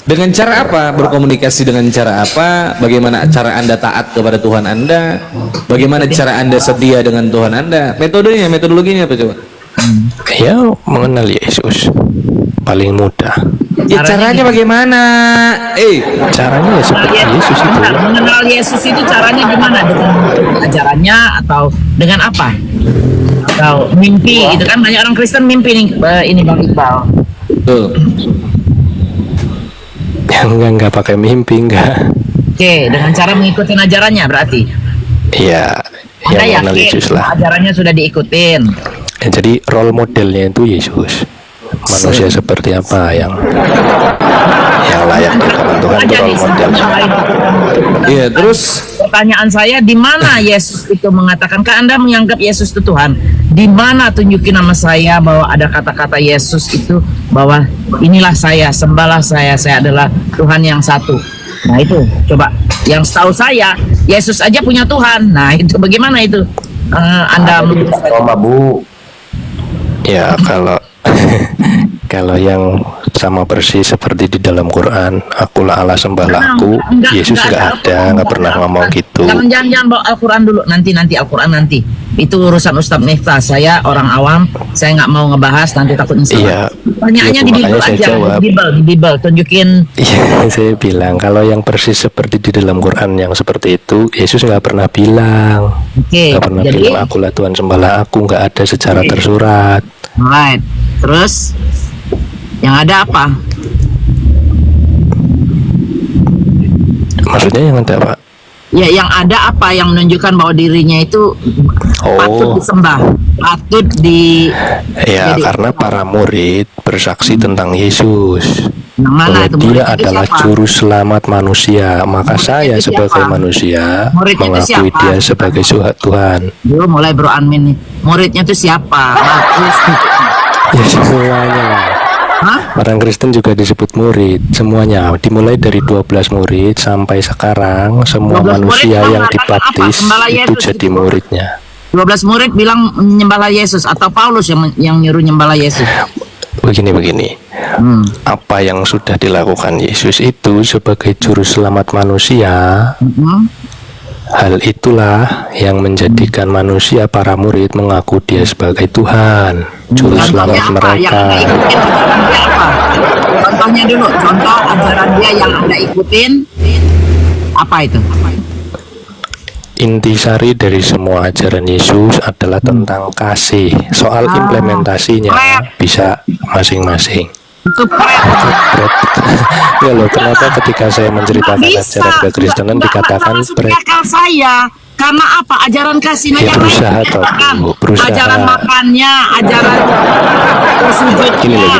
dengan cara apa? Berkomunikasi dengan cara apa? Bagaimana cara Anda taat kepada Tuhan Anda? Bagaimana cara Anda setia dengan Tuhan Anda? Metodenya, metodologinya apa coba? Ya, mengenal Yesus paling mudah. Ya caranya bagaimana? Caranya ya seperti Yesus itu. Mengenal Yesus itu caranya gimana? Dengan ajarannya atau dengan apa? Atau mimpi itu kan banyak orang Kristen mimpi nih ini Bang Iqbal. Tuh. Enggak pakai mimpi, enggak. Oke, dengan cara mengikuti ajarannya berarti. Iya, Anda yang mengenal yakin Yesus lah. ajarannya sudah diikutin. Ya, jadi role modelnya itu Yesus. Manusia seperti apa yang layak di hadapan Tuhan itu role modelnya. Iya, terus pertanyaan saya, di mana Yesus itu mengatakan, kan Anda menganggap Yesus itu Tuhan, di mana tunjukin nama saya bahwa ada kata-kata Yesus itu bahwa inilah saya, sembahlah saya adalah Tuhan yang satu. Nah itu coba, yang setahu saya Yesus aja punya Tuhan. Nah itu bagaimana itu Anda Roma, Bu? Ya kalau yang sama persis seperti di dalam Quran, akulah Allah sembahlah aku, Yesus nggak pernah ngomong gitu. Jangan bawa Al-Quran dulu, nanti Al-Quran nanti. Itu urusan Ustadz Miftah, saya orang awam, saya nggak mau ngebahas nanti takut salah. Iya. Pertanyaannya di Bible aja, di Bible tunjukin. Iya, saya bilang kalau yang persis seperti di dalam Quran yang seperti itu, Yesus nggak pernah bilang, nggak pernah bilang akulah Tuhan sembahlah aku, nggak ada secara tersurat. Right. Terus yang ada apa? Maksudnya yang ada apa? Ya, yang ada apa yang menunjukkan bahwa dirinya itu patut disembah, patut Ya, karena para murid bersaksi tentang Yesus. Bahwa dia adalah juru selamat manusia, maka saya sebagai manusia mengakui dia sebagai Tuhan. Mulai Bro Anmin nih. Muridnya itu siapa? Ya semuanya. Orang Kristen juga disebut murid, semuanya dimulai dari 12 murid sampai sekarang semua manusia yang dibaptis itu jadi muridnya. 12 murid bilang menyembahlah Yesus atau Paulus yang nyuruh nyembahlah Yesus? Begini. Apa yang sudah dilakukan Yesus itu sebagai juru selamat manusia, Hal itulah yang menjadikan manusia para murid mengaku dia sebagai Tuhan, juru selamat mereka. Contohnya dulu, contoh ajaran dia yang Anda ikutin apa itu? Intisari dari semua ajaran Yesus adalah tentang kasih. Soal implementasinya bisa masing-masing. Itu pret. Ya loh, kenapa ketika saya menceritakan ajaran kekristenan dikatakan pret? Akal saya, karena apa? Ajaran kasihnya Ya, yang berusaha lain toh, dikatakan. Bu, berusaha. Ajaran makannya, ajaran bersujudnya, Gini loh.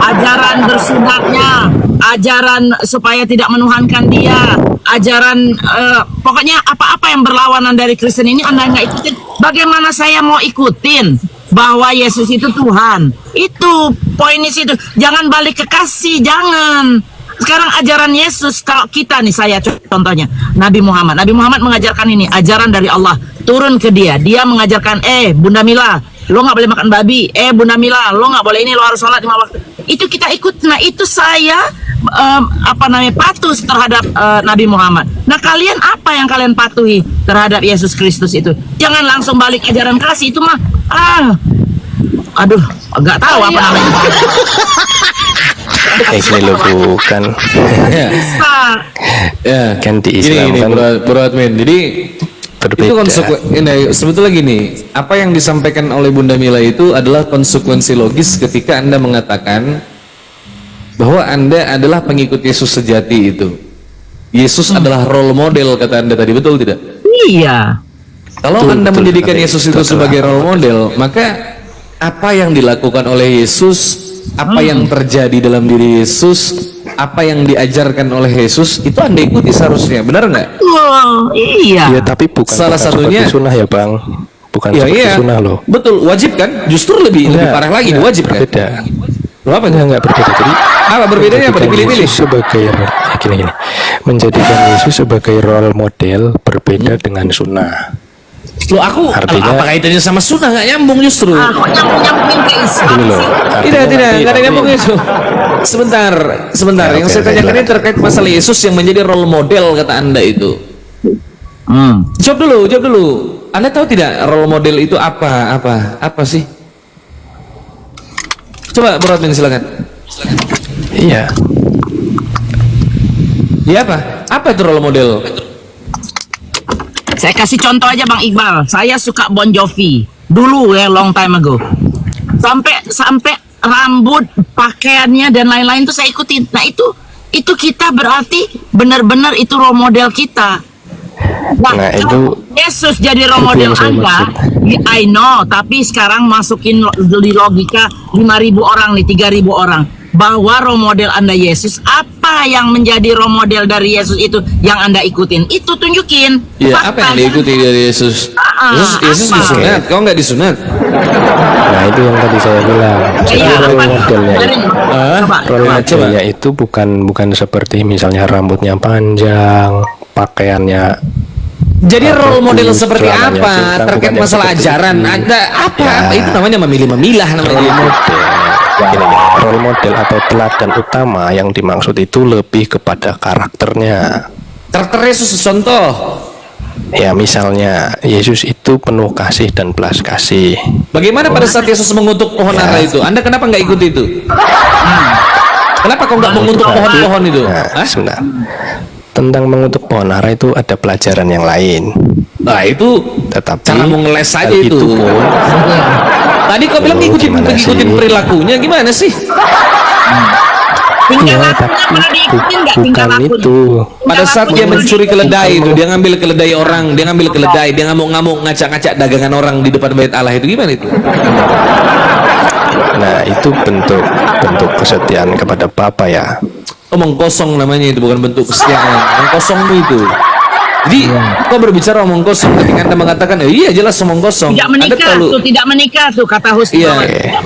ajaran bersunatnya, ajaran supaya tidak menuhankan dia, ajaran pokoknya apa-apa yang berlawanan dari Kristen ini Anda nggak ikutin. Bagaimana saya mau ikutin bahwa Yesus itu Tuhan? Itu poin di situ. Jangan balik ke kasih, jangan. Sekarang ajaran Yesus, kalau kita nih, saya contohnya Nabi Muhammad mengajarkan ini, ajaran dari Allah turun ke dia. Dia mengajarkan, Bunda Mila, lo nggak boleh makan babi. Bunda Mila, lo nggak boleh ini, lo harus sholat 5 waktu. Itu kita ikut. Nah itu saya patuh terhadap Nabi Muhammad. Nah kalian apa yang kalian patuhi terhadap Yesus Kristus itu? Jangan langsung balik ajaran kasih itu mah. Aduh, nggak tahu apa namanya. Ini loh, bukan. Ya. Kan di Islam Islam kan Bro Admin. Jadi berbeda. itu sebetulnya gini, apa yang disampaikan oleh Bunda Mila itu adalah konsekuensi logis ketika Anda mengatakan bahwa Anda adalah pengikut Yesus sejati itu. Yesus adalah role model, kata Anda tadi, betul tidak? Iya. Kalau Anda menjadikan Yesus itu sebagai role model, maka apa yang dilakukan oleh Yesus, apa yang terjadi dalam diri Yesus, apa yang diajarkan oleh Yesus, itu Anda ikuti seharusnya, benar nggak? Oh, iya. Ya, tapi bukan Salah satunya seperti sunnah ya, Bang. Bukan Ya, seperti iya. sunnah loh. Betul, wajib kan? Justru lebih parah lagi, wajib kan? Beda. Apa Enggak berbeda. Jadi apa berbedaanya? Apa dipilih-pilih? Yesus sebagai gini. Menjadikan Yesus sebagai role model berbeda dengan sunnah. Loh, aku Artinya- apa kaitannya sama sunnah? Nggak nyambung justru. Kok nyambung-nyambungin ke Islam Gini loh. sih? Tidak, artinya nggak ada nanti- nyambung itu. Sebentar. Ya, Yang oke, saya tanyakan ini silakan. terkait masalah Yesus yang menjadi role model kata Anda itu. Jawab dulu. Anda tahu tidak role model itu apa sih? Coba Bro Admin silakan. Iya. Ya apa? Apa itu role model? Saya kasih contoh aja Bang Iqbal. Saya suka Bon Jovi dulu ya, long time ago. Sampai rambut, pakaiannya dan lain-lain tuh saya ikutin. Nah itu kita berarti benar-benar itu role model kita. Nah, Nah, kalau itu- Yesus jadi role itu model yang saya Anda, I know, tapi sekarang masukin di logika 5.000 orang nih, 3.000 orang. Bahwa role model Anda Yesus, apa yang menjadi role model dari Yesus itu yang Anda ikutin? Itu tunjukin. Ya, apa yang diikuti dari Yesus? Yesus apa? disunat, kau nggak disunat? Nah, itu yang tadi saya bilang. Jadi Iya, role apa? modelnya Coba. modelnya itu bukan seperti misalnya rambutnya panjang, pakaiannya. Jadi role model bagus, seperti celananya apa singkat, terkait bukan yang masalah seperti ajaran? itu. Ada apa? Ya. Itu namanya memilih-memilah namanya. Role model. Gini, role model atau teladan utama yang dimaksud itu lebih kepada karakternya. Karakter Yesus contoh. Ya, misalnya Yesus itu penuh kasih dan belas kasih. Bagaimana pada saat Yesus mengutuk pohon ara itu? Anda kenapa nggak ikut itu? Kenapa kau nggak mengutuk pohon-pohon itu? Nah, sebentar. Tentang mengutuk pohon ara itu ada pelajaran yang lain. Nah itu Tetapi cara mau ngeles aja hal itu. pun, Tadi kau bilang gimana ikutin sih? perilakunya, gimana sih? Tingkah ya, lakunya tapi pernah diikutin nggak tingkah bukan lakunya? itu. Pada saat dia mencuri keledai itu, dia ngambil keledai orang, dia ngambil keledai, dia ngamuk-ngamuk, ngacak-ngacak dagangan orang di depan bait Allah itu gimana itu? Nah, itu bentuk kesetiaan kepada Bapa ya. Omong kosong namanya itu, bukan bentuk kesetiaan. Omong kosong itu. Jadi kau berbicara omong kosong ketika Anda mengatakan, iya jelas omong kosong. Tidak menikah tuh kata Husni.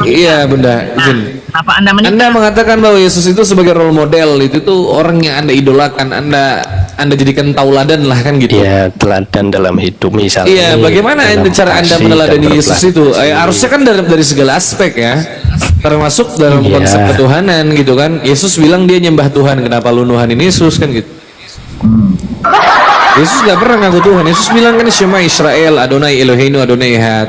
Iya Bunda. Izin. Apa Anda menikah? Anda mengatakan bahwa Yesus itu sebagai role model, itu tuh orang yang Anda idolakan, Anda jadikan tauladan lah kan gitu. Iya, teladan dalam hidup misalnya. Iya, bagaimana cara Anda kasih meneladani dan Yesus berbelas itu? kasih. Harusnya kan dari segala aspek ya, termasuk dalam Iya. konsep ketuhanan gitu kan. Yesus bilang dia nyembah Tuhan, kenapa lu nuhanin Yesus kan gitu? Yesus nggak pernah ngaku Tuhan. Yesus bilang kan Shema Israel, Adonai Eloheinu Adonai Ehad.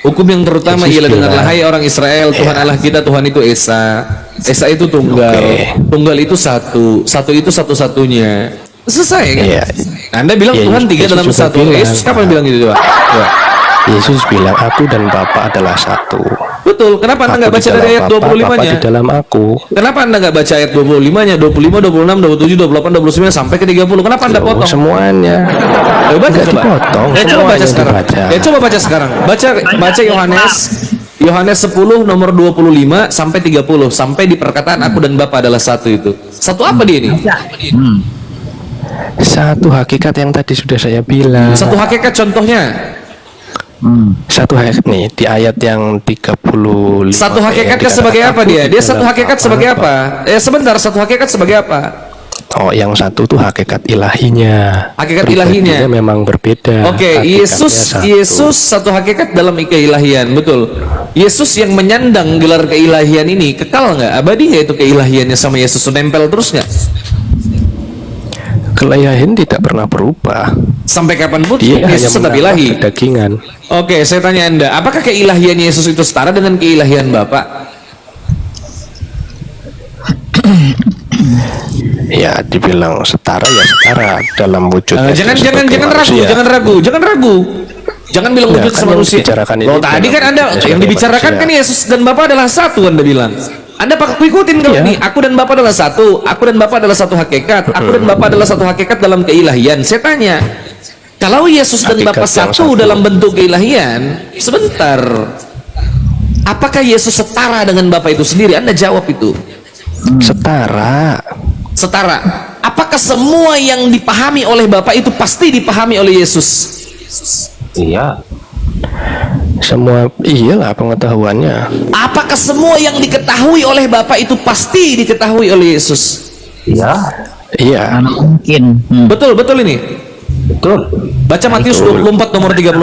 Hukum yang terutama Yesus ialah bilang, dengarlah hai orang Israel, Tuhan Allah kita, Tuhan itu Esa. Esa itu tunggal. Tunggal itu satu. Satu itu satu-satunya. Selesai kan? Anda bilang Ya, Tuhan tiga Yesus dalam juga satu. bilang. Yesus kapan bilang gitu coba? Coba. Yesus bilang aku dan Bapa adalah satu. Betul. Kenapa Anda nggak Aku baca di dari dalam ayat Bapa, Bapa 25-nya? di dalam aku. Kenapa Anda nggak baca ayat 25-nya, 25, 26, 27, 28, 29 sampai ke 30? Kenapa Anda potong? Semuanya. Ayo baca Nggak coba. dipotong, Coba semuanya baca sekarang. dibaca. Coba baca sekarang. Baca Yohanes 10 nomor 25 sampai 30 sampai di perkataan aku dan Bapa adalah satu itu. Satu apa dia ini? Satu hakikat yang tadi sudah saya bilang. Satu hakikat contohnya. Satu hakikat nih di ayat yang 35. Satu hakikatnya yang sebagai dikatakan apa dia? aku Dia di satu dalam hakikat sebagai apa? Sebentar, satu hakikat sebagai apa? Oh, yang satu tuh hakikat ilahinya. Hakikat Pribadinya ilahinya. memang berbeda. Oke, Hakikatnya Yesus satu hakikat dalam keilahian, betul. Yesus yang menyandang gelar keilahian ini kekal nggak? Abadi nggak itu keilahiannya sama Yesus? Nempel terus nggak? Keilahian tidak pernah berubah. Sampai kapanpun Dia Yesus hanya tetap ilahi. menambah kedagingan. Oke, saya tanya Anda, apakah keilahian Yesus itu setara dengan keilahian Bapa? Ya, dibilang setara ya setara dalam wujud. Jangan ragu. Jangan bilang Nah, wujud kan yang manusia. dibicarakan ini Loh, tadi kan Anda dalam yang dibicarakan manusia. kan Yesus dan Bapa adalah satu, Anda bilang. Anda pakai ikutin kalau ini, aku dan Bapa adalah satu, aku dan Bapa adalah satu hakikat, aku dan Bapa adalah satu hakikat dalam keilahian. Saya tanya, kalau Yesus dan Hakikat Bapa yang satu satu. dalam bentuk keilahian, sebentar, apakah Yesus setara dengan Bapa itu sendiri? Anda jawab itu. Setara. Setara. Apakah semua yang dipahami oleh Bapa itu pasti dipahami oleh Yesus? Iya. Semua iyalah pengetahuannya. Apakah semua yang diketahui oleh Bapa itu pasti diketahui oleh Yesus? Iya. Iya. Mungkin. Betul ini. Betul. Baca Matius 24 nomor 36.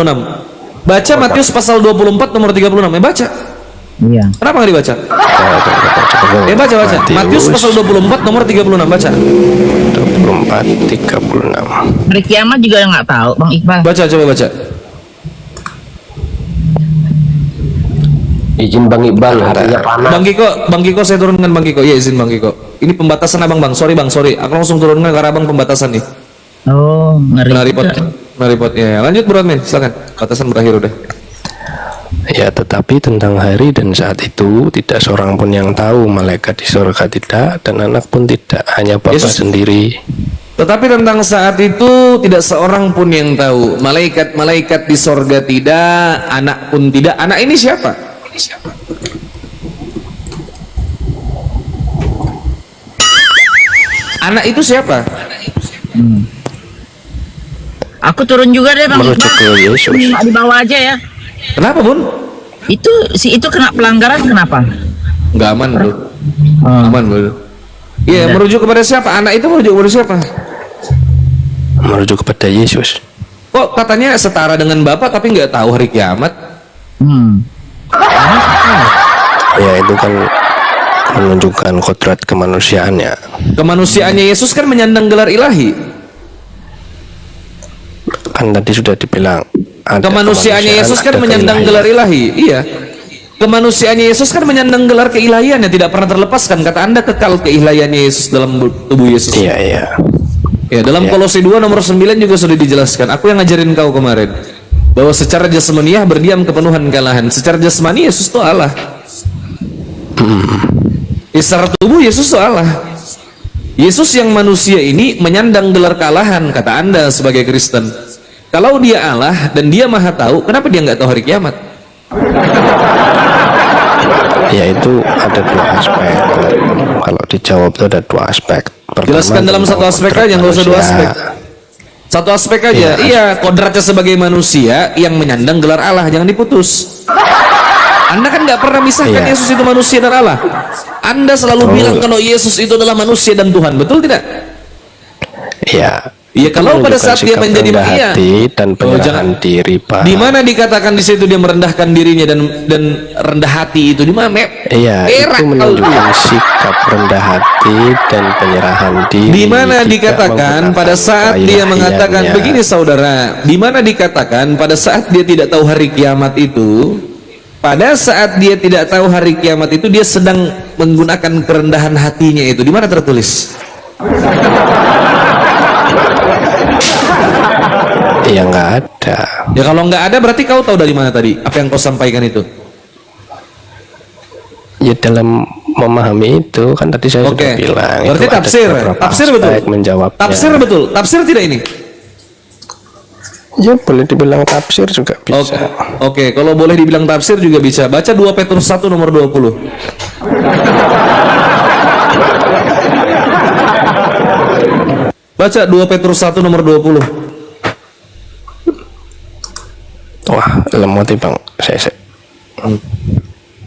Baca Matius pasal 24 nomor 36. Baca. Iya. Kenapa nggak dibaca? Baca. Matius pasal 24 nomor 36. Baca. 24 36. Hari kiamat juga nggak tahu, Bang Iqbal. Coba baca. Izin Bang Iqbal, hatinya panas. Bang Kiko saya turunkan Bang Kiko. Ya izin Bang Kiko. Ini pembatasan abang Bang. Sorry. Aku langsung turunkan karena abang pembatasan nih. Oh, ngeri. Kena repot. Ya. Lanjut Bro Admin, silakan. Batasan berakhir udah. Ya, tetapi tentang hari dan saat itu tidak seorang pun yang tahu, malaikat di surga tidak dan anak pun tidak, hanya Bapa sendiri. Tetapi tentang saat itu tidak seorang pun yang tahu, malaikat di sorga tidak, anak pun tidak. Anak ini siapa? Anak itu siapa? Aku turun juga deh Bang Merujuk Iqbal. ke Yesus. Di bawah aja ya. Kenapa Bun? Itu kena pelanggaran kenapa? Nggak aman Bro. Aman Bro. Iya, merujuk kepada siapa? Anak itu merujuk kepada siapa? Merujuk kepada Yesus. Kok katanya setara dengan Bapak tapi nggak tahu hari kiamat? Ya, itu kan menunjukkan kodrat kemanusiaannya. Kemanusiaannya Yesus kan menyandang gelar ilahi. Kan tadi sudah dibilang ada Kemanusiaannya Yesus kan ada menyandang keilahian. gelar ilahi. Iya. Kemanusiaannya Yesus kan menyandang gelar keilahiannya, tidak pernah terlepaskan. Kata Anda kekal keilahiannya Yesus dalam tubuh Yesus. Iya. Ya, dalam Iya. Kolose 2 nomor 9 juga sudah dijelaskan. Aku yang ngajarin kau kemarin bahwa secara jasmaniah berdiam kepenuhan kalahan. Secara jasmani Yesus itu Allah. Secara tubuh Yesus itu Allah. Yesus yang manusia ini menyandang gelar kalahan, kata Anda sebagai Kristen. Kalau dia Allah dan dia maha tahu, kenapa dia nggak tahu hari kiamat? Ya, itu ada dua aspek. Kalau dijawab itu ada dua aspek. Pertama, Jelaskan dalam satu aspek aja, nggak usah dua aspek. Satu aspek aja. Iya, kodratnya sebagai manusia yang menyandang gelar Allah, jangan diputus. Anda kan nggak pernah misahkan Yesus itu manusia dan Allah. Anda selalu bilang kalau Yesus itu adalah manusia dan Tuhan, betul tidak? Ya, Iya, Itu kalau pada menunjukkan saat dia sikap menjadi rendah iya. hati dan Oh, penyerahan jangan. diri, Pak. Di mana dikatakan di situ dia merendahkan dirinya dan rendah hati itu di mana? Iya, Berak itu kau. menunjukkan sikap rendah hati dan penyerahan diri. Di mana tidak dikatakan pada menggunakan saat dia mengatakan ilahiannya. begini saudara, di mana dikatakan pada saat dia tidak tahu hari kiamat itu, pada saat dia tidak tahu hari kiamat itu dia sedang menggunakan kerendahan hatinya itu, di mana tertulis? Ya nggak ada. Ya kalau nggak ada berarti kau tahu dari mana tadi apa yang kau sampaikan itu? Ya dalam memahami itu kan tadi saya Oke. sudah bilang. Berarti itu ada tafsir, beberapa tafsir betul. aspek menjawabnya. Tafsir betul, tafsir tidak ini? Ya boleh dibilang tafsir juga bisa. Oke, kalau boleh dibilang tafsir juga bisa. Baca 2 Petrus 1 nomor 20. Baca 2 Petrus 1 nomor 20. Wah, lemot nih Bang. Saya.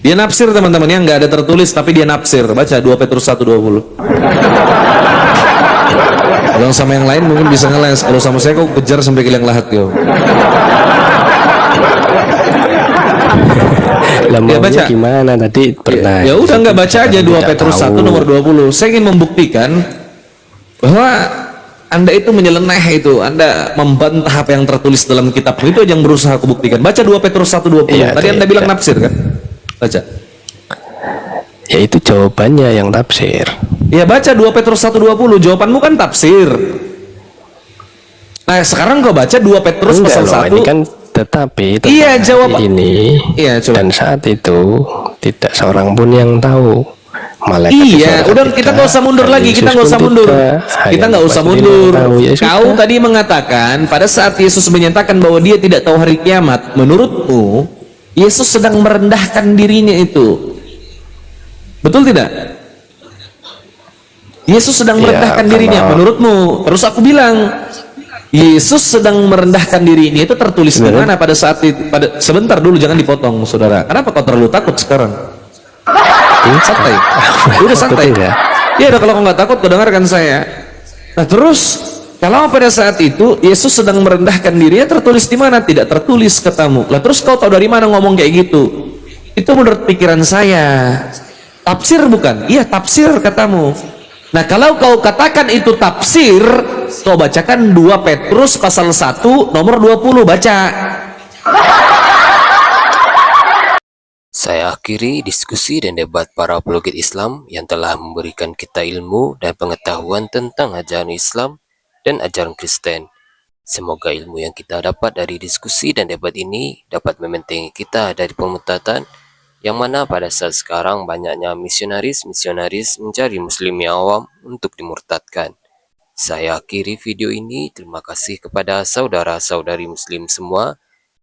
Dia nafsir teman-teman, yang nggak ada tertulis tapi dia nafsir. Baca 2 Petrus 1:20. Kalau sama yang lain mungkin bisa ngeles. Kalau sama saya kok kejar sampai kilang lahat yo. Ya baca. gimana tadi pernah. Ya udah nggak baca aja 2 Petrus 1 nomor 20. Saya ingin membuktikan bahwa Anda itu menyeleneh itu, Anda membantah apa yang tertulis dalam kitab itu aja yang berusaha aku buktikan. Baca 2 Petrus 1:20. Iya, Tadi Anda bilang nafsir kan? Baca. Ya itu jawabannya yang tafsir. Ya baca 2 Petrus 1:20. Jawabanmu kan tafsir. Nah, sekarang kau baca 2 Petrus Enggak pasal loh, 1. ini kan tetapi Iya, jawab ini. Iya, coba. Dan saat itu tidak seorang pun yang tahu. Malaikat di Iya, surga udah tidak, kita nggak usah mundur dan lagi, kita Yesus nggak usah pun mundur, tidak. kita Hanya nggak usah Bapak sendiri mundur. yang tahu. Ya sudah. Kau tadi mengatakan pada saat Yesus menyatakan bahwa dia tidak tahu hari kiamat, menurutmu Yesus sedang merendahkan dirinya itu, betul tidak? Yesus sedang Iya, merendahkan dirinya, kalau- menurutmu? Terus aku bilang, Yesus sedang merendahkan dirinya itu tertulis di mana pada saat itu? Sebentar dulu, jangan dipotong, saudara. Kenapa kau terlalu takut sekarang? Santai, udah santai. Betul ya? Ya udah, kalau kau nggak takut, kau dengarkan saya. Nah terus, kalau pada saat itu Yesus sedang merendahkan dirinya, tertulis di mana? Tidak tertulis, katamu. Lah terus kau tahu dari mana ngomong kayak gitu? Itu menurut pikiran saya. Tafsir bukan? Iya tafsir, katamu. Nah kalau kau katakan itu tafsir, kau bacakan 2 Petrus pasal 1 nomor 20, baca. Saya akhiri diskusi dan debat para apologet Islam yang telah memberikan kita ilmu dan pengetahuan tentang ajaran Islam dan ajaran Kristen. Semoga ilmu yang kita dapat dari diskusi dan debat ini dapat membentengi kita dari pemutatan, yang mana pada saat sekarang banyaknya misionaris-misionaris mencari muslim yang awam untuk dimurtadkan. Saya akhiri video ini. Terima kasih kepada saudara-saudari muslim semua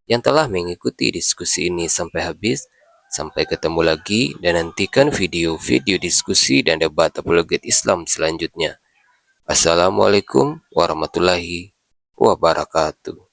yang telah mengikuti diskusi ini sampai habis. Sampai ketemu lagi dan nantikan video-video diskusi dan debat apologet Islam selanjutnya. Assalamualaikum warahmatullahi wabarakatuh.